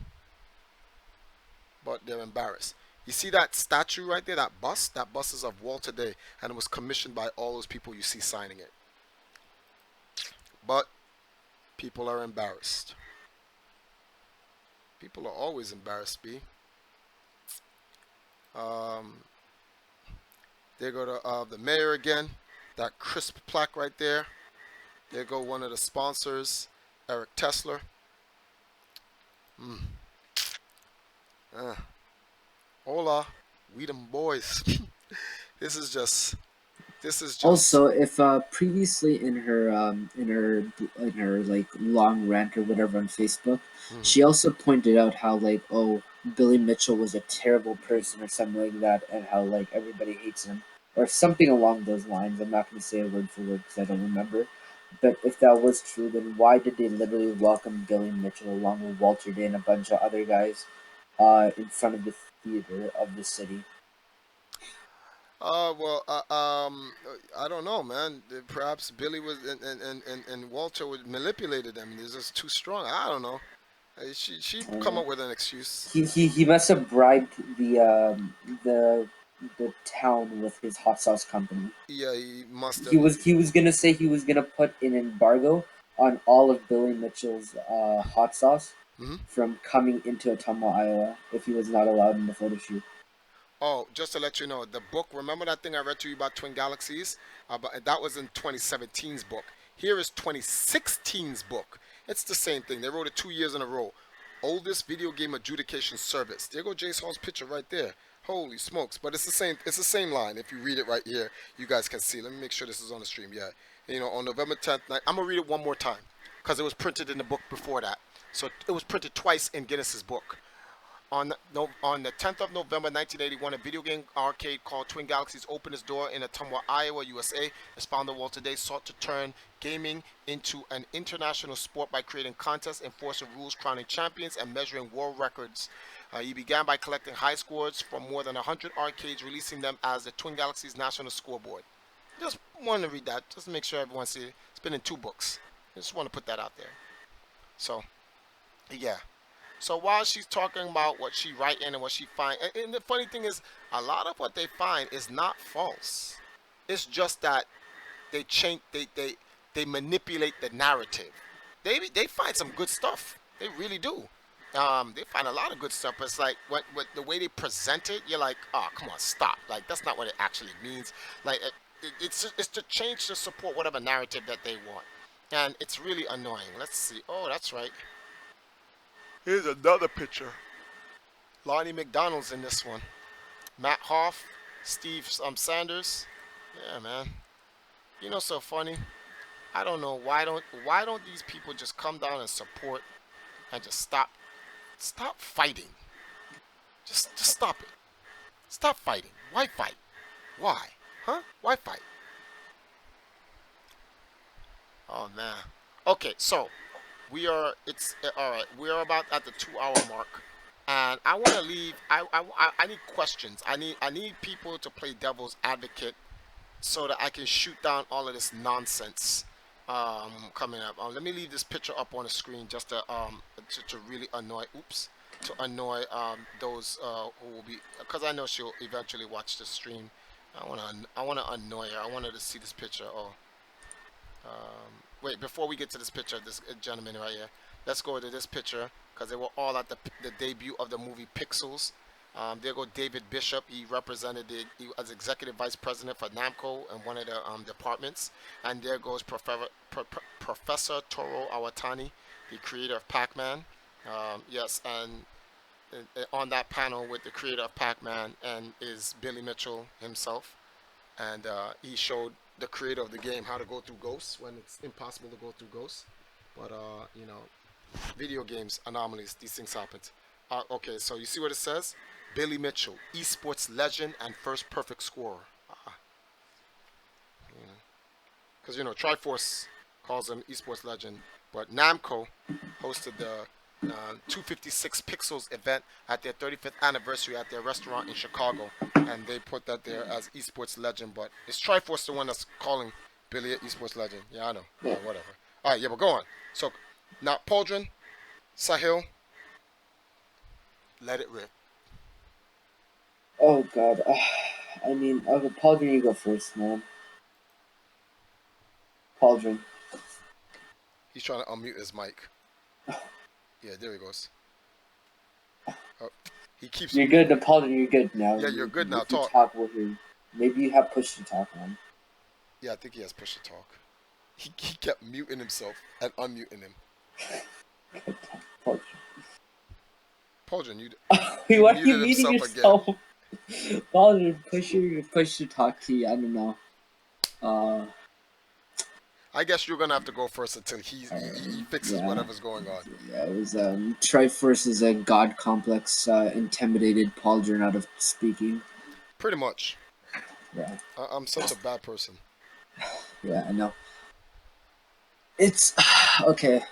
But they're embarrassed. You see that statue right there, that bust? That bust is of Walter Day, and it was commissioned by all those people you see signing it. But people are embarrassed. People are always embarrassed, B. There go to the mayor again. That crisp plaque right there. There go one of the sponsors, Eric Tesler. Hola, we them boys. This is just. This is just. Also, if previously in her like long rant or whatever on Facebook, she also pointed out how like Billy Mitchell was a terrible person or something like that, and how like everybody hates him or something along those lines. I'm not going to say it word for word because I don't remember. But if that was true, then why did they literally welcome Billy Mitchell along with Walter Day and a bunch of other guys in front of the theater of the city? I don't know, man. Perhaps Billy was and Walter would manipulated them. They're just too strong. I don't know. She come up with an excuse. He must have bribed the town with his hot sauce company. Yeah, he must have. He was gonna say he was gonna put an embargo on all of Billy Mitchell's hot sauce Hmm. from coming into Ottumwa, Iowa, if he was not allowed in the photo shoot. Oh, just to let you know, the book. Remember that thing I read to you about Twin Galaxies? That was in 2017's book. Here is 2016's book. It's the same thing. They wrote it 2 years in a row. Oldest video game adjudication service. There go Jace Hall's picture right there. Holy smokes! But it's the same. It's the same line. If you read it right here, you guys can see. Let me make sure this is on the stream. Yeah, on November 10th. I'm gonna read it one more time because it was printed in the book before that. So it was printed twice in Guinness's book. On the 10th of November 1981, a video game arcade called Twin Galaxies opened its door in Ottumwa, Iowa, USA. Its founder Walter Day sought to turn gaming into an international sport by creating contests, enforcing rules, crowning champions, and measuring world records. He began by collecting high scores from more than 100 arcades, releasing them as the Twin Galaxies National Scoreboard. Just wanted to read that, just to make sure everyone sees it. It's been in 2 books. I just want to put that out there. So, yeah. So while she's talking about what she writing and what she find, and the funny thing is, a lot of what they find is not false. It's just that they change, they manipulate the narrative. They find some good stuff. They really do. They find a lot of good stuff. But it's like what the way they present it, you're like, oh, come on, stop. Like that's not what it actually means. Like it's to change to support whatever narrative that they want, and it's really annoying. Let's see. Oh, that's right. Here's another picture. Lonnie McDonald's in this one. Matt Hoff, Steve Sanders. Yeah, man. So funny. I don't know why don't these people just come down and support and just stop fighting. Just stop it. Stop fighting. Why fight? Why? Huh? Why fight? Oh man. Okay, so we are. It's all right. We are about at the 2 hour mark. and I want to leave. I need questions. I need people to play devil's advocate so that I can shoot down all of this nonsense coming up. Let me leave this picture up on the screen just to really annoy. Oops. To annoy those who will be, because I know she'll eventually watch the stream. I wanna annoy her. I want her to see this picture. Oh, wait, before we get to this picture of this gentleman right here, let's go to this picture because they were all at the debut of the movie Pixels. There go David Bishop. He represented he as executive vice president for Namco and one of the departments. And there goes Professor Toro Awatani, the creator of Pac-Man. Yes, and on that panel with the creator of Pac-Man and is Billy Mitchell himself, and he showed the creator of the game how to go through ghosts when it's impossible to go through ghosts. But video games anomalies, these things happen. Okay, so you see what it says? Billy Mitchell, esports legend and first perfect scorer. Because Triforce calls him esports legend, but Namco hosted the 256 Pixels event at their 35th anniversary at their restaurant in Chicago, and they put that there as esports legend. But is Triforce the one that's calling Billy an esports legend? Yeah, I know. Yeah, whatever. All right, yeah, but go on. So now, Pauldron, Sahil, let it rip. Oh God. I mean, okay, Pauldron, you go first, man. Pauldron. He's trying to unmute his mic. Yeah, there he goes. Oh, he keeps. You're good, Pauldron. You're good now. Yeah, you're good now. If you Talk. talk with him. Maybe you have push to talk on. Yeah, I think he has push to talk. He kept muting himself and unmuting him. Pauldron. Pauldron, you. Wait, what are you muted meeting himself yourself? Pauldron, push to talk to you. I don't know. I guess you're gonna have to go first until he fixes whatever's going on. Yeah, it was Triforce is a god complex intimidated Pauldron out of speaking. Pretty much. Yeah. I'm such a bad person. Yeah, I know. It's okay.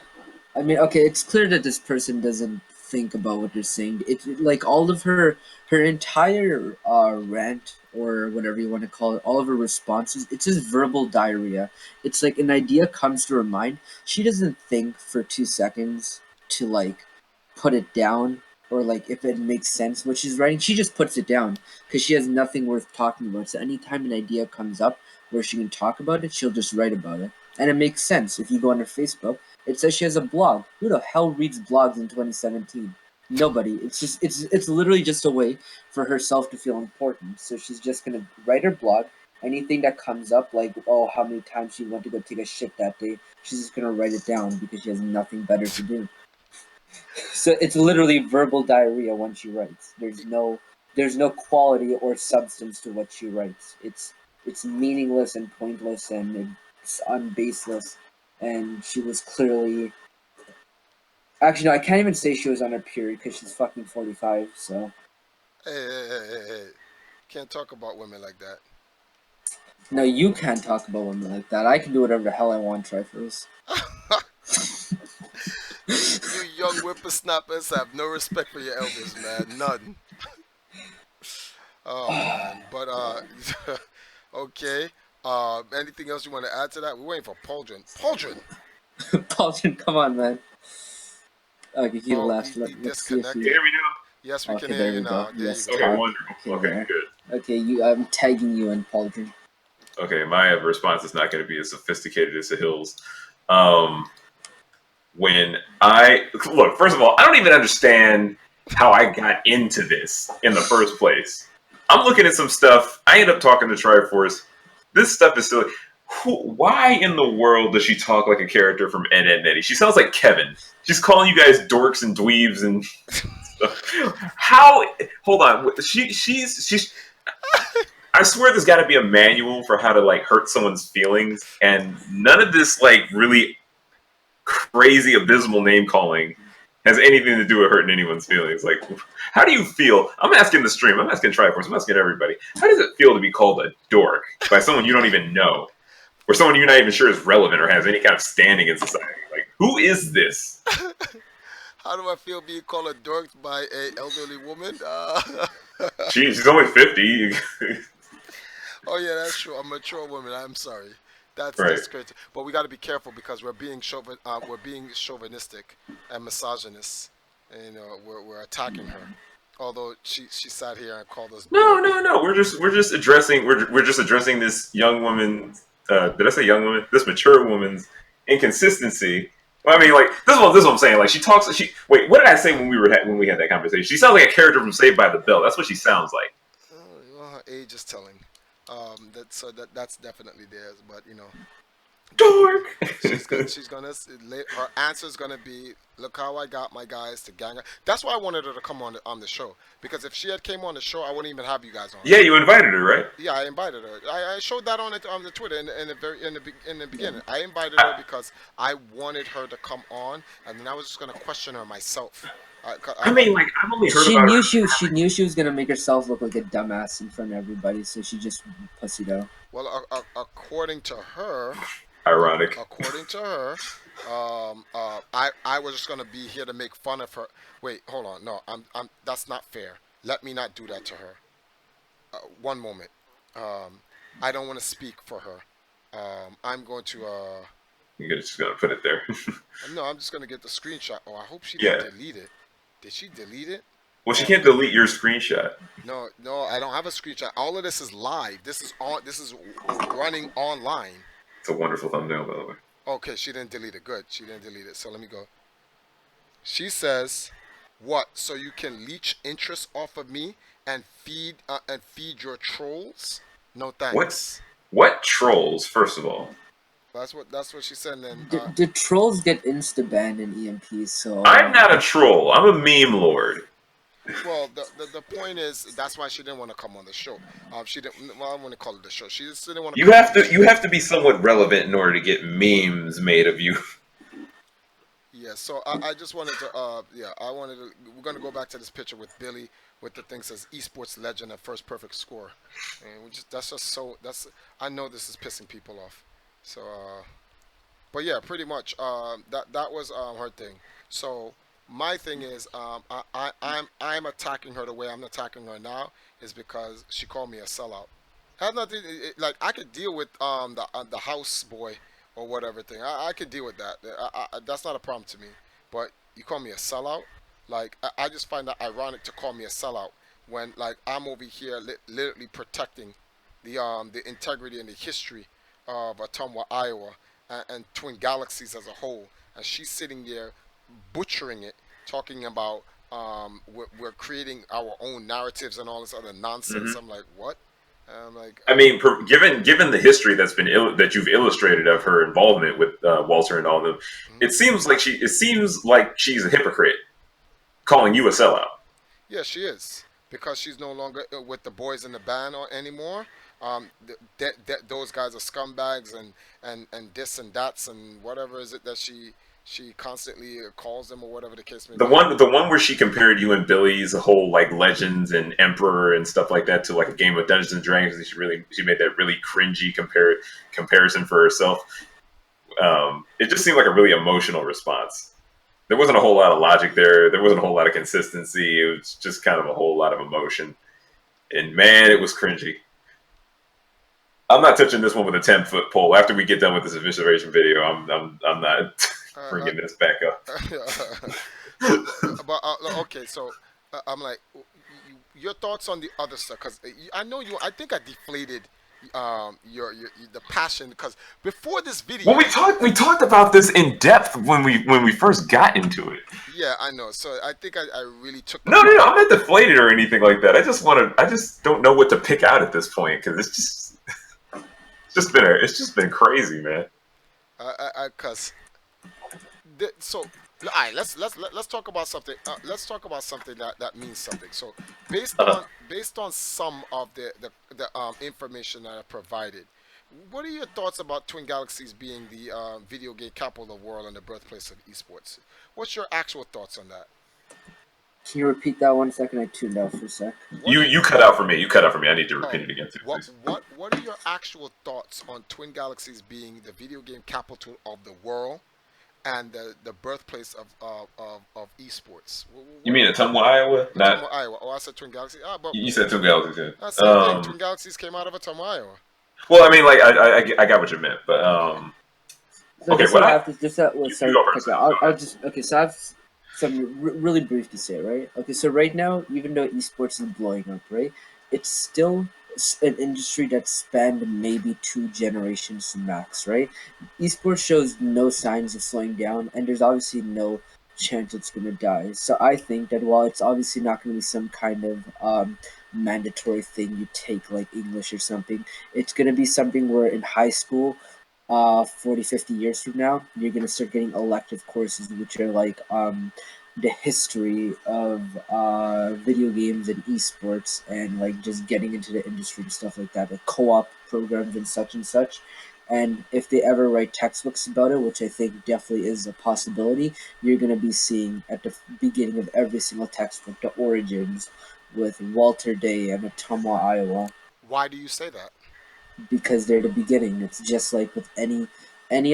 I mean, okay, it's clear that this person doesn't think about what they're saying. It's like all of her entire rant or whatever you want to call it, all of her responses, it's just verbal diarrhea. It's like an idea comes to her mind. She doesn't think for 2 seconds to like put it down or like if it makes sense what she's writing. She just puts it down because she has nothing worth talking about. So anytime an idea comes up where she can talk about it, she'll just write about it. And it makes sense if you go on her Facebook. It says she has a blog. Who the hell reads blogs in 2017? Nobody. It's literally just a way for herself to feel important. So she's just gonna write her blog. Anything that comes up, like how many times she went to go take a shit that day, she's just gonna write it down because she has nothing better to do. So it's literally verbal diarrhea when she writes. There's no quality or substance to what she writes. It's meaningless and pointless and it's unbaseless. And she was clearly. Actually, no, I can't even say she was on her period because she's fucking 45. So. Hey. Can't talk about women like that. No, you can't talk about women like that. I can do whatever the hell I want, Triforce. You young whippersnappers have no respect for your elders, man. None. Oh man. But okay. Anything else you want to add to that? We're waiting for Pauldron. Pauldron, come on, man. Okay, he left. He Let's see if disconnected. he. Here we go. Yes, we can hear you now. There Yes, you go. Okay, wonderful. Okay, good. Okay, I'm tagging you in, Pauldron. Okay, my response is not going to be as sophisticated as the Hills. When I look, first of all, I don't even understand how I got into this in the first place. I'm looking at some stuff. I end up talking to Triforce. This stuff is silly. Why in the world does she talk like a character from Ed, Edd n Eddy? She sounds like Kevin. She's calling you guys dorks and dweebs and stuff. How? Hold on. She's. I swear there's got to be a manual for how to like hurt someone's feelings, and none of this like really crazy abysmal name calling has anything to do with hurting anyone's feelings. Like, how do you feel? I'm asking the stream. I'm asking Triforce. I'm asking everybody. How does it feel to be called a dork by someone you don't even know, or someone you're not even sure is relevant or has any kind of standing in society? Like, who is this? How do I feel being called a dork by a elderly woman? She's only 50. Oh yeah, that's true. A mature woman. I'm sorry. Right. That's crazy. But we got to be careful because we're being chauvinistic and misogynist. And, we're attacking her. Although she sat here and called us No, dork. no, no. We're just addressing this young woman. Did I say young woman? This mature woman's inconsistency. Well, I mean, like this is what I'm saying. Like she talks. Wait. What did I say when we had that conversation? She sounds like a character from Saved by the Bell. That's what she sounds like. Well, her age is telling. That's definitely theirs. But Dork. her answer is gonna be, look how I got my guys to gang. That's why I wanted her to come on the show, because if she had came on the show, I wouldn't even have you guys on. Yeah, you invited her, right? Yeah, I invited her. I showed that on the Twitter in the Yeah. beginning. I invited her I, because I wanted her to come on, and then I was just gonna question her myself. I mean, like I've only heard She about her. knew she knew she was gonna make herself look like a dumbass in front of everybody, so she just pussied out. Well, according to her, Ironic. according to her, I was just gonna be here to make fun of her. Wait, hold on. No, I'm. That's not fair. Let me not do that to her. One moment. Um, I don't want to speak for her. I'm going to. You're just gonna put it there. No, I'm just gonna get the screenshot. Oh, I hope she Yeah. didn't delete it. Did she delete it? Well, she Oh, can't delete your screenshot. no, no, I don't have a screenshot. All of this is live. This is on. This is running online. It's a wonderful thumbnail, by the way. Okay, she didn't delete it. Good, she didn't delete it. So let me go. She says, "What? So you can leech interest off of me and feed your trolls? No What? thanks." What trolls? First of all, That's what she said. And then The trolls get insta banned in EMP, so I'm not a troll. I'm a meme lord. well, the point is that's why she didn't want to come on the show. She didn't. Well, I want to call it the show. She just didn't want to You come have on the to show. you have to be somewhat relevant in order to get memes made of you. Yeah, so I just wanted to, yeah, I wanted to, we're going to go back to this picture with Billy with the thing says esports legend and first perfect score. And that's just so, I know this is pissing people off. So, but yeah, pretty much, that was, her thing. So, my thing is, I'm attacking her the way I'm attacking her now is because she called me a sellout. Had nothing, like, I could deal with, the house boy or whatever thing. I could deal with that. That's not a problem to me. But you call me a sellout? Like, I just find that ironic to call me a sellout when, like, I'm over here literally protecting the integrity and the history of Ottumwa, Iowa, and Twin Galaxies as a whole, and she's sitting there butchering it, talking about we're creating our own narratives and all this other nonsense. Hmm. I'm like, what? And I'm like, I mean, given the history that's been that you've illustrated of her involvement with Walter and all of them, mhm. it seems like she's a hypocrite, calling you a sellout. Yeah, she is because she's no longer with the boys in the band or anymore. Those guys are scumbags and this and that's and whatever is it that she constantly calls them or whatever the case may The be. one the one where she compared you and Billy's whole like legends and emperor and stuff like that to like a game of Dungeons and Dragons, and she made that really cringy comparison for herself. It just seemed like a really emotional response. There wasn't a whole lot of logic there. There wasn't a whole lot of consistency. It was just kind of a whole lot of emotion. And man, it was cringy. I'm not touching this one with a 10-foot pole. After we get done with this evisceration video, I'm not Uh, bringing this back up. so, but okay, so I'm like, your thoughts on the other stuff? Because I know you. I think I deflated your the passion because before this Well, video, we talked about this in depth when we first got into it. yeah, I know. So I think I really took the No, no, no. passion. I'm not deflated or anything like that. I just don't know what to pick out at this point because it's just been crazy, man. Because so all right, let's talk about something. Let's talk about something that means something. So Uh, based on some of the information that I provided, what are your thoughts about Twin Galaxies being the video game capital of the world and the birthplace of esports? What's your actual thoughts on that? can you repeat that 1 second? I tuned out for a sec. What are you cut out for me. You cut out for me. I need to oh repeat it again too, please. what are your actual thoughts on Twin Galaxies being the video game capital of the world and the birthplace of esports. You mean Ottumwa, Iowa? Not Ottumwa, Iowa. Oh, I said Twin Galaxy. Ah, but you said two galaxies. Yeah. same thing. Twin Galaxies came out of Ottumwa, Iowa. Well, I mean, like I got what you meant, but Okay. So okay. just so What I I have to just well, you sorry go to cut first. you. Go I'll ahead. just okay. So I have some really brief to say, right? Okay, so right now, even though esports is blowing up, right, it's still an industry that spanned maybe 2 generations max, right? Esports shows no signs of slowing down, and there's obviously no chance it's gonna die. So I think that while it's obviously not gonna be some kind of mandatory thing you take like English or something, it's gonna be something where in high school 40, 50 years from now, you're going to start getting elective courses, which are like the history of video games and esports and like just getting into the industry and stuff like that, like co-op programs and such and such. And if they ever write textbooks about it, which I think definitely is a possibility, you're going to be seeing at the beginning of every single textbook the origins with Walter Day and Ottumwa, Iowa, Why do you say that? because they're the beginning. It's just like with any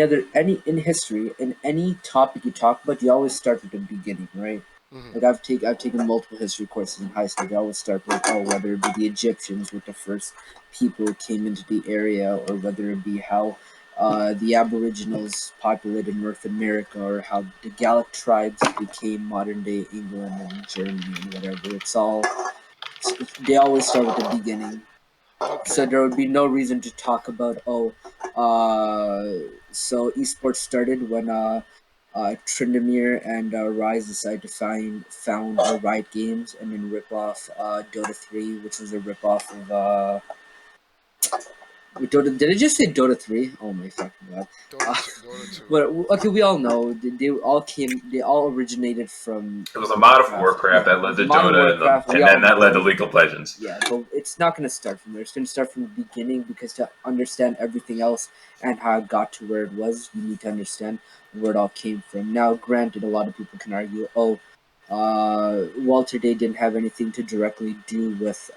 other any in history in any topic you talk about, you always start with the beginning, right? Hmm. Like I've taken multiple history courses in high school. They always start with whether it be the Egyptians with the first people who came into the area, or whether it be how the Aboriginals populated North America, or how the Gallic tribes became modern day England and Germany and whatever. It's all they always start with the beginning, so Okay. there would be no reason to talk about so esports started when Tryndamere and Rise decided to found Riot Games and then rip off Dota 3, which was a rip off of Dota. Did I just say Dota 3? Oh my fucking god! Dota Uh, two. Dota two. but okay, we all know they all came. They all originated from It was a mod of Warcraft. Warcraft Yeah, that it led was to Modern Dota, Warcraft. We and all then that led to know. League of Legends. Yeah, but it's not going to start from there. It's going to start from the beginning, because to understand everything else and how it got to where it was, you need to understand where it all came from. Now, granted, a lot of people can argue, Walter Day didn't have anything to directly do with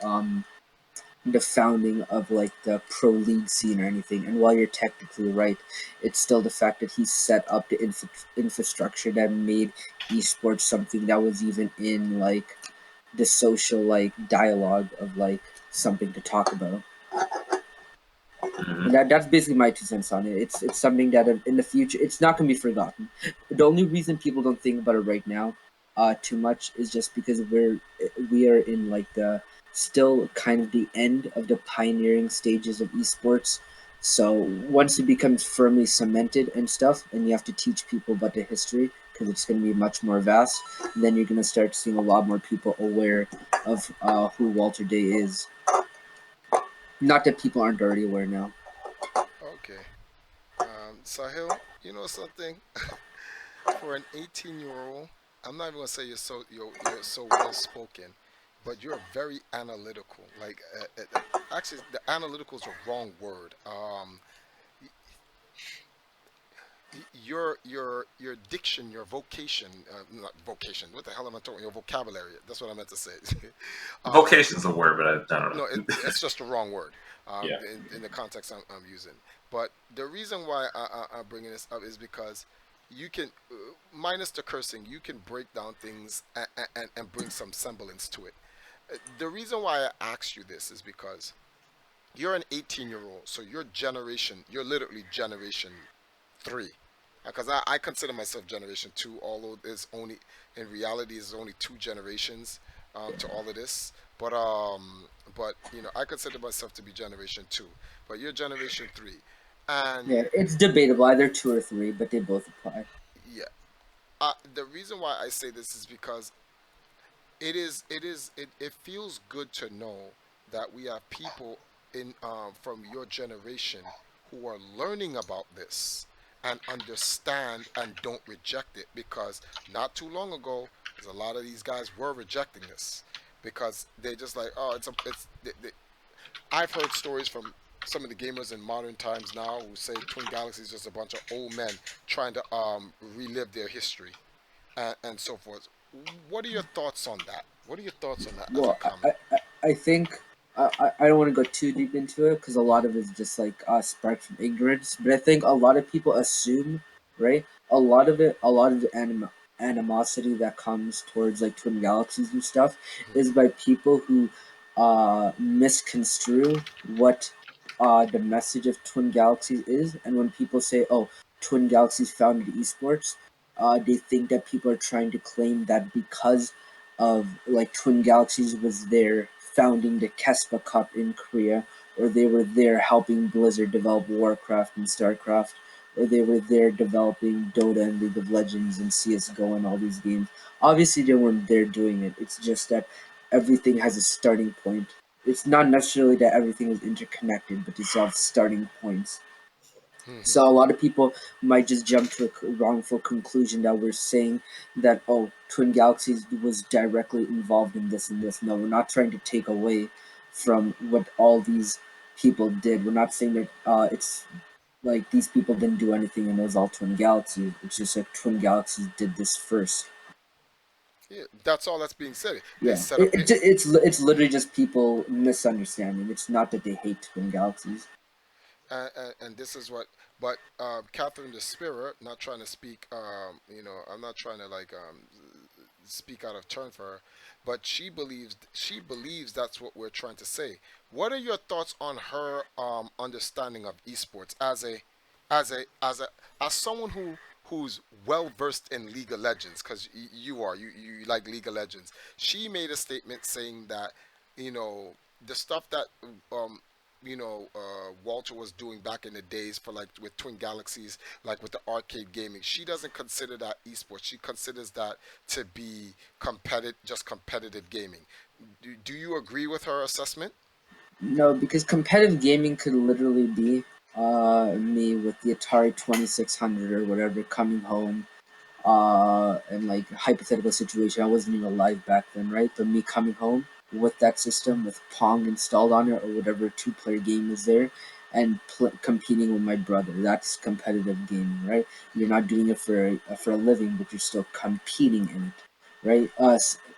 the founding of like the pro league scene or anything. And while you're technically right, it's still the fact that he set up the infrastructure that made esports something that was even in like the social like dialogue of like something to talk about. Hmm. And that's basically my 2 cents on it. It's something that in the future it's not gonna be forgotten. The only reason people don't think about it right now, too much, is just because we are in like the still kind of the end of the pioneering stages of esports. So once it becomes firmly cemented and stuff, and you have to teach people about the history because it's going to be much more vast, then you're going to start seeing a lot more people aware of who Walter Day is. Not that people aren't already aware now. Okay. Sahil, you know something? For an 18-year-old, I'm not even gonna say you're so well spoken, but you're very analytical. Like, actually, the analytical is the wrong word. Your diction, your vocation, not vocation. What the hell am I talking? Your vocabulary. That's what I meant to say. um, Vocation's a word, but I don't no, know. it's just the wrong word Yeah. in the context I'm using. But the reason why I'm bringing this up is because you can, minus the cursing, you can break down things and bring some semblance to it. The reason why I asked you this is because you're an 18-year-old, so your generation, you're literally generation three. Because I consider myself generation two, although there's only, in reality, there's only 2 generations to all of this. But I consider myself to be generation two. But you're generation three, and Yeah, it's debatable, either 2 or 3, but they both apply. yeah, the reason why I say this is because it feels good to know that we have people in from your generation who are learning about this and understand and don't reject it, because not too long ago there's a lot of these guys were rejecting this because they're just like, oh, I've heard stories from some of the gamers in modern times now who say Twin Galaxy is just a bunch of old men trying to relive their history and so forth. What are your thoughts on that? What are your thoughts on that as a Well, comment? I think I don't want to go too deep into it because a lot of it is just like sparked from ignorance. But I think a lot of people assume, right? a lot of the animosity that comes towards like Twin Galaxies and stuff Mhm. is by people who misconstrue what the message of Twin Galaxies is, and when people say, "Oh, Twin Galaxies founded esports," they think that people are trying to claim that because of like Twin Galaxies was there founding the Kespa Cup in Korea, or they were there helping Blizzard develop Warcraft and Starcraft, or they were there developing Dota and League of Legends and CS:GO and all these games. Obviously, they weren't there doing it. It's just that everything has a starting point. It's not necessarily that everything is interconnected, but it's all starting points. Mhm. So a lot of people might just jump to a wrongful conclusion that we're saying that, oh, Twin Galaxies was directly involved in this and this. No, we're not trying to take away from what all these people did. We're not saying that it's like these people didn't do anything and it was all Twin Galaxies. It's just like Twin Galaxies did this first. Yeah, that's all that's being said. They Yeah, set up it. it's literally just people misunderstanding. It's not that they hate Twin Galaxies. And this is what, but Catherine the Spirit, not trying to speak, I'm not trying to like speak out of turn for her, but she believes that's what we're trying to say. What are your thoughts on her understanding of esports as a as a as someone who's well versed in League of Legends, because you like League of Legends. She made a statement saying that, you know, the stuff that um Walter was doing back in the days for like with Twin Galaxies, like with the arcade gaming. She doesn't consider that esports. She considers that to be competitive gaming. Do you agree with her assessment? No, because competitive gaming could literally be me with the Atari 2600 or whatever coming home and like hypothetical situation. I wasn't even alive back then, right? But me coming home with that system with Pong installed on it or whatever two-player game is there, and competing with my brother. That's competitive gaming, right? You're not doing it for a living, but you're still competing in it, right?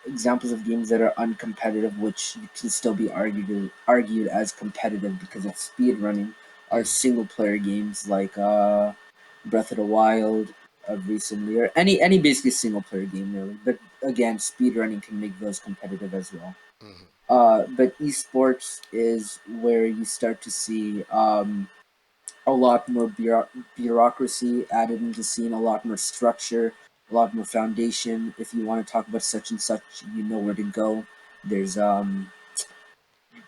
Examples of games that are uncompetitive, which can still be argued as competitive because of speed running, are Mm, single-player games like Breath of the Wild, of recently, or any basically single player game really. But again, speedrunning can make those competitive as well. mhm. But esports is where you start to see a lot more bureaucracy added into the scene, a lot more structure, a lot more foundation. If you want to talk about such and such, you know where to go. There's um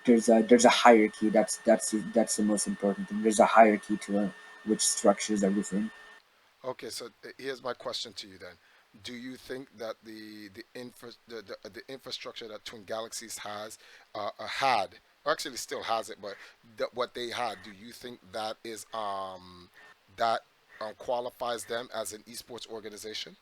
there's a hierarchy. That's the most important thing. There's a hierarchy to it, which structures everything. Okay, so here's my question to you then. Do you think that the infrastructure that Twin Galaxies had, or actually still has it, but what they had, do you think that is that qualifies them as an esports organization?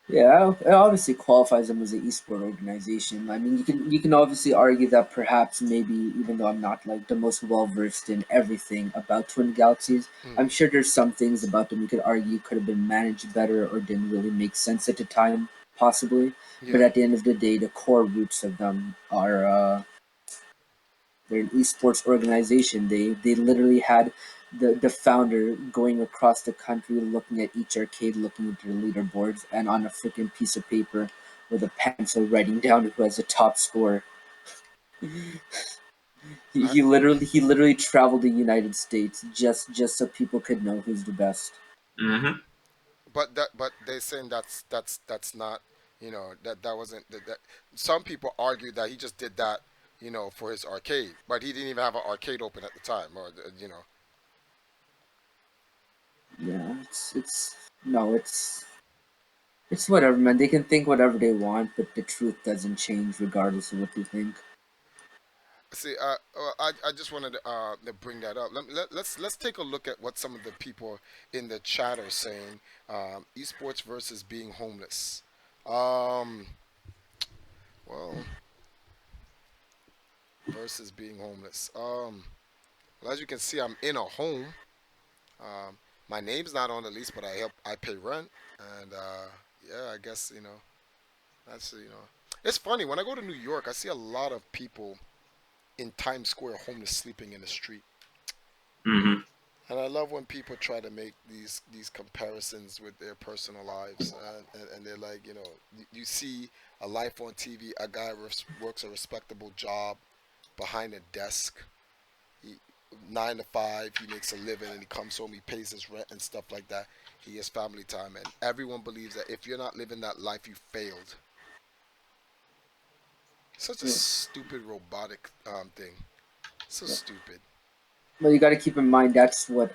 Yeah, it obviously qualifies them as an esport organization. I mean, you can obviously argue that perhaps maybe even though I'm not like the most well versed in everything about Twin Galaxies, I'm Mm, sure there's some things about them you could argue could have been managed better or didn't really make sense at the time, possibly. But yeah. at the end of the day, the core roots of them are they're an esports organization. They literally had the founder going across the country, looking at each arcade, looking at their leaderboards, and on a freaking piece of paper with a pencil writing down who has the top score. He, I, he literally he literally traveled the United States just so people could know who's the best. Hmm. but they're saying that's not, that wasn't that. Some people argue that he just did that, for his arcade, but he didn't even have an arcade open at the time, or Yeah, it's no, it's whatever, man. They can think whatever they want, but the truth doesn't change regardless of what they think. See, I just wanted to bring that up. Let's take a look at what some of the people in the chat are saying. Esports versus being homeless. Um, well, versus being homeless. Well, as you can see, I'm in a home. Um, my name's not on the lease, but I pay rent, and yeah, I guess that's. It's funny when I go to New York, I see a lot of people in Times Square homeless sleeping in the street. Hmm. And I love when people try to make these comparisons with their personal lives, and they're like, you see a life on TV. A guy works a respectable job behind a desk, he, 9 to 5. He makes a living, and he comes home. He pays his rent and stuff like that. He has family time, and everyone believes that if you're not living that life, you failed. Such a Yeah. stupid robotic thing. So Yeah. stupid. Well, you got to keep in mind that's what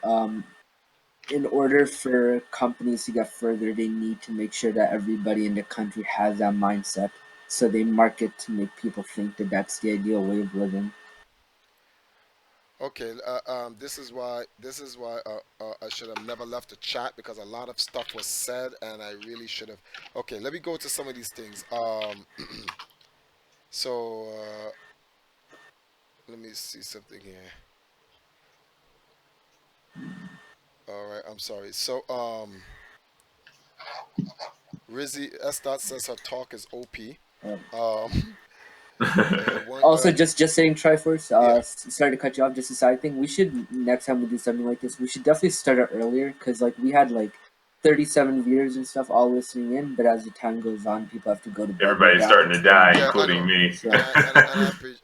in order for companies to get further, they need to make sure that everybody in the country has that mindset. So they market to make people think that that's the ideal way of living. Okay, this is why I should have never left the chat because a lot of stuff was said and I really should have. Okay, let me go to some of these things. So let me see something here. All right, I'm sorry. So Rizzy S dot says her talk is OP. Uh, Um, one Also, just saying, Triforce. yeah. Sorry to cut you off. Just a side thing. We should next time we do something like this, we should definitely start it earlier because like we had like 37 viewers and stuff all listening in, but as the time goes on, people have to go to bed. Their Everybody's dad starting has to to go. die, Yeah, I including know. me. So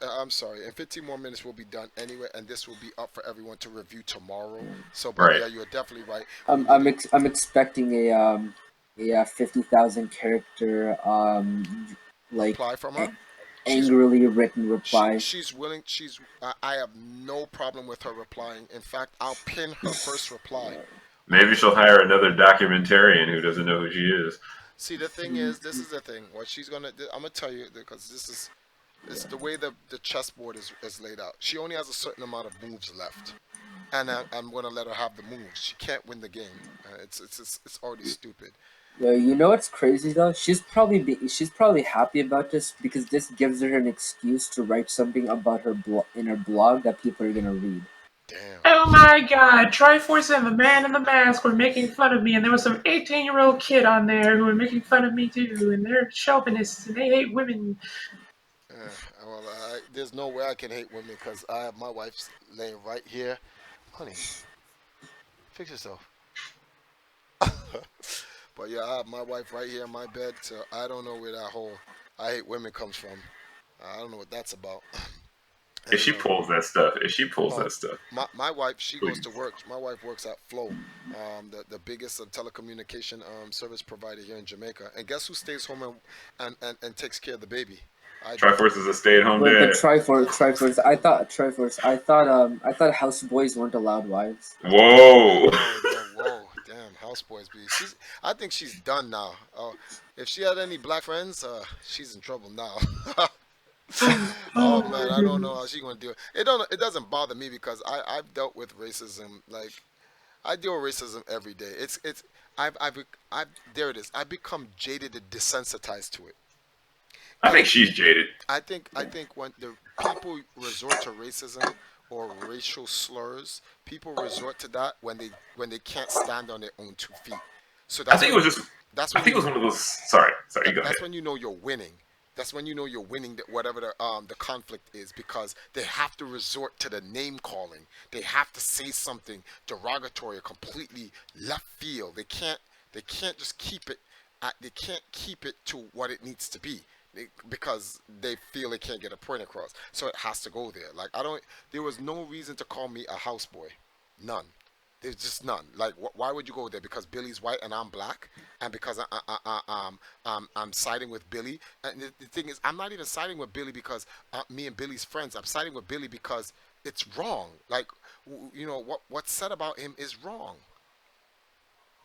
I'm sorry. In 15 more minutes, we'll be done anyway, and this will be up for everyone to review tomorrow. So, but Right. yeah, you're definitely right. We I'm need I'm to I'm expecting a 50,000 character like reply from her. a- She's angrily written reply. she's willing. I have no problem with her replying. In fact, I'll pin her first reply. I'll Maybe pin. she'll hire another documentarian who doesn't know who she is. See, the thing is, this is the thing. What she's gonna do, I'm gonna tell you because this is it's the way the chessboard is laid out. She only has a certain amount of moves left, and I'm gonna let her have the moves. She can't win the game. It's already stupid. Yeah, you know what's crazy though? She's probably happy about this because this gives her an excuse to write something about her in her blog that people are gonna read. Damn. Oh my god, Triforce and the Man in the Mask were making fun of me, and there was some 18-year-old kid on there who were making fun of me too, and they're chauvinists and they hate women. Uh, well, there's no way I can hate women because I have my wife laying right here. Honey, fix yourself. But yeah, I have my wife right here in my bed, so I don't know where that whole I hate women comes from. I don't know what that's about. If And she pulls that stuff, if she pulls oh, that stuff, my wife, she goes to please. work. My wife works at Flow, the biggest telecommunication service provider here in Jamaica. And guess who stays home and takes care of the baby? I do. Triforce is a stay-at-home But dad. I thought houseboys weren't allowed wives. Whoa. Oh, whoa, damn, houseboys be. I think she's done now. Oh, if she had any black friends, she's in trouble now. Oh Oh man, my I don't know how goodness. she gonna do it. It doesn't bother me because I've dealt with racism. Like I deal with racism every day. I've there it is. I've become jaded and desensitized to it. I Like think she's jaded. I think when the people resort to racism or racial slurs, people resort to that when they can't stand on their own 2 feet. So I think it was just. that's I when think you it was one of those. Sorry. You go ahead. that's when you know you're winning. That's when you know you're winning whatever the conflict is because they have to resort to the name calling. They have to say something derogatory or completely left field. They can't just keep it. They can't keep it to what it needs to be because they feel they can't get a point across. So it has to go there. Like I don't. There was no reason to call me a houseboy. None. There's just none. Like, why would you go there? Because Billy's white and I'm black, and because I'm siding with Billy. And the thing is, I'm not even siding with Billy because me and Billy's friends. I'm siding with Billy because it's wrong. Like, what's said about him is wrong.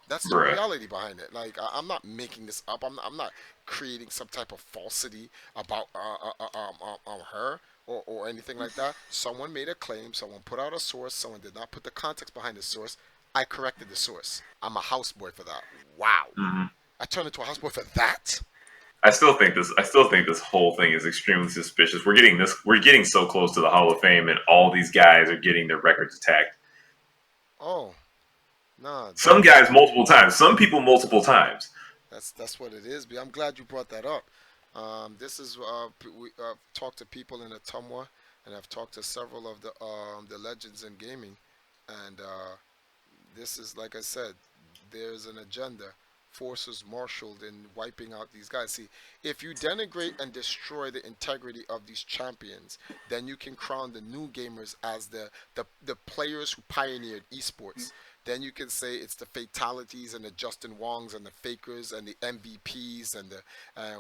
That's the Bruh. reality behind it. Like, I'm not making this up. I'm not creating some type of falsity about her or anything like that. Someone made a claim. Someone put out a source. Someone did not put the context behind the source. I corrected the source. I'm a houseboy for that. Wow. Hmm. I turned into a houseboy for that. I still think this whole thing is extremely suspicious. We're getting so close to the Hall of Fame, and all these guys are getting their records attacked. Oh, nah. Some guys multiple times. Some people multiple times. That's what it is. I'm glad you brought that up. This is we talked to people in Ottumwa, and I've talked to several of the legends in gaming, and this is like I said, there's an agenda, forces marshaled in wiping out these guys. See, if you denigrate and destroy the integrity of these champions, then you can crown the new gamers as the players who pioneered esports. Then you can say it's the fatalities and the Justin Wongs and the fakers and the MVPs and the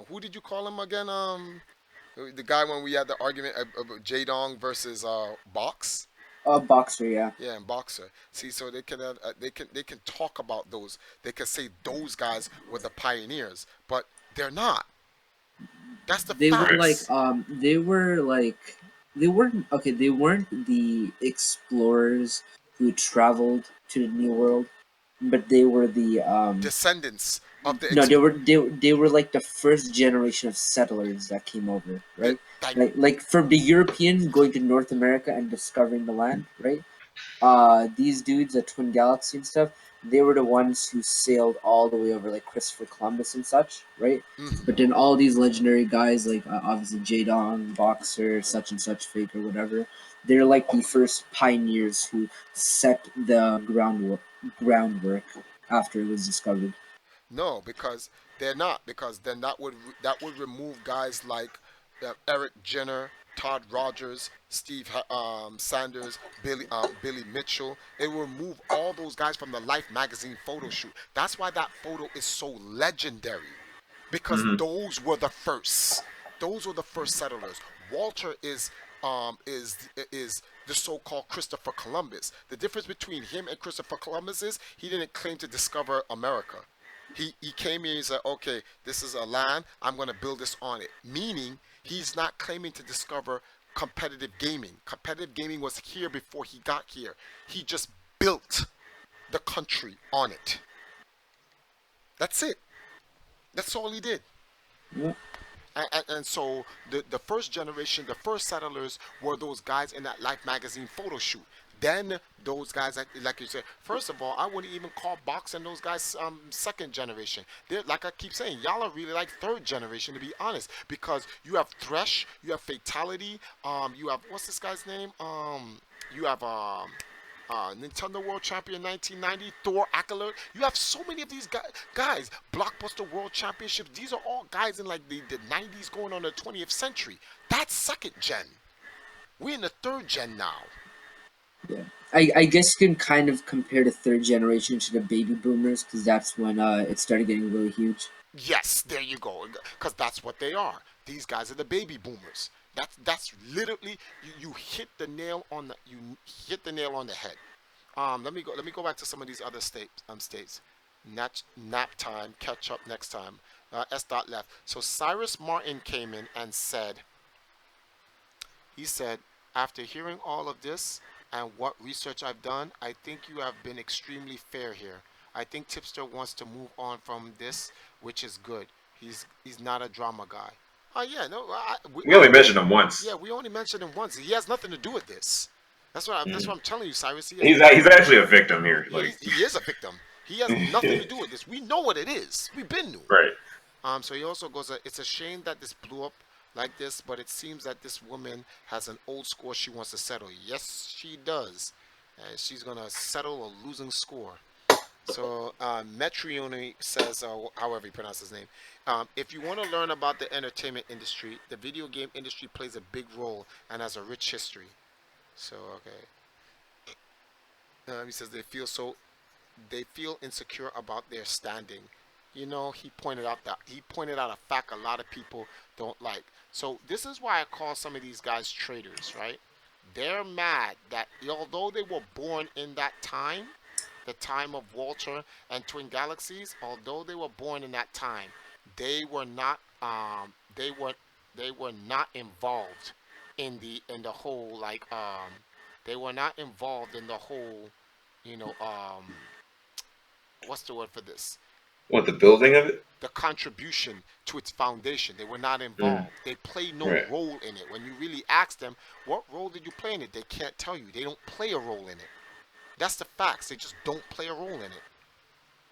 who did you call him again? The guy when we had the argument about Jadong versus Box. A boxer, yeah. Yeah, and Boxer. See, so they can talk about those. They can say those guys were the pioneers, but they're not. That's the They were Right. like facts. they weren't okay. They weren't the explorers who traveled to the New World, but they were the Descendants of the no, they were like the first generation of settlers that came over, the right? like Like from the Europeans going to North America and discovering the land, right? These dudes at Twin Galaxy and stuff, they were the ones who sailed all the way over, like Christopher Columbus and such, right? But mhm. then all these legendary guys, like obviously Jadon, Boxer, such and such, Fake or whatever, they're like the first pioneers who set the groundwork after it was discovered. No, because they're not. Because then that would remove guys like Eric Jenner, Todd Rogers, Sanders, Billy Mitchell. It will remove all those guys from the Life magazine photo shoot. That's why that photo is so legendary. Because Hmm. those were the first. Those were the first settlers. Walter is the so-called Christopher Columbus. The difference between him and Christopher Columbus is he didn't claim to discover America. He came here. He said, "Okay, this is a land. I'm going to build this on it." Meaning, he's not claiming to discover competitive gaming. Competitive gaming was here before he got here. He just built the country on it. That's it. That's all he did. Yeah. And so the first generation, the first settlers were those guys in that Life magazine photo shoot. Then those guys, like you said, first of all, I wouldn't even call Box and those guys second generation. They're like I keep saying, y'all are really like third generation to be honest, because you have Thresh, you have Fatality, you have what's this guy's name? You have Nintendo World Champion 1990, Thor Accolade. You have so many of these guys. Blockbuster World Championships. These are all guys in like the 90s going on the 20th century. That's second gen. We're in the third gen now. Yeah. I guess you can kind of compare the third generation to the baby boomers because that's when it started getting really huge. Yes, there you go. Because that's what they are. These guys are the baby boomers. That's literally you hit the nail on the head. Let me go back to some of these other states. Nap time, catch up next time. S. Dot left. So Cyrus Martin came in and said, he said, after hearing all of this and what research I've done, I think you have been extremely fair here. I think Tipster wants to move on from this, which is good. He's not a drama guy. Oh yeah, no, We only mentioned him once. yeah, we only mentioned him once. He has nothing to do with this. That's what Mhm. I'm telling you, Cyrus. He has He's actually a victim here. yeah, Like, he is a victim. He has nothing to do with this. We know what it is. We've been knew. right. So he also goes, it's a shame that this blew up like this, but it seems that this woman has an old score she wants to settle. Yes, she does. And she's going to settle a losing score. So Metrione says, however you pronounce his name, if you want to learn about the entertainment industry, the video game industry plays a big role and has a rich history. So, okay. He says they feel insecure about their standing. You know, he pointed out a fact a lot of people don't like. So this is why I call some of these guys traitors, right? They're mad that although they were born in that time, the time of Walter and Twin Galaxies, although they were born in that time, they were not they were not involved in the whole they were not involved in the whole you know what's the word for this, What, the building of it? the contribution to its foundation. They were not Mm, involved. They played no right. role in it. When you really ask them, what role did you play in it? They can't tell you. They don't play a role in it. That's the facts. They just don't play a role in it,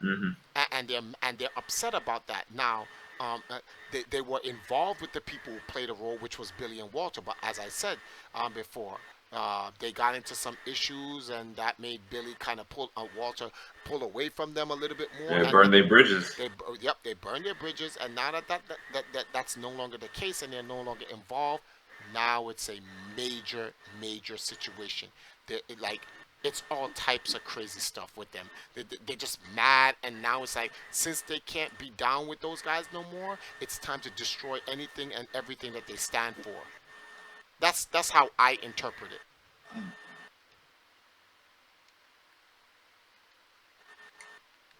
Hmm. and they're upset about that. Now, they were involved with the people who played a role, which was Billy and Walter. But as I said before, They got into some issues, and that made Billy kind of pull Walter pull away from them a little bit more. Yeah, And burn their bridges. yep, they burned their bridges, and now that's no longer the case, and they're no longer involved. Now it's a major situation. Like it's all types of crazy stuff with them. They're just mad, and now it's like since they can't be down with those guys no more, it's time to destroy anything and everything that they stand for. That's how I interpret it.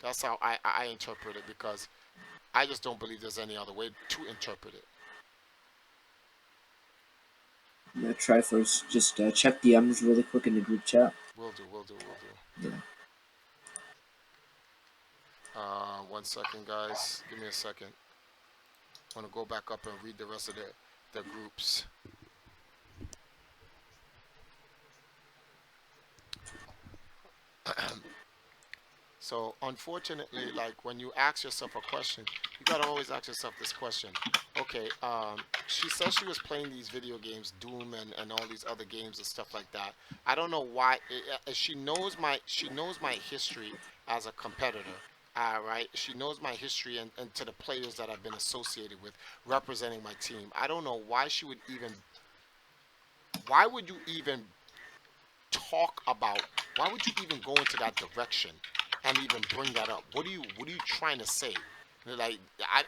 That's how I interpret it because I just don't believe there's any other way to interpret it. Yeah, Triforce, just check DMs really quick in the group chat. Will do, will do, will do. Yeah. 1 second, guys. Give me a second. I want to go back up and read the rest of the groups. So unfortunately, like when you ask yourself a question, you gotta always ask yourself this question. Okay, she says she was playing these video games, Doom and all these other games and stuff like that. I don't know why. She knows my history as a competitor. Right, she knows my history and to the players that I've been associated with, representing my team. I don't know why she would even. Why would you even talk about? Why would you even go into that direction and even bring that up? What are you trying to say? Like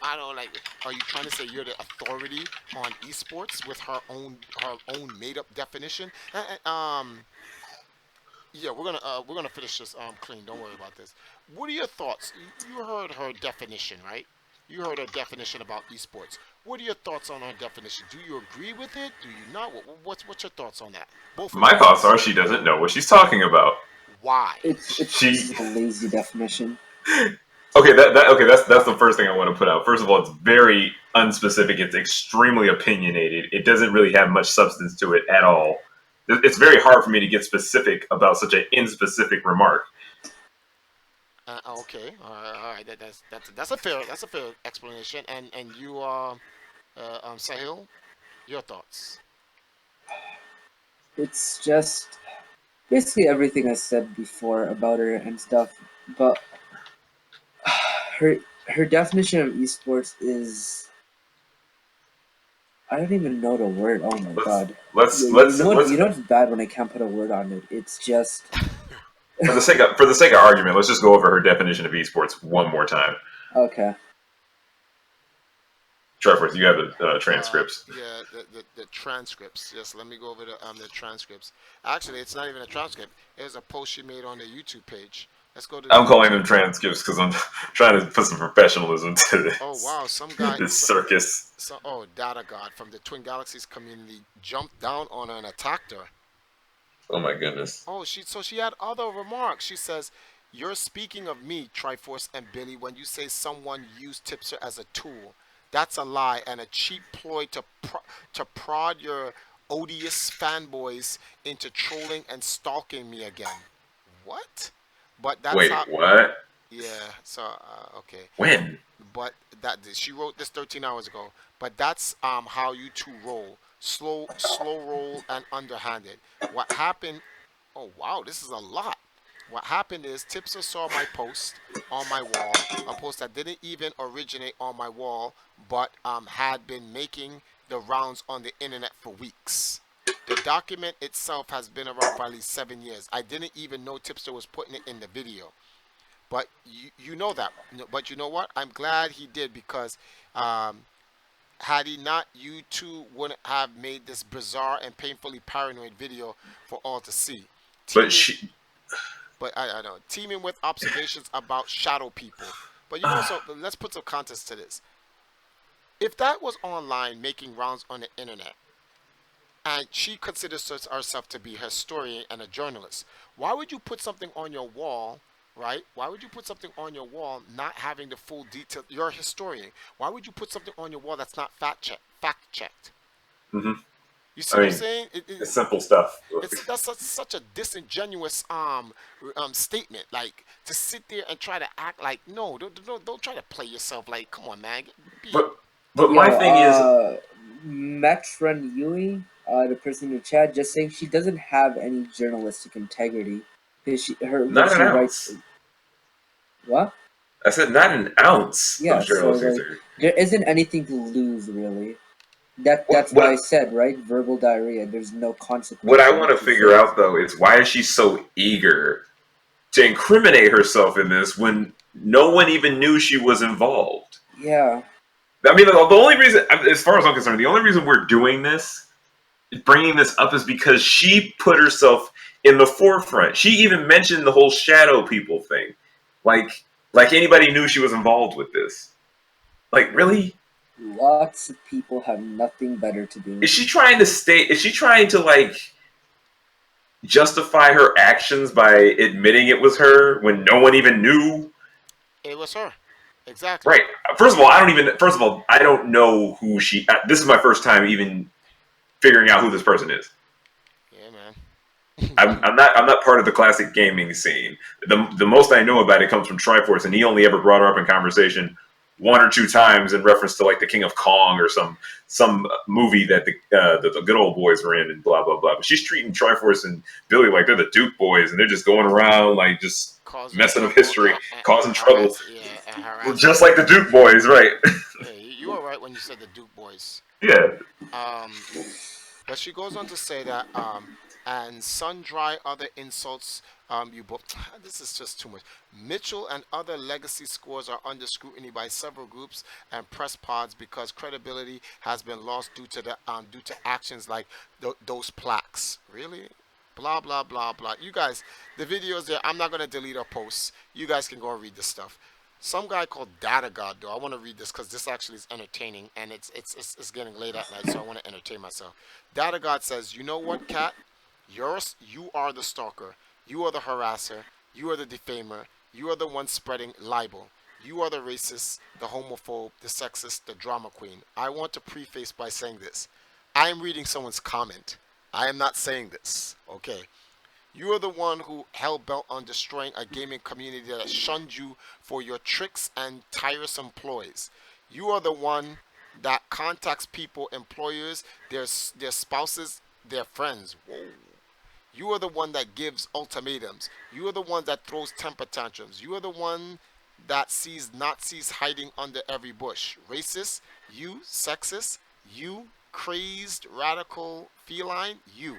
I don't like. Are you trying to say you're the authority on esports with her own made up definition? Yeah, we're gonna finish this clean. Don't worry about this. What are your thoughts? You heard her definition, right? You heard her definition about esports. What are your thoughts on her definition? Do you agree with it? Do you not? What's your thoughts on that? Both of My you thoughts guys. are she doesn't know what she's talking about. Why? It's She just a lazy definition. okay. Okay. That's the first thing I want to put out. First of all, it's very unspecific. It's extremely opinionated. It doesn't really have much substance to it at all. It's very hard for me to get specific about such an inspecific remark. Okay, all right. That's a fair explanation. And you, Sahil, your thoughts? It's just basically everything I said before about her and stuff. But her her definition of esports is I don't even know the word. Oh my Let's god. let's You let's know what? let's You know what's bad when I can't put a word on it. It's just for the sake of argument, let's just go over her definition of esports one more time. okay. Trevor, you have the transcripts. Yeah, the transcripts. Yes, let me go over the transcripts. Actually, it's not even a transcript. It's a post she made on the YouTube page. Let's go to the I'm calling them YouTube. transcripts because I'm trying to put some professionalism to Oh this wow, some guy. this circus. Data God from the Twin Galaxies community jumped down on her and attacked her. Oh my goodness. Oh, she had other remarks. She says, "You're speaking of me, Triforce and Billy, when you say someone used Tipster as a tool. That's a lie and a cheap ploy to prod your odious fanboys into trolling and stalking me again." What? But that's Wait, how. what? Yeah. So okay. When? But that she wrote this 13 hours ago. But that's how you two roll. Slow roll and underhanded. What happened? Oh wow, this is a lot. What happened is Tipster saw my post on my wall, a post that didn't even originate on my wall, but had been making the rounds on the internet for weeks. The document itself has been around for at least 7 years. I didn't even know Tipster was putting it in the video. But you know that. But you know what? I'm glad he did because um, had he not, you two wouldn't have made this bizarre and painfully paranoid video for all to see. But Teaming, she. but I know teaming with observations about shadow people. But you know, so let's put some context to this. If that was online making rounds on the internet, and she considers herself to be a historian and a journalist, why would you put something on your wall, right? Why would you put something on your wall not having the full detail? You're a historian. Why would you put something on your wall that's not fact checked? hmm You see I what I'm mean, saying? it's simple stuff. That's such a disingenuous statement. Like to sit there and try to act like no, don't try to play yourself. Like come on, man, be But but Yo, my thing is, Metron Yui. The person in the chat just saying she doesn't have any journalistic integrity because when Not an she writes ounce. what? I said not an ounce of Yeah, so journalistic like integrity. there isn't anything to lose really. What That's what why I said, right, verbal diarrhea. There's no what consequence I for want what to she figure says. out though is why is she so eager to incriminate herself in this when no one even knew she was involved? Yeah, I mean, the only reason, as far as I'm concerned, the only reason we're doing this, bringing this up, is because she put herself in the forefront. She even mentioned the whole shadow people thing, like anybody knew she was involved with this. Like, really? lots of people have nothing better to do. Is she trying to stay? Is she trying to like justify her actions by admitting it was her when no one even knew? It was her. Exactly. Right. First of all, I don't even. First of all, I don't know who she. This is my first time even figuring out who this person is. Yeah, man. I'm not part of the classic gaming scene. The most I know about it comes from Triforce, and he only ever brought her up in conversation one or two times in reference to like the King of Kong or some movie that the good old boys were in, and blah blah blah. But she's treating Triforce and Billy like they're the Duke boys, and they're just going around like just Causing messing up trouble history, and causing trouble, and harassing just like the people. Duke boys, right? Yeah, you were right when you said the Duke boys. Yeah. Um, but she goes on to say that and sundry other insults. You both. This is just too much. Mitchell and other legacy scores are under scrutiny by several groups and press pods because credibility has been lost due to actions like those plaques. Really? Blah blah blah blah. You guys, the videos there. I'm not gonna delete our posts. You guys can go and read this stuff. Some guy called Data God, though. I want to read this because this actually is entertaining, and it's getting late at night, so I want to entertain myself. Data God says, "You know what, Cat? You are the stalker. You are the harasser. You are the defamer. You are the one spreading libel. You are the racist, the homophobe, the sexist, the drama queen. I want to preface by saying this. I am reading someone's comment. I am not saying this. Okay. You are the one who hell bent on destroying a gaming community that shunned you for your tricks and tiresome ploys. You are the one that contacts people, employers, their spouses, their friends. Whoa. You are the one that gives ultimatums. You are the one that throws temper tantrums. You are the one that sees Nazis hiding under every bush. Racist, you, sexist, you, crazed, radical, feline, you.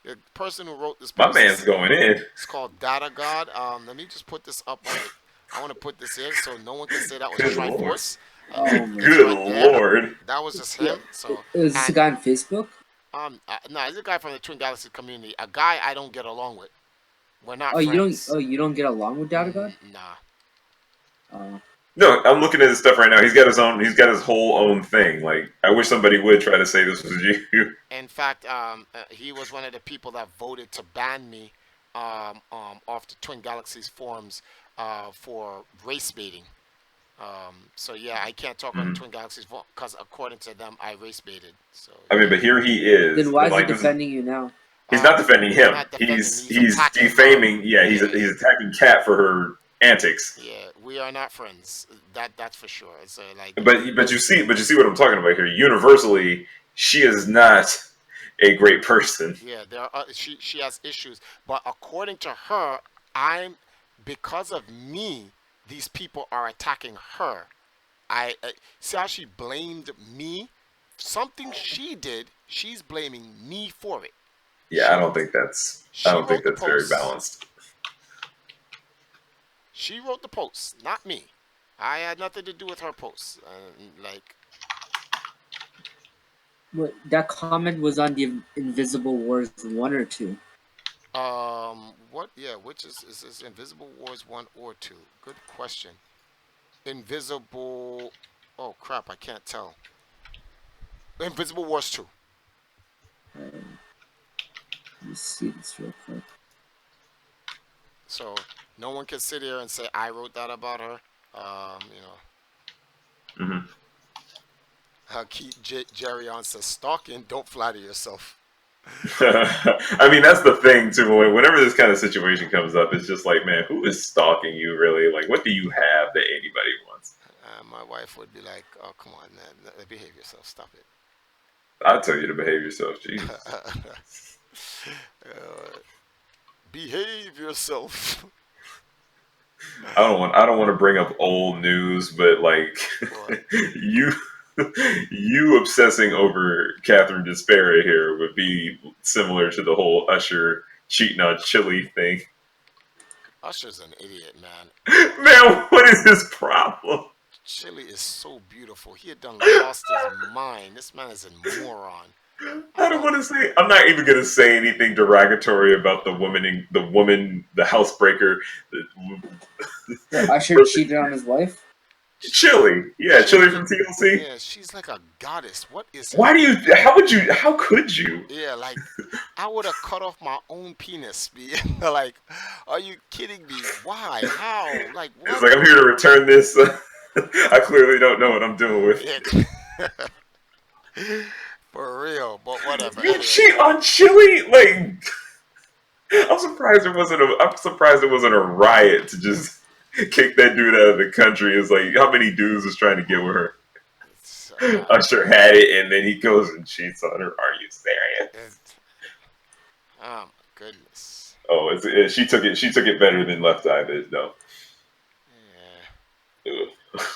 The person who wrote this My post man's is going in. it's called Data God. Let me just put this up on it. I want to put this here so no one can say that was Good lord. Triforce. Oh my It's Good right there. lord. That was just Yeah. him. So Is this a and guy on Facebook? no, he's a guy from the Twin Galaxy community. A guy I don't get along with. We're not Oh, you don't. friends. Oh, you don't get along with Data God? Nah. Oh, No, I'm looking at his stuff right now. He's got his own. He's got his whole own thing. Like, I wish somebody would try to say this was you. In fact, he was one of the people that voted to ban me off the Twin Galaxies forums for race baiting. So yeah, I can't talk on the Mhm. Twin Galaxies because according to them, I race baited. So I mean, yeah, but here he then is, why and is he like this is. defending you now? He's not defending he's him. not defending me. He's He's attacking her. defaming. Yeah, Yeah, he's attacking Kat for her antics. yeah, we are not friends. That's for sure. So like, But you see what I'm talking about here. Universally, she is not a great person. yeah, there are she has issues, but according to her, I'm because of me, these people are attacking her. I see how she blamed me. Something she did, she's blaming me for it. Yeah, She I she don't think wrote the that's very post. balanced. She wrote the post, not me. I had nothing to do with her post. Like, What that comment was on the Invisible Wars 1 or 2. what? Yeah, which is this Invisible Wars 1 or 2? Good question. Invisible. Oh crap! I can't tell. Invisible Wars 2. Let me see this real quick. So no one can sit here and say I wrote that about her. You know, Hmm. Keith Jerry on says stalking. Don't flatter yourself. I mean, that's the thing too. Whenever this kind of situation comes up, it's just like, man, who is stalking you really? Like, what do you have that anybody wants? My wife would be like, "Oh, come on, man, behave yourself. Stop it." I'll tell you to behave yourself. Jesus. Uh, behave yourself. I don't want to bring up old news, but like What? you you obsessing over Catherine Despera here would be similar to the whole Usher cheating on Chili thing. Usher's an idiot, man. Man, what is his problem? Chili is so beautiful. He had done lost his mind. This man is a moron. I I don't thought, want to say. I'm not even going to say anything derogatory about the woman, the housebreaker, The Usher cheated on his wife. Chili. Yeah, Chili, Chili from TLC. yeah, she's like a goddess. What is Why her? do you? How would you? How could you? Yeah, like I would have cut off my own penis. Like, are you kidding me? Why? How? Like It's what? like I'm here to return this. I clearly don't know what I'm doing with. Yeah. For real, but whatever. You Anyway, cheat on Chili? Like, I'm surprised it wasn't a riot to just kick that dude out of the country. It's like how many dudes is trying to get with her? it's, Usher had it, and then he goes and cheats on her. Are you serious? it's, oh my goodness. Oh, she took it. She took it better than Left Eye did. No, Yeah. Ugh.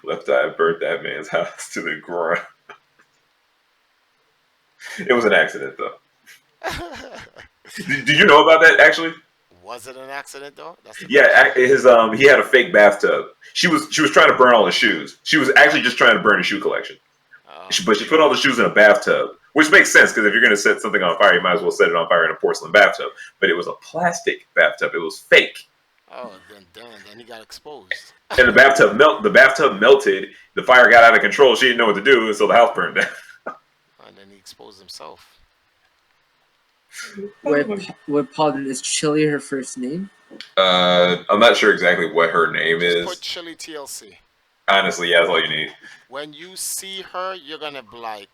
Left Eye burnt that man's house to the ground. It was an accident, though. Did you know about that? Actually, Was it an accident though? That's the yeah. question. He had a fake bathtub. She was trying to burn all his shoes. She was actually just trying to burn his shoe collection. Oh, But she put all the shoes in a bathtub, which makes sense because if you're going to set something on fire, you might as well set it on fire in a porcelain bathtub. But it was a plastic bathtub. It was fake. oh, then he got exposed. And the bathtub melted. The fire got out of control. She didn't know what to do, and so the house burned down. And then he exposed himself. Wait, Paul, is Chili her first name? I'm not sure exactly what her name Just is. put Chili TLC. Honestly, yeah, that's all you need. When you see her, you're gonna be like,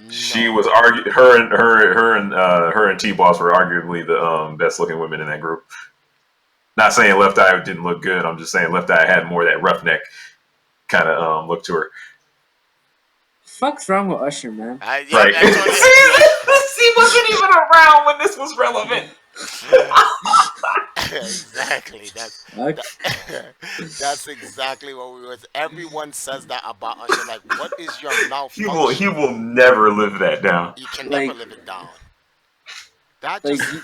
no. She was her and T Boss were arguably the best looking women in that group. Not saying Left Eye didn't look good. I'm just saying Left Eye had more of that roughneck kind of look to her. Fuck's wrong with Usher, man? Yeah, Right. that's what He wasn't even around when this was relevant. exactly. Okay. That's exactly what we was. Everyone says that about Usher. Like, what is your He malfunction? will never live that down. You can Like- never live it down. That Like, just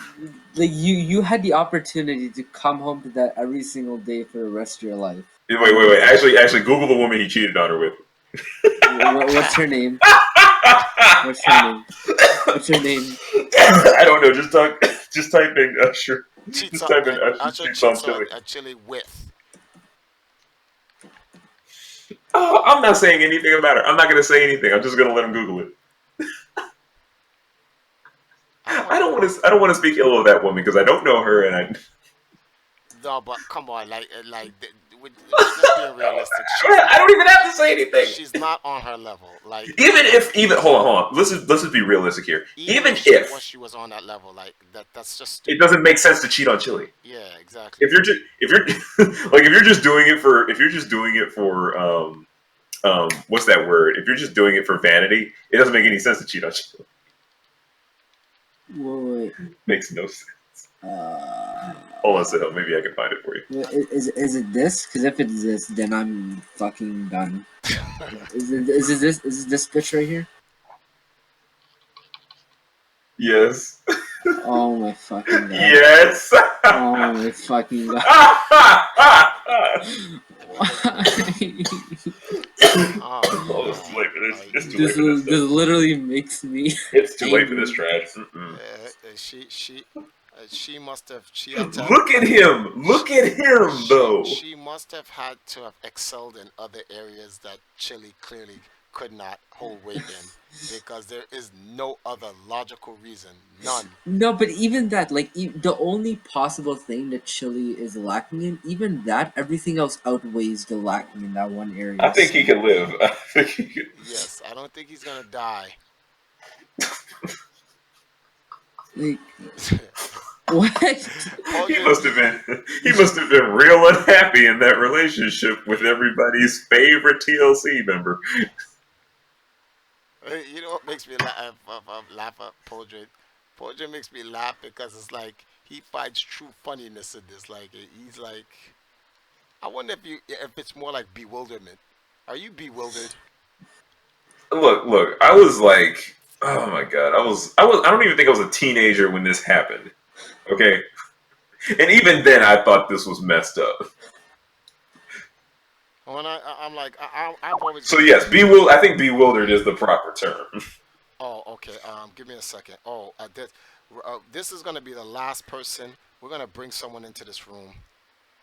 you had the opportunity to come home to that every single day for the rest of your life. Wait. Actually, Google the woman he cheated on her with. What's her name? What's her name? What's her name? I don't know. Just type in Usher. cheats Just on type in Usher Usher cheats on cheats Chili. on Chili with. Oh, I'm not saying anything about her. I'm not going to say anything. I'm just going to let him Google it. I don't want to speak ill of that woman because I don't know her, and I. No, but come on, we're just being realistic. I don't even have to say anything. She's not on her level. Like, Even hold on. Let's just be realistic here. Even if she was on that level, like that's just it stupid. doesn't make sense to cheat on Chili. Yeah, exactly. If you're just doing it for what's that word? If you're just doing it for vanity, it doesn't make any sense to cheat on Chili. Wait. Makes no sense. Hold on, Sahil. Maybe I can find it for you. Is it this? Because if it's this, then I'm fucking done. Is it this bitch right here? Yes. Oh my fucking god. Yes. Oh my fucking god. Oh, It's too late for this. It's too This late for this. this literally makes me. It's too late for this trash. she must have. She had to. Look at him. Look at him, though. She must have had to have excelled in other areas that Chili clearly could not hold weight in, because there is no other logical reason. None. No, but even that, like, the only possible thing that Chili is lacking in, even that, everything else outweighs the lacking in that one area. I think he can live. I think he can. Yes, I don't think he's gonna die. Like, what? He must have been real unhappy in that relationship with everybody's favorite TLC member. You know what makes me laugh at Podrick? Podrick makes me laugh because it's like he finds true funniness in this. Like he's like, I wonder if it's more like bewilderment. Are you bewildered? Look. I was like, oh my god, I don't even think I was a teenager when this happened. Okay, and even then, I thought this was messed up. When I'm like I've always So been yes, bewildered. I think bewildered is the proper term. Oh, okay. Give me a second. Oh, this is gonna be the last person. We're gonna bring someone into this room,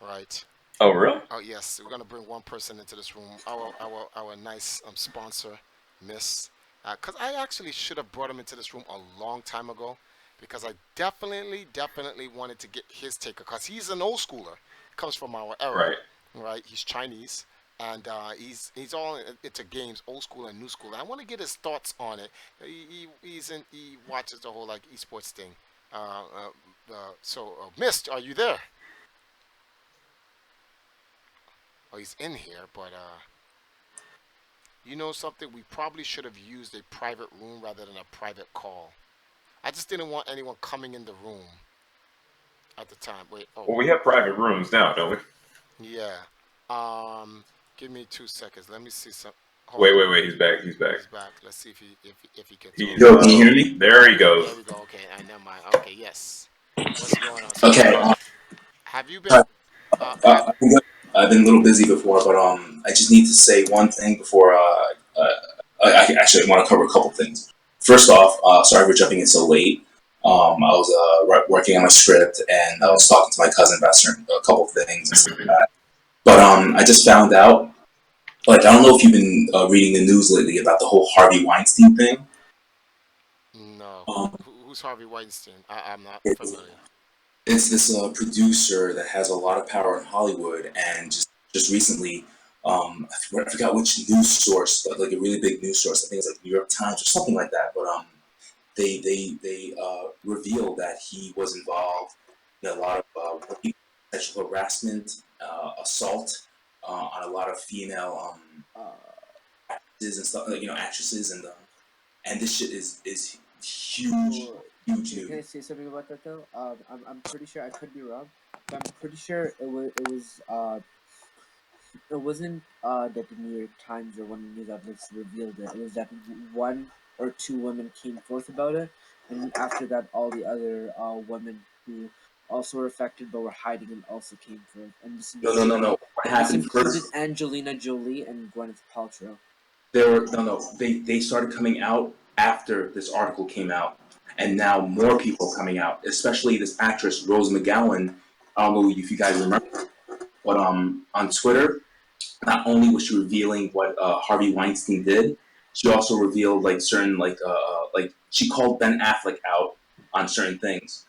right? Oh really? Oh yes, we're gonna bring one person into this room. Our nice sponsor, Miss. Cause I actually should have brought him into this room a long time ago, because I definitely wanted to get his take. Cause he's an old schooler, comes from our era, Right. right? He's Chinese, and he's all into games, old school and new school. I want to get his thoughts on it. He watches the whole like esports thing. Mist, are you there? Oh, he's in here, but you know something? We probably should have used a private room rather than a private call. I just didn't want anyone coming in the room at the time. Wait, oh, Well, we have private rooms now, don't we? yeah. Um, Give me 2 seconds. Let me see some. Hold Wait, on. wait. He's back. He's back. He's back. Let's see if he can talk. He's Yo, can you hear me? there. He goes. There we go. Okay, I never mind. Okay, yes. What's going on? So, Okay. have you Sorry, been? Have I've been a little busy before, but I just need to say one thing before. Actually, I want to cover a couple things. First off, sorry for jumping in so late. I was working on a script, and I was talking to my cousin about a couple of things and stuff like that. But I just found out. Like, I don't know if you've been reading the news lately about the whole Harvey Weinstein thing. no. Um, Who's Harvey Weinstein? I'm not it's familiar. it's this producer that has a lot of power in Hollywood, and just recently, I forgot which news source, but like a really big news source. I think it's like New York Times or something like that. But they revealed that he was involved in a lot of sexual harassment, assault on a lot of female actresses and stuff, actresses, and this shit is huge, Well, huge can I news. say something about that though? I'm pretty sure I could be wrong, but I'm pretty sure it wasn't that the New York Times or one of the news outlets revealed it. It was that one or two women came forth about it, and after that, all the other women who also were affected but were hiding and also came forth. And No, no, no, no. What this happened included first? Angelina Jolie and Gwyneth Paltrow. There were no, no. They started coming out after this article came out, and now more people are coming out. Especially this actress Rose McGowan. I don't know if you guys remember, but on Twitter, not only was she revealing what Harvey Weinstein did, she also revealed like certain like she called Ben Affleck out on certain things.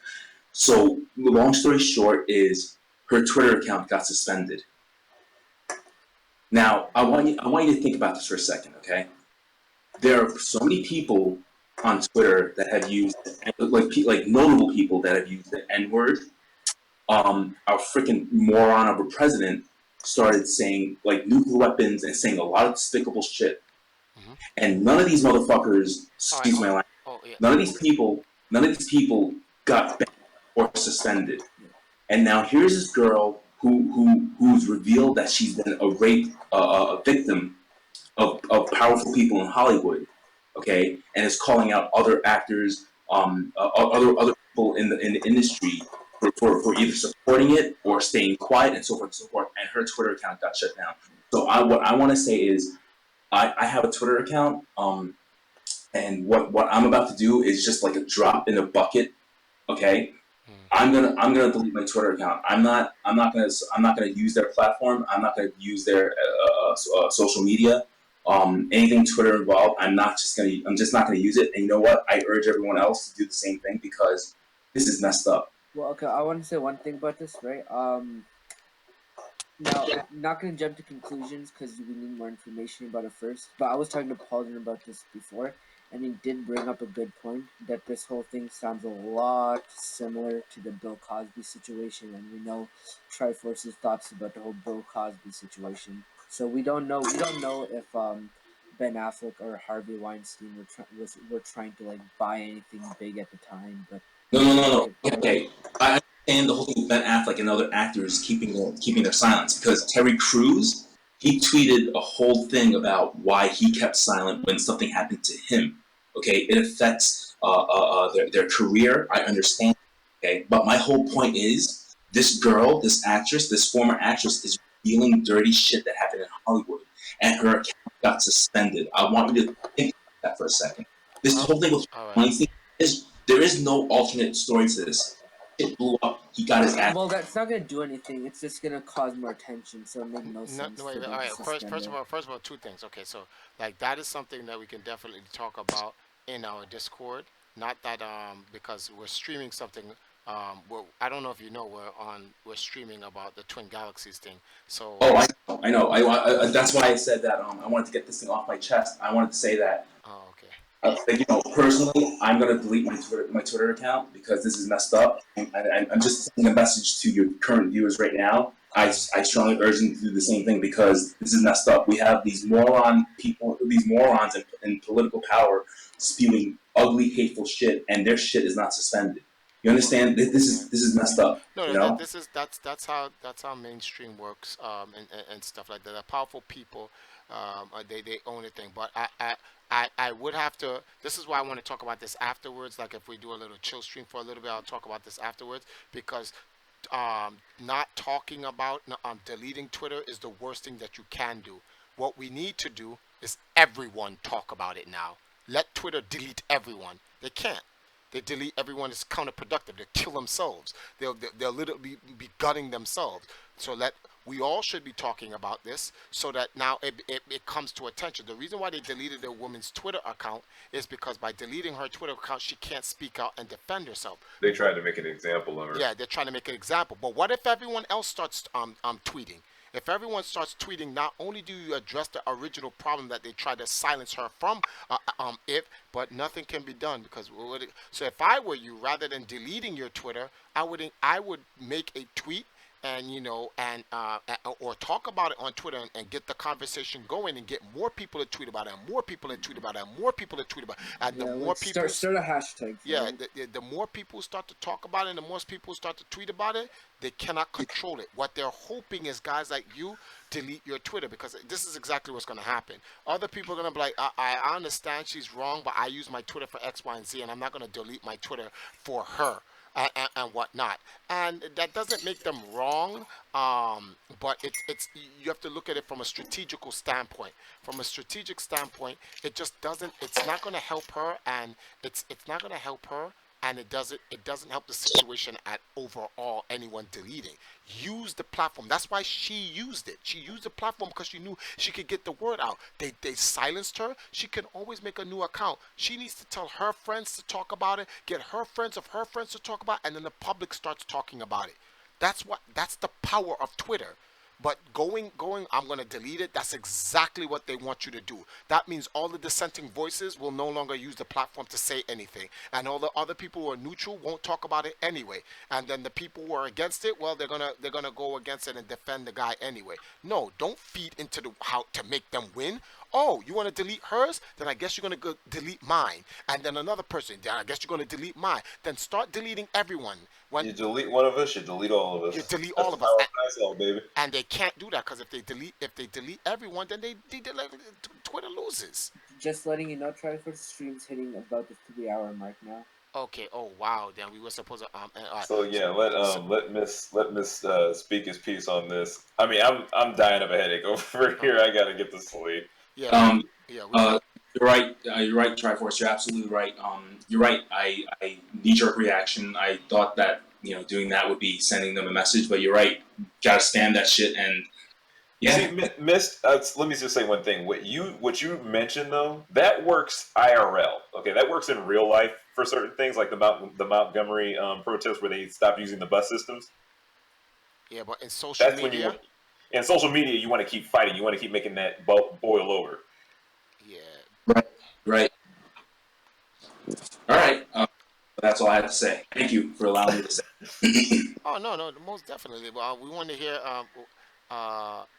So the long story short is her Twitter account got suspended. Now I want you to think about this for a second, okay? There are so many people on Twitter that have used like notable people that have used the N word. Our freaking moron of a president started saying like nuclear weapons and saying a lot of despicable shit. Hmm. And none of these motherfuckers, All right. excuse my language, Oh yeah. none of these people got banned or suspended. And now here's this girl who's revealed that she's been a rape a victim of powerful people in Hollywood, okay, and is calling out other actors, other people in the industry for either supporting it or staying quiet and so forth and so forth. And her Twitter account got shut down. So what I want to say is I have a Twitter account, and what I'm about to do is just like a drop in a bucket, okay. Mm. I'm gonna delete my Twitter account. I'm not gonna use their platform. I'm not gonna use their social media. Anything Twitter involved, I'm just not gonna use it. And you know what? I urge everyone else to do the same thing because this is messed up. Well, okay, I want to say one thing about this, right? Now, I'm not going to jump to conclusions because we need more information about it first. But I was talking to Paulin about this before, and he did bring up a good point that this whole thing sounds a lot similar to the Bill Cosby situation, and we know Triforce's thoughts about the whole Bill Cosby situation. So we don't know. We don't know if Ben Affleck or Harvey Weinstein were trying to like buy anything big at the time, but No, no, no, no. it, Okay, I understand the whole thing with Ben Affleck and other actors keeping their silence because Terry Crews he tweeted a whole thing about why he kept silent when something happened to him. Okay, it affects their career. I understand. Okay, but my whole point is this girl, this actress, this former actress is revealing dirty shit that happened in Hollywood, and her account got suspended. I want you to think about that for a second. This Oh, whole thing with all right. Weinstein is there is no alternate story to this. It blew up. He got his ass. well, that's not gonna do anything. It's just gonna cause more attention, so it made no No, sense no, wait, for wait, all them to right. suspend it. First of all, two things. Okay, so like that is something that we can definitely talk about in our Discord. Not that because we're streaming something. I don't know if you know we're streaming about the Twin Galaxies thing. So, Oh, I know. That's why I said that. I wanted to get this thing off my chest. I wanted to say that. oh, okay. Like, personally, I'm gonna delete my Twitter account because this is messed up. I'm just sending a message to your current viewers right now. I strongly urge them to do the same thing because this is messed up. We have these these morons in political power spewing ugly, hateful shit, and their shit is not suspended. You Well, understand? This yeah. is messed up. No, You no, that know? this is that's how mainstream works, and stuff like that. The powerful people, they own a thing. But I would have to. This is why I want to talk about this afterwards. Like if we do a little chill stream for a little bit, I'll talk about this afterwards because not talking about deleting Twitter is the worst thing that you can do. What we need to do is everyone talk about it now. Let Twitter delete everyone. They can't. They delete everyone is counterproductive. They kill themselves. They'll literally be gutting themselves. So let we all should be talking about this so that now it comes to attention. The reason why they deleted a woman's Twitter account is because by deleting her Twitter account, she can't speak out and defend herself. They tried to make an example of her. Yeah, they're trying to make an example. But what if everyone else starts tweeting? If everyone starts tweeting, not only do you address the original problem that they tried to silence her from, but nothing can be done because so if I were you, rather than deleting your Twitter, I would make a tweet and or talk about it on Twitter and get the conversation going and get more people to tweet about it, and more people to tweet about it, and more people to tweet about it, and the Yeah, more like people start a hashtag. yeah, the more people start to talk about it and the more people start to tweet about it, they cannot control it. What they're hoping is guys like you delete your Twitter because this is exactly what's going to happen. Other people are going to be like, I understand she's wrong, but I use my Twitter for X, Y, and Z, and I'm not going to delete my Twitter for her. And whatnot, and that doesn't make them wrong. But it's you have to look at it from a strategical standpoint. From a strategic standpoint, it just doesn't. It's not going to help her, and it's not going to help her, and it doesn't help the situation at overall. Anyone deleting, use the platform. That's why she used it. She used the platform because she knew she could get the word out. They silenced her. She can always make a new account. She needs to tell her friends to talk about it, get her friends of her friends to talk about it, and then the public starts talking about it. That's the power of Twitter. But going, I'm gonna delete it. That's exactly what they want you to do. That means all the dissenting voices will no longer use the platform to say anything, and all the other people who are neutral won't talk about it anyway. And then the people who are against it, well, they're gonna go against it and defend the guy anyway. No, don't feed into the how to make them win. Oh, you want to delete hers? Then I guess you're gonna go delete mine, and then another person. Then I guess you're gonna delete mine. Then start deleting everyone. When You delete one of us, you delete all of you us. delete That's all the of us, power of myself, baby. and they can't do that because if they delete everyone, then they delete, Twitter loses. Just letting you know, Triforce stream's hitting about the 3 hour mark now. Okay. Oh wow. Then we were supposed to So yeah, let so Miss speak his piece on this. I mean, I'm dying of a headache over here. I gotta get to sleep. yeah Um, yeah we Uh, you're right. You're right, Triforce. You're absolutely right. You're right. I knee-jerk reaction. I thought that doing that would be sending them a message, but you're right. Gotta stand that shit. And See, yeah, Miss, let me just say one thing. What you mentioned though, that works IRL. Okay, that works in real life for certain things, like the Montgomery protests where they stopped using the bus systems. yeah, but in social That's when you media, want. In social media, you want to keep fighting. You want to keep making that boil over. yeah. right, right. All right. That's all I have to say. Thank you for allowing me to say. Oh no, no, most definitely. We want to hear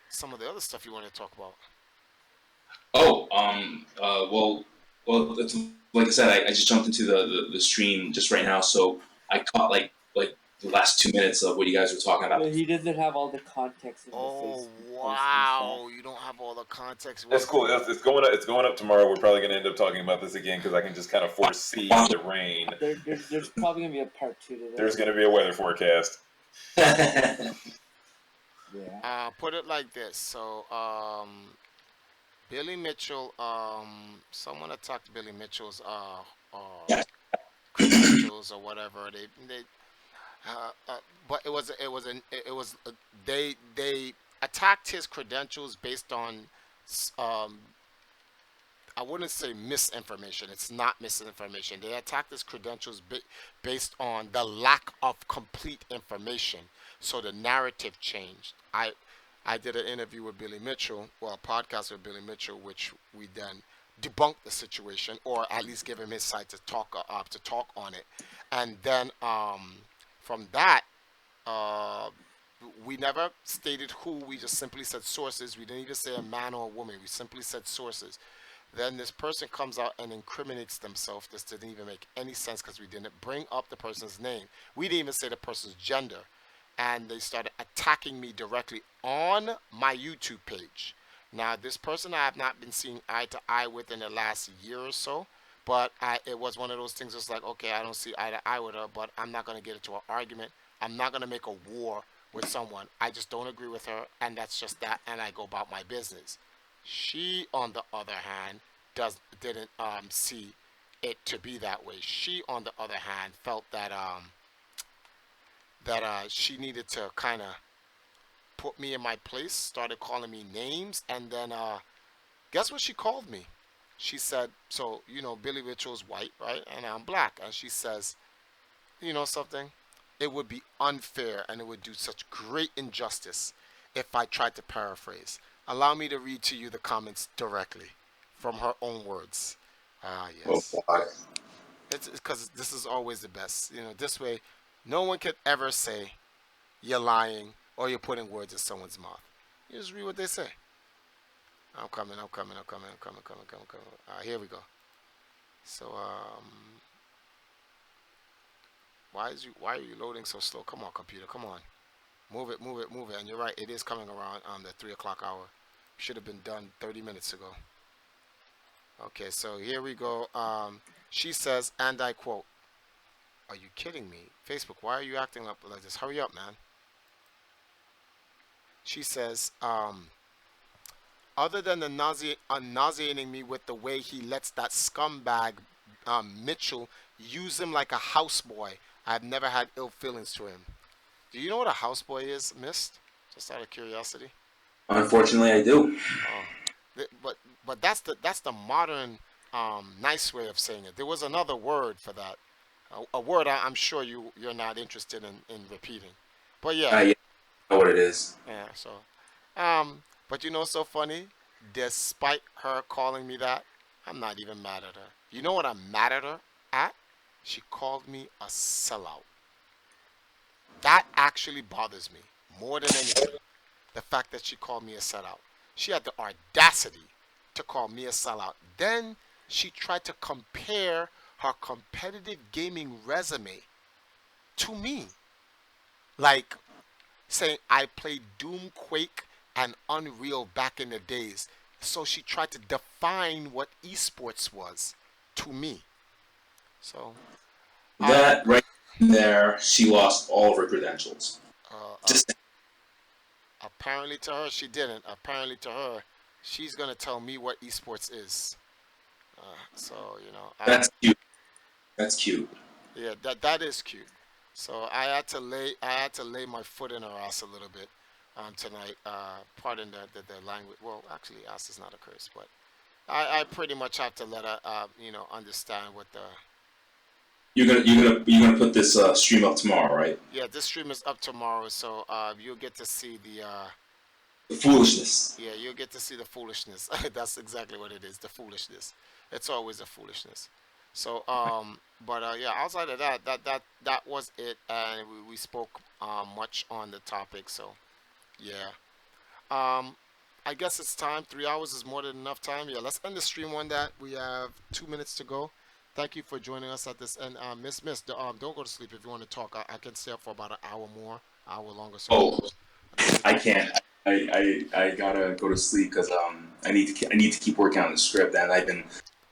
some of the other stuff you want to talk about. Oh, well, it's, like I said, I just jumped into the stream just right now, so I caught like the last 2 minutes of what you guys were talking about. Yeah, he doesn't have all the context in the Oh Facebook post and stuff. wow! You don't have all the context. It's What? cool. It's going up. It's going up tomorrow. We're probably going to end up talking about this again because I can just kind of foresee the rain. There's probably gonna be a part two to There's this. going to be a weather forecast. Yeah. Put it like this. So, Billy Mitchell. Someone attacked Billy Mitchell's credentials or whatever. They but it was they attacked his credentials based on um I wouldn't say misinformation. It's not misinformation. They attacked his credentials based on the lack of complete information. So the narrative changed. I did an interview with Billy Mitchell, well, a podcast with Billy Mitchell, which we then debunked the situation, or at least give him his side to talk on it, and then from that uh, we never stated who. We just simply said sources. We didn't even say a man or a woman. We simply said sources. Then this person comes out and incriminates themselves. This didn't even make any sense because we didn't bring up the person's name. We didn't even say the person's gender. And they started attacking me directly on my YouTube page. Now, this person I have not been seeing eye to eye with in the last year or so. But it was one of those things. It's like, okay, I don't see eye to eye with her, but I'm not going to get into an argument. I'm not going to make a war with someone. I just don't agree with her, and that's just that, and I go about my business. She, on the other hand, didn't see it to be that way. She, on the other hand, felt that she needed to kind of put me in my place. Started calling me names, and then guess what she called me? She said, "So Billy Mitchell's white, right? And I'm black." And she says, "You know something? It would be unfair, and it would do such great injustice if I tried to paraphrase. Allow me to read to you the comments directly from her own words." Ah, Oh, yes. boy. It's because this is always the best. This way, no one can ever say you're lying or you're putting words in someone's mouth. You just read what they say. I'm coming, I'm coming, I'm coming, I'm coming, coming, coming, coming. Here we go. So, why are you loading so slow? Come on, computer, come on. Move it, move it, move it. And you're right, it is coming around on the 3 o'clock hour. Should have been done 30 minutes ago. Okay, so here we go. She says, and I quote, "Are you kidding me? Facebook, why are you acting up like this? Hurry up, man." She says, other than nauseating me with the way he lets that scumbag Mitchell use him like a houseboy, I've never had ill feelings to him. Do you know what a houseboy is, Mist? Just out of curiosity. Unfortunately, I do. Oh, but that's the modern nice way of saying it. There was another word for that, a word I'm sure you're not interested in repeating. But yeah, Yeah, I know what it is. yeah. So, but what's so funny? Despite her calling me that, I'm not even mad at her. You know what I'm mad at her at? She called me a sellout. That actually bothers me more than anything. The fact that she called me a sellout. She had the audacity to call me a sellout. Then she tried to compare her competitive gaming resume to me. Like saying I played Doom, Quake, and Unreal back in the days. So she tried to define what esports was to me. So, uh, That right there, she lost all of her credentials. uh, uh, Just apparently to her, she didn't. Apparently to her, she's gonna tell me what esports is. So that's cute. That's cute. yeah, that is cute. So I had to lay my foot in her ass a little bit tonight. Pardon the language. Well, actually, ass is not a curse, but I pretty much have to let her understand what the You're gonna put this stream up tomorrow, right? yeah, this stream is up tomorrow, so you'll get to see The foolishness. yeah, you'll get to see the foolishness. That's exactly what it is, the foolishness. It's always the foolishness. So but yeah, outside of that was it, and we spoke much on the topic. So yeah, um I guess it's time. 3 hours is more than enough time. Yeah, let's end the stream on that. We have 2 minutes to go. Thank you for joining us at this. And don't go to sleep if you want to talk. I can stay up for about an hour more, hour longer. So Oh, I know you're I tired. can't. I gotta go to sleep because I need to keep working on the script, and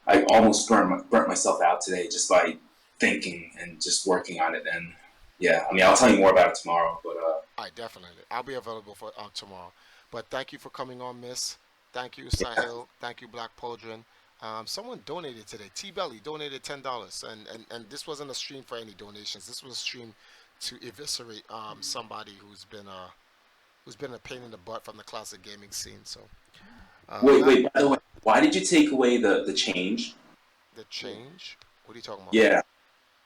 I almost burnt myself out today just by thinking and just working on it. And yeah, I mean, I'll tell you more about it tomorrow. But I definitely. I'll be available for tomorrow. But thank you for coming on, Miss. Thank you, Sahil. Thank you, Black Pauldron. Someone donated today. T Belly donated $10, and this wasn't a stream for any donations. This was a stream to eviscerate somebody who's been a pain in the butt from the classic gaming scene. So wait, that wait. By the way, why did you take away the change? the change. What are you talking about? Yeah,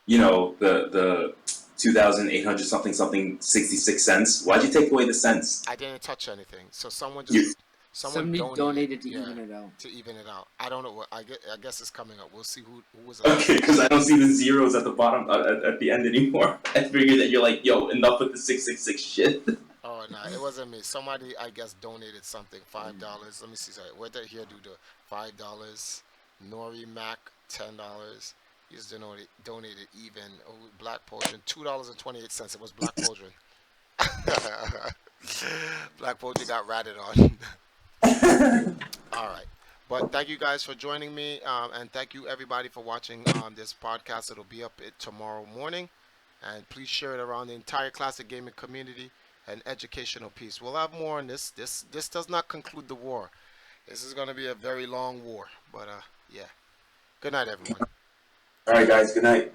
you know the 2,800 something something 66 cents. Why'd you take away the cents? I didn't touch anything. So You someone Somebody donated, donated to yeah, even it out. to even it out. I don't know what I guess it's coming up. We'll see who was okay? affected. Because I don't see the zeros at the bottom at the end anymore. I figured that you're like, yo, enough with the 666 shit. Oh no, it wasn't me. Somebody I guess donated something. $5. Let me see. Sorry, what did here do the $5? Nori Mac $10. He's donated even. Oh, Black Pauldron $2.28. It was Black Pauldron. Black Pauldron got ratted on. All right. But thank you guys for joining me, and thank you everybody for watching this podcast. It'll be up tomorrow morning, and please share it around the entire classic gaming community. An educational piece. We'll have more on this. This does not conclude the war. This is going to be a very long war. But yeah. Good night, everyone. All right, guys. Good night.